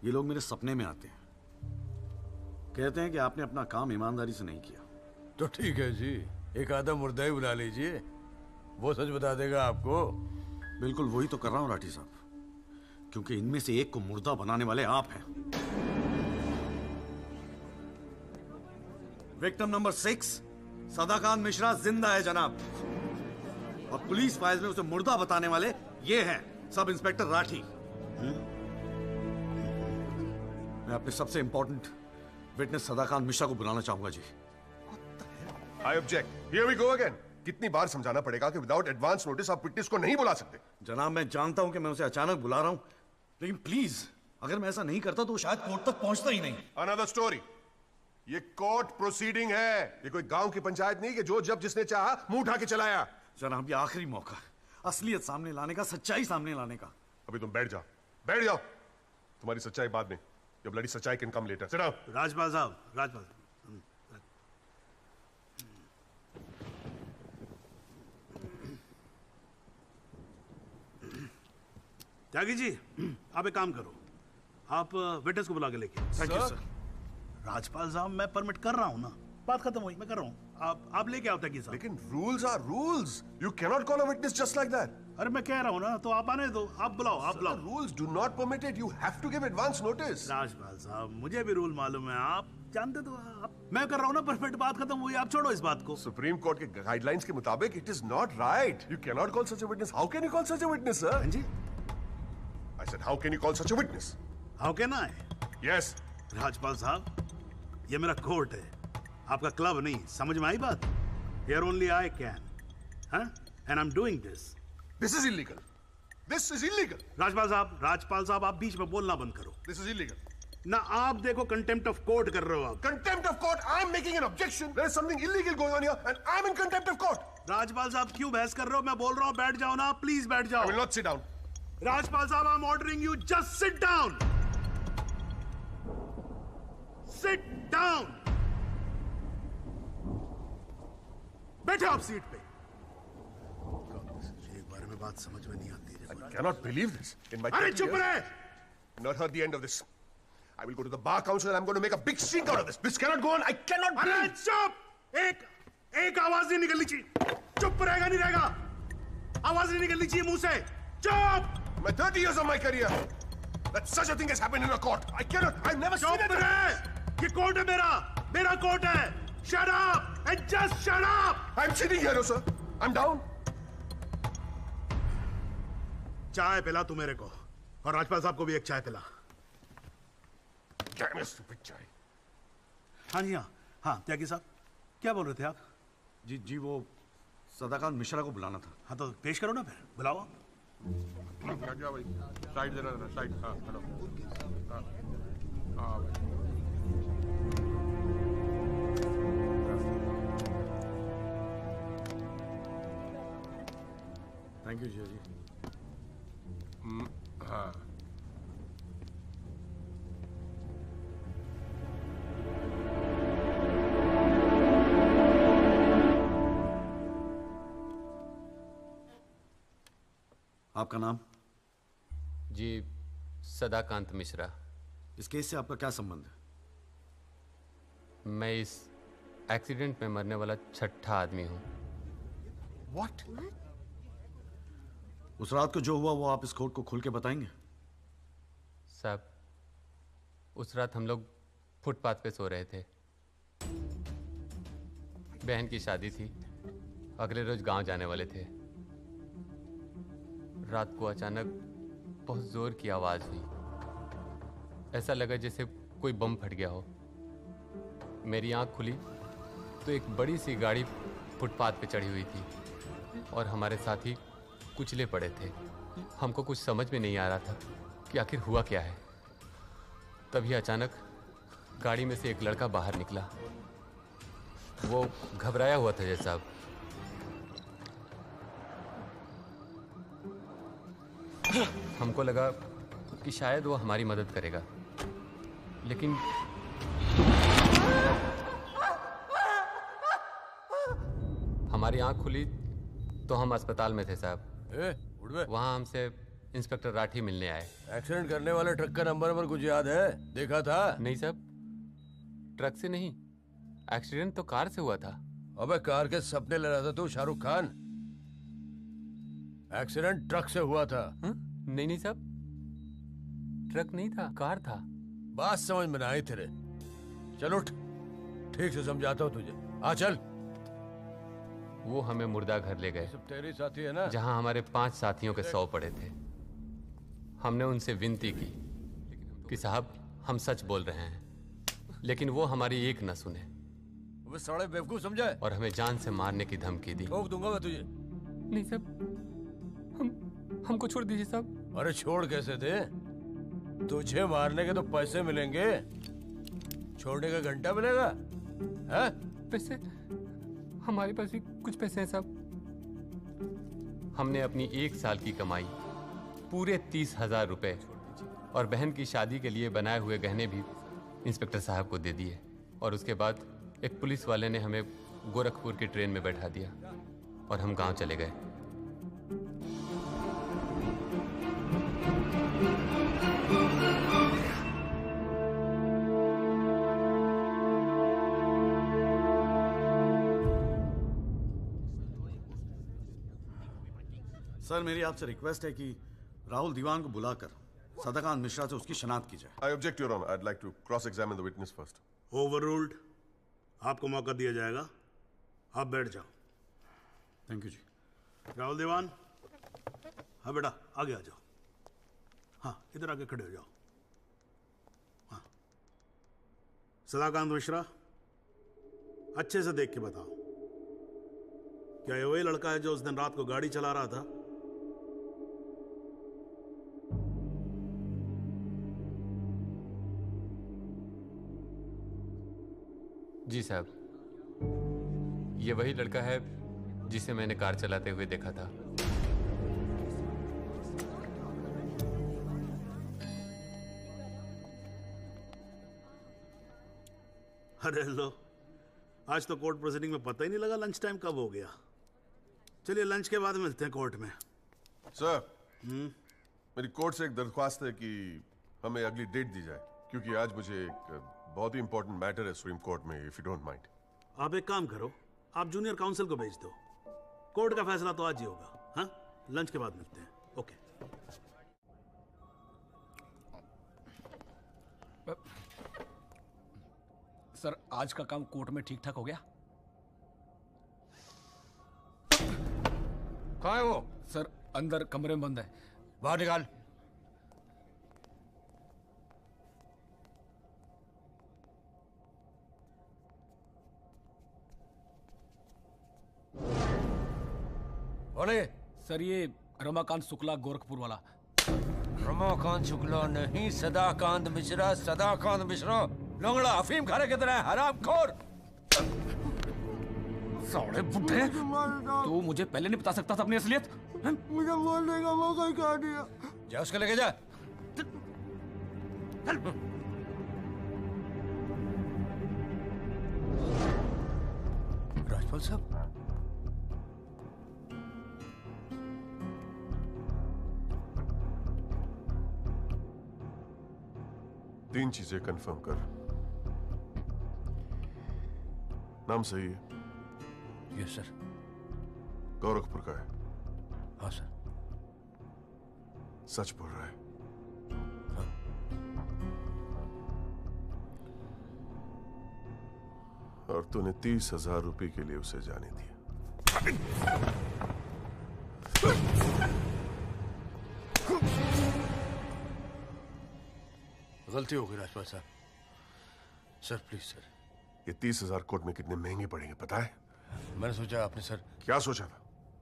Speaker 10: ये लोग मेरे सपने में आते हैं, कहते हैं कि आपने अपना काम ईमानदारी से नहीं किया।
Speaker 7: तो ठीक है जी, एक आधा मुर्दा ही बुला लीजिए, वो सच बता देगा आपको।
Speaker 10: बिल्कुल वही तो कर रहा हूं राठी साहब, क्योंकि इनमें से एक को मुर्दा बनाने वाले आप हैं। विक्टिम नंबर 6 सदाकांत मिश्रा जिंदा है जनाब, और पुलिस फाइल्स में उसे मुर्दा बताने वाले ये हैं सब इंस्पेक्टर राठी। मैं अपने सबसे इंपॉर्टेंट विटनेस सदाकांत मिश्रा को बुलाना चाहूंगा जी।
Speaker 1: I object. Here we go again. कितनी बार समझाना पड़ेगा कि विदाउट एडवांस नोटिस आप विटनेस को नहीं बुला सकते?
Speaker 10: जनाब मैं जानता हूं कि मैं उसे अचानक बुला रहा हूं, लेकिन प्लीज अगर मैं ऐसा नहीं करता तो शायद कोर्ट तक पहुंचता ही नहीं।
Speaker 1: Another story. ये कोर्ट प्रोसीडिंग है, ये कोई गांव की पंचायत नहीं कि जो जब जिसने चाहा मुंह उठा के चलाया।
Speaker 10: जनाब ये आखिरी मौका है असलियत सामने लाने का, सच्चाई सामने लाने का।
Speaker 1: अभी तुम बैठ जाओ, बैठ जाओ। तुम्हारी सच्चाई बाद में, ये ब्लडी सच्चाई can come later. Sit down.
Speaker 6: Rajpal साहब, राजपाल त्यागी जी, आप एक काम करो, आप विटनेस को बुला के लेके।
Speaker 10: Thank you sir.
Speaker 6: राजपाल साहब मैं परमिट कर रहा हूं ना, बात खत्म हुई, मैं कर रहा हूं। आप लेके आओ त्यागी साहब।
Speaker 1: लेकिन rules are rules, you can not call a witness just like that.
Speaker 6: अरे मैं कह रहा हूं ना, तो आप आने दो, आप बुलाओ, आप बुलाओ।
Speaker 1: Rules do not permit it, you have to give advance notice.
Speaker 6: Rajpal साहब मुझे भी रूल मालूम है, आप जानते तो आप। मैं कर रहा हूं ना परफेक्ट, बात खत्म हुई, आप छोड़ो इस बात को।
Speaker 1: सुप्रीम कोर्ट के गाइडलाइंस के मुताबिक it is not right, you can not call such a witness. How can you call such a witness sir?
Speaker 6: हां जी,
Speaker 1: I said, how can you call such a witness?
Speaker 6: How can I?
Speaker 1: Yes.
Speaker 6: Rajpal साहब, ये मेरा court है, आपका club नहीं, समझ में आई बात? Here only I can, huh? And I'm doing this.
Speaker 1: This is illegal. This is illegal.
Speaker 6: Rajpal साहब, आप बीच में बोलना बंद करो।
Speaker 1: This is illegal.
Speaker 6: ना आप देखो contempt of court कर रहे हो आप।
Speaker 1: Contempt of court? I'm making an objection. There is something illegal going on here, and I'm in contempt of court.
Speaker 6: Rajpal साहब क्यों बहस कर रहे हो? मैं बोल रहा हूँ बैठ जाओ ना, प्लीज बैठ जाओ।
Speaker 1: I will not sit down.
Speaker 6: Rajpal साहब, I'm ordering you, just sit down. Sit down. बैठो आप सीट पे। एक बार में बात समझ में नहीं आती है।
Speaker 1: I cannot believe this. In my
Speaker 6: अरे चुप रहे।
Speaker 1: Not heard the end of this. I will go to the bar council and I'm going to make a big stink out of this. This cannot go on. I cannot
Speaker 6: अरे
Speaker 1: breathe.
Speaker 6: चुप! एक आवाज नहीं निकलनी चाहिए। चुप रहेगा नहीं रहेगा। आवाज नहीं निकलनी चाहिए मुंह से। चुप!
Speaker 1: My 30 years of my career, that such a thing has happened in a court. I cannot. I've never seen it.
Speaker 6: चुप रहे! ये कोर्ट है मेरा कोर्ट है। Shut up and just shut up!
Speaker 1: I'm sitting here, sir. I'm down.
Speaker 6: चाय पिला तू मेरे को और राजपाल साहब को भी एक चाय पिला।
Speaker 1: Damn your stupid चाय।
Speaker 6: हाँ जी हाँ त्यागी साहब क्या बोल रहे थे आप?
Speaker 10: जी वो सदाकांत मिश्रा को बुलाना था।
Speaker 6: हाँ तो पेश करो ना फिर बुलाओ।
Speaker 23: क्या भाई साइड दे रहा साइड। हाँ हेलो। हाँ भाई।
Speaker 10: थैंक यू जी।
Speaker 23: हाँ
Speaker 10: आपका नाम?
Speaker 2: जी सदाकांत मिश्रा।
Speaker 10: इस केस से आपका क्या संबंध है?
Speaker 2: मैं इस एक्सीडेंट में मरने वाला छठा आदमी हूँ।
Speaker 10: What? उस रात को जो हुआ वो आप इस कोर्ट को खुल के बताएंगे?
Speaker 2: साहब उस रात हम लोग फुटपाथ पे सो रहे थे। बहन की शादी थी, अगले रोज गांव जाने वाले थे। रात को अचानक बहुत जोर की आवाज हुई। ऐसा लगा जैसे कोई बम फट गया हो। मेरी आंख खुली तो एक बड़ी सी गाड़ी फुटपाथ पे चढ़ी हुई थी और हमारे साथी कुचले पड़े थे। हमको कुछ समझ में नहीं आ रहा था कि आखिर हुआ क्या है। तभी अचानक गाड़ी में से एक लड़का बाहर निकला। वो घबराया हुआ था जैसा। हमको लगा कि शायद वो हमारी मदद करेगा, लेकिन हमारी आंख खुली तो हम अस्पताल में थे साहब। वहाँ हमसे इंस्पेक्टर राठी मिलने आए।
Speaker 7: एक्सीडेंट करने वाले ट्रक का नंबर कुछ याद है? देखा था?
Speaker 2: नहीं साहब, ट्रक से नहीं, एक्सीडेंट तो कार से हुआ था।
Speaker 7: अबे कार के सपने ले रहा था तू शाहरुख खान। एक्सीडेंट ट्रक से हुआ था।
Speaker 2: नहीं नहीं साहब, ट्रक नहीं था, कार था।
Speaker 7: बात समझ में आई तेरे। चल उठ, ठीक से समझाता हूँ तुझे। आ चल।
Speaker 2: वो हमें मुर्दा घर ले गए।
Speaker 7: सब तेरी साथी है ना?
Speaker 2: जहाँ हमारे 5 साथियों के 100 पड़े थे। हमने उनसे विनती की कि साहब हम सच बोल रहे हैं, लेकिन वो हमारी एक न सुने।
Speaker 7: वो साले बेवकूफ समझा है
Speaker 2: और हमें जान से मारने की धमकी दी।
Speaker 7: ठोक दूंगा मैं तुझे।
Speaker 2: नहीं साहब, हमको छोड़ दीजिए साहब।
Speaker 7: अरे छोड़ कैसे दे? तुझे मारने के तो पैसे मिलेंगे, छोड़ने का घंटा मिलेगा? हैं?
Speaker 2: पैसे? हमारे पास भी कुछ पैसे हैं साहब। हमने अपनी 1 साल की कमाई पूरे 30,000 रुपए और बहन की शादी के लिए बनाए हुए गहने भी इंस्पेक्टर साहब को दे दिए। और उसके बाद एक पुलिस वाले ने हमें गोरखपुर की ट्रेन में बैठा दिया और हम गांव चले गए।
Speaker 10: सर मेरी आपसे रिक्वेस्ट है कि राहुल दीवान को बुलाकर सदाकांत मिश्रा से उसकी शनाख्त की जाए।
Speaker 1: I object, Your Honor. I'd like to cross-examine the witness first.
Speaker 6: Overruled. आपको मौका दिया जाएगा, आप बैठ जाओ।
Speaker 10: थैंक यू जी।
Speaker 6: राहुल दीवान, हाँ बेटा आगे आ जाओ। हाँ इधर आके खड़े हो जाओ। हाँ सदाकांत मिश्रा, अच्छे से देख के बताओ, क्या ये वही लड़का है जो उस दिन रात को गाड़ी चला रहा था?
Speaker 2: जी साहब, ये वही लड़का है जिसे मैंने कार चलाते हुए देखा था।
Speaker 6: अरे लो, आज तो कोर्ट प्रोसीडिंग में पता ही नहीं लगा लंच टाइम कब हो गया। चलिए लंच के बाद मिलते हैं कोर्ट में।
Speaker 1: सर, मेरी कोर्ट से एक दरख्वास्त है कि हमें अगली डेट दी जाए। क्योंकि आज मुझे एक बहुत ही इंपॉर्टेंट मैटर है सुप्रीम कोर्ट में, इफ यू डोंट माइंड।
Speaker 6: आप एक काम करो, आप जूनियर काउंसिल को भेज दो। कोर्ट का फैसला तो आज ही होगा। हाँ, लंच के बाद मिलते हैं। ओके।
Speaker 10: सर, आज का काम कोर्ट में ठीक ठाक हो गया?
Speaker 7: कहाँ है वो?
Speaker 10: सर, अंदर कमरे में बंद है।
Speaker 7: बाहर निकाल। बोले।
Speaker 10: सर, ये रमाकांत शुक्ला, गोरखपुर वाला।
Speaker 7: रमाकांत शुक्ला नहीं, सदाकांत मिश्रा। सदाकांत मिश्रा लंगड़ा अफीम खाने की तरह हरामखोर।
Speaker 10: साले बुड्ढे, तू मुझे पहले नहीं बता सकता था अपनी असलियत?
Speaker 16: मुझे बोलने का मौका ही क्या दिया?
Speaker 7: जा उसको लेके जा। राजपाल साहब,
Speaker 1: तीन चीजें कंफर्म कर। नाम सही है?
Speaker 7: Yes sir.
Speaker 1: गोरखपुर का है?
Speaker 7: हाँ सर।
Speaker 1: सच बोल रहा है?
Speaker 7: हाँ।
Speaker 1: और तूने 30,000 रुपए के लिए उसे जाने दिया।
Speaker 7: गलती हो गई राजपाल साहब। Sir please sir.
Speaker 1: ये 30,000 कोर्ट में कितने महंगे पड़ेंगे पता है?
Speaker 7: मैंने सोचा आपने सर।
Speaker 1: क्या सोचा था?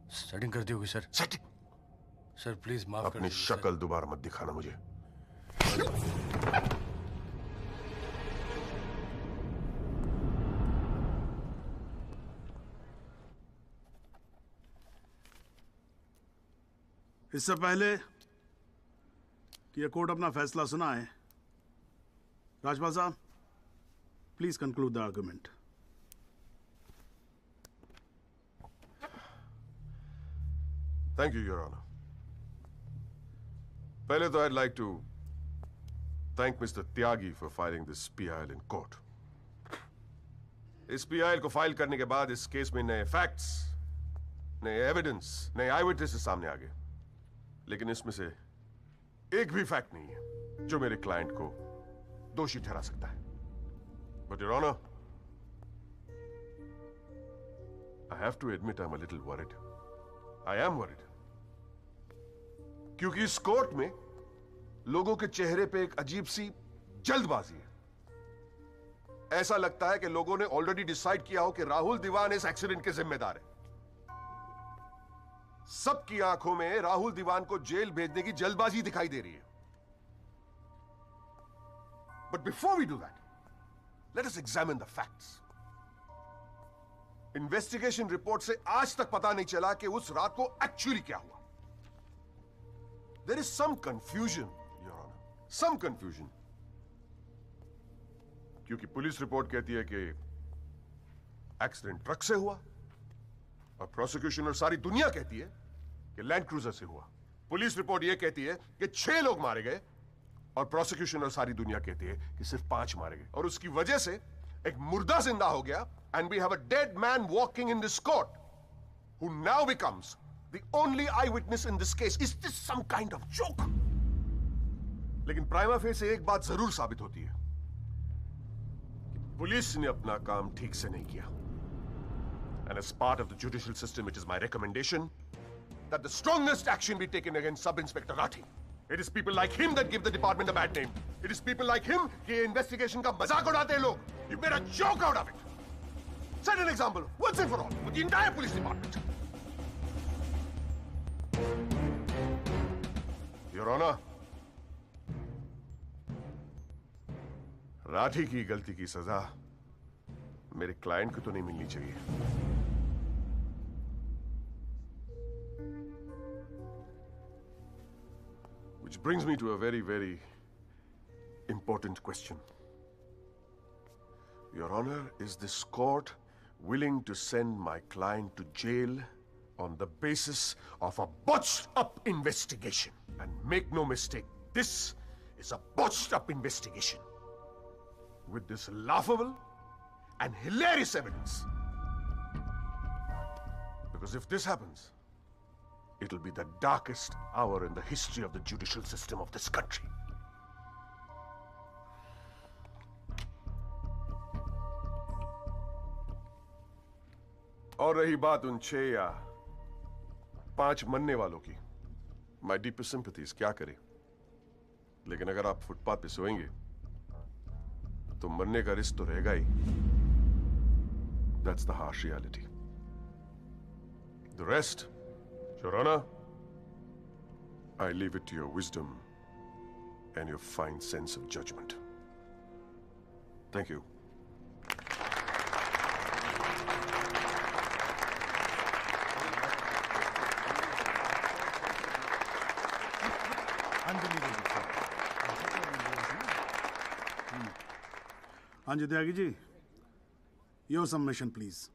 Speaker 7: सेटिंग कर दी होगी सर।
Speaker 1: सेटिंग?
Speaker 7: सर प्लीज माफ कर
Speaker 1: अपनी शक्ल दोबारा मत दिखाना मुझे।
Speaker 6: इससे पहले कि यह कोर्ट अपना फैसला सुनाए, राजपाल साहब please conclude the argument.
Speaker 1: Thank you your honour. पहले तो I'd like to thank Mr. Tyagi for filing this PIL in court. इस PIL को फाइल करने के बाद इस केस में नए फैक्ट्स, नए एविडेंस, नए आई विटनेसेस सामने आ गए, लेकिन इसमें से एक भी फैक्ट नहीं है जो मेरे क्लाइंट को दोषी ठहरा सकता है। But Your Honor, I have to admit I'm a little worried. I am worried. क्योंकि इस कोर्ट में लोगों के चेहरे पे एक अजीब सी जल्दबाजी है। ऐसा लगता है कि लोगों ने ऑलरेडी डिसाइड किया हो कि राहुल दीवान इस एक्सीडेंट के जिम्मेदार है। सबकी आंखों में राहुल दीवान को जेल भेजने की जल्दबाजी दिखाई दे रही है। But before we do that, let us examine the facts. Investigation report से आज तक पता नहीं चला कि उस रात को एक्चुअली क्या हुआ। There is some confusion, Your Honor. Some confusion. क्योंकि पुलिस रिपोर्ट कहती है कि एक्सीडेंट ट्रक से हुआ और प्रोसिक्यूशन और सारी दुनिया कहती है कि लैंड क्रूजर से हुआ। पुलिस रिपोर्ट यह कहती है कि 6 लोग मारे गए और प्रोसिक्यूशन और सारी दुनिया कहती है कि सिर्फ 5 मारे गए, और उसकी वजह से एक मुर्दा जिंदा हो गया। And we have a dead man walking in this court who now becomes the only eyewitness in this case. Is this some kind of joke? लेकिन प्राइमा फेसी एक बात जरूर साबित होती है कि पुलिस ने अपना काम ठीक से नहीं किया। And as part of the judicial system, it is my recommendation that the strongest action be taken against Sub-Inspector Rathi. It is people like him that give the department a bad name. It is people like him कि investigation का मजाक उड़ाते हैं लोग. You made a joke out of it. Set an example once and for all with the entire police department. Your Honor, Rathi की गलती की सजा मेरे क्लाइंट को तो नहीं मिलनी चाहिए। Which brings me to a very, very important question. Your Honor, is this court willing to send my client to jail on the basis of a botched up investigation? And make no mistake, this is a botched up investigation. with this laughable and hilarious evidence. Because if this happens, it'll be the darkest hour in the history of the judicial system of this country. और रही बात उन 6 या 5 मरने वालों की, माई deepest sympathies, क्या करें, लेकिन अगर आप फुटपाथ पे सोएंगे तो मरने का रिस्क तो रहेगा ही. That's the harsh reality. The rest, Your Honor, I leave it to your wisdom and your fine sense of judgment. Thank you.
Speaker 6: हाँ जी Tyagi ji, your submission please.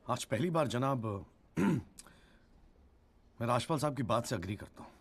Speaker 10: आज पहली बार जनाब मैं राजपाल साहब की बात से अग्री करता हूं.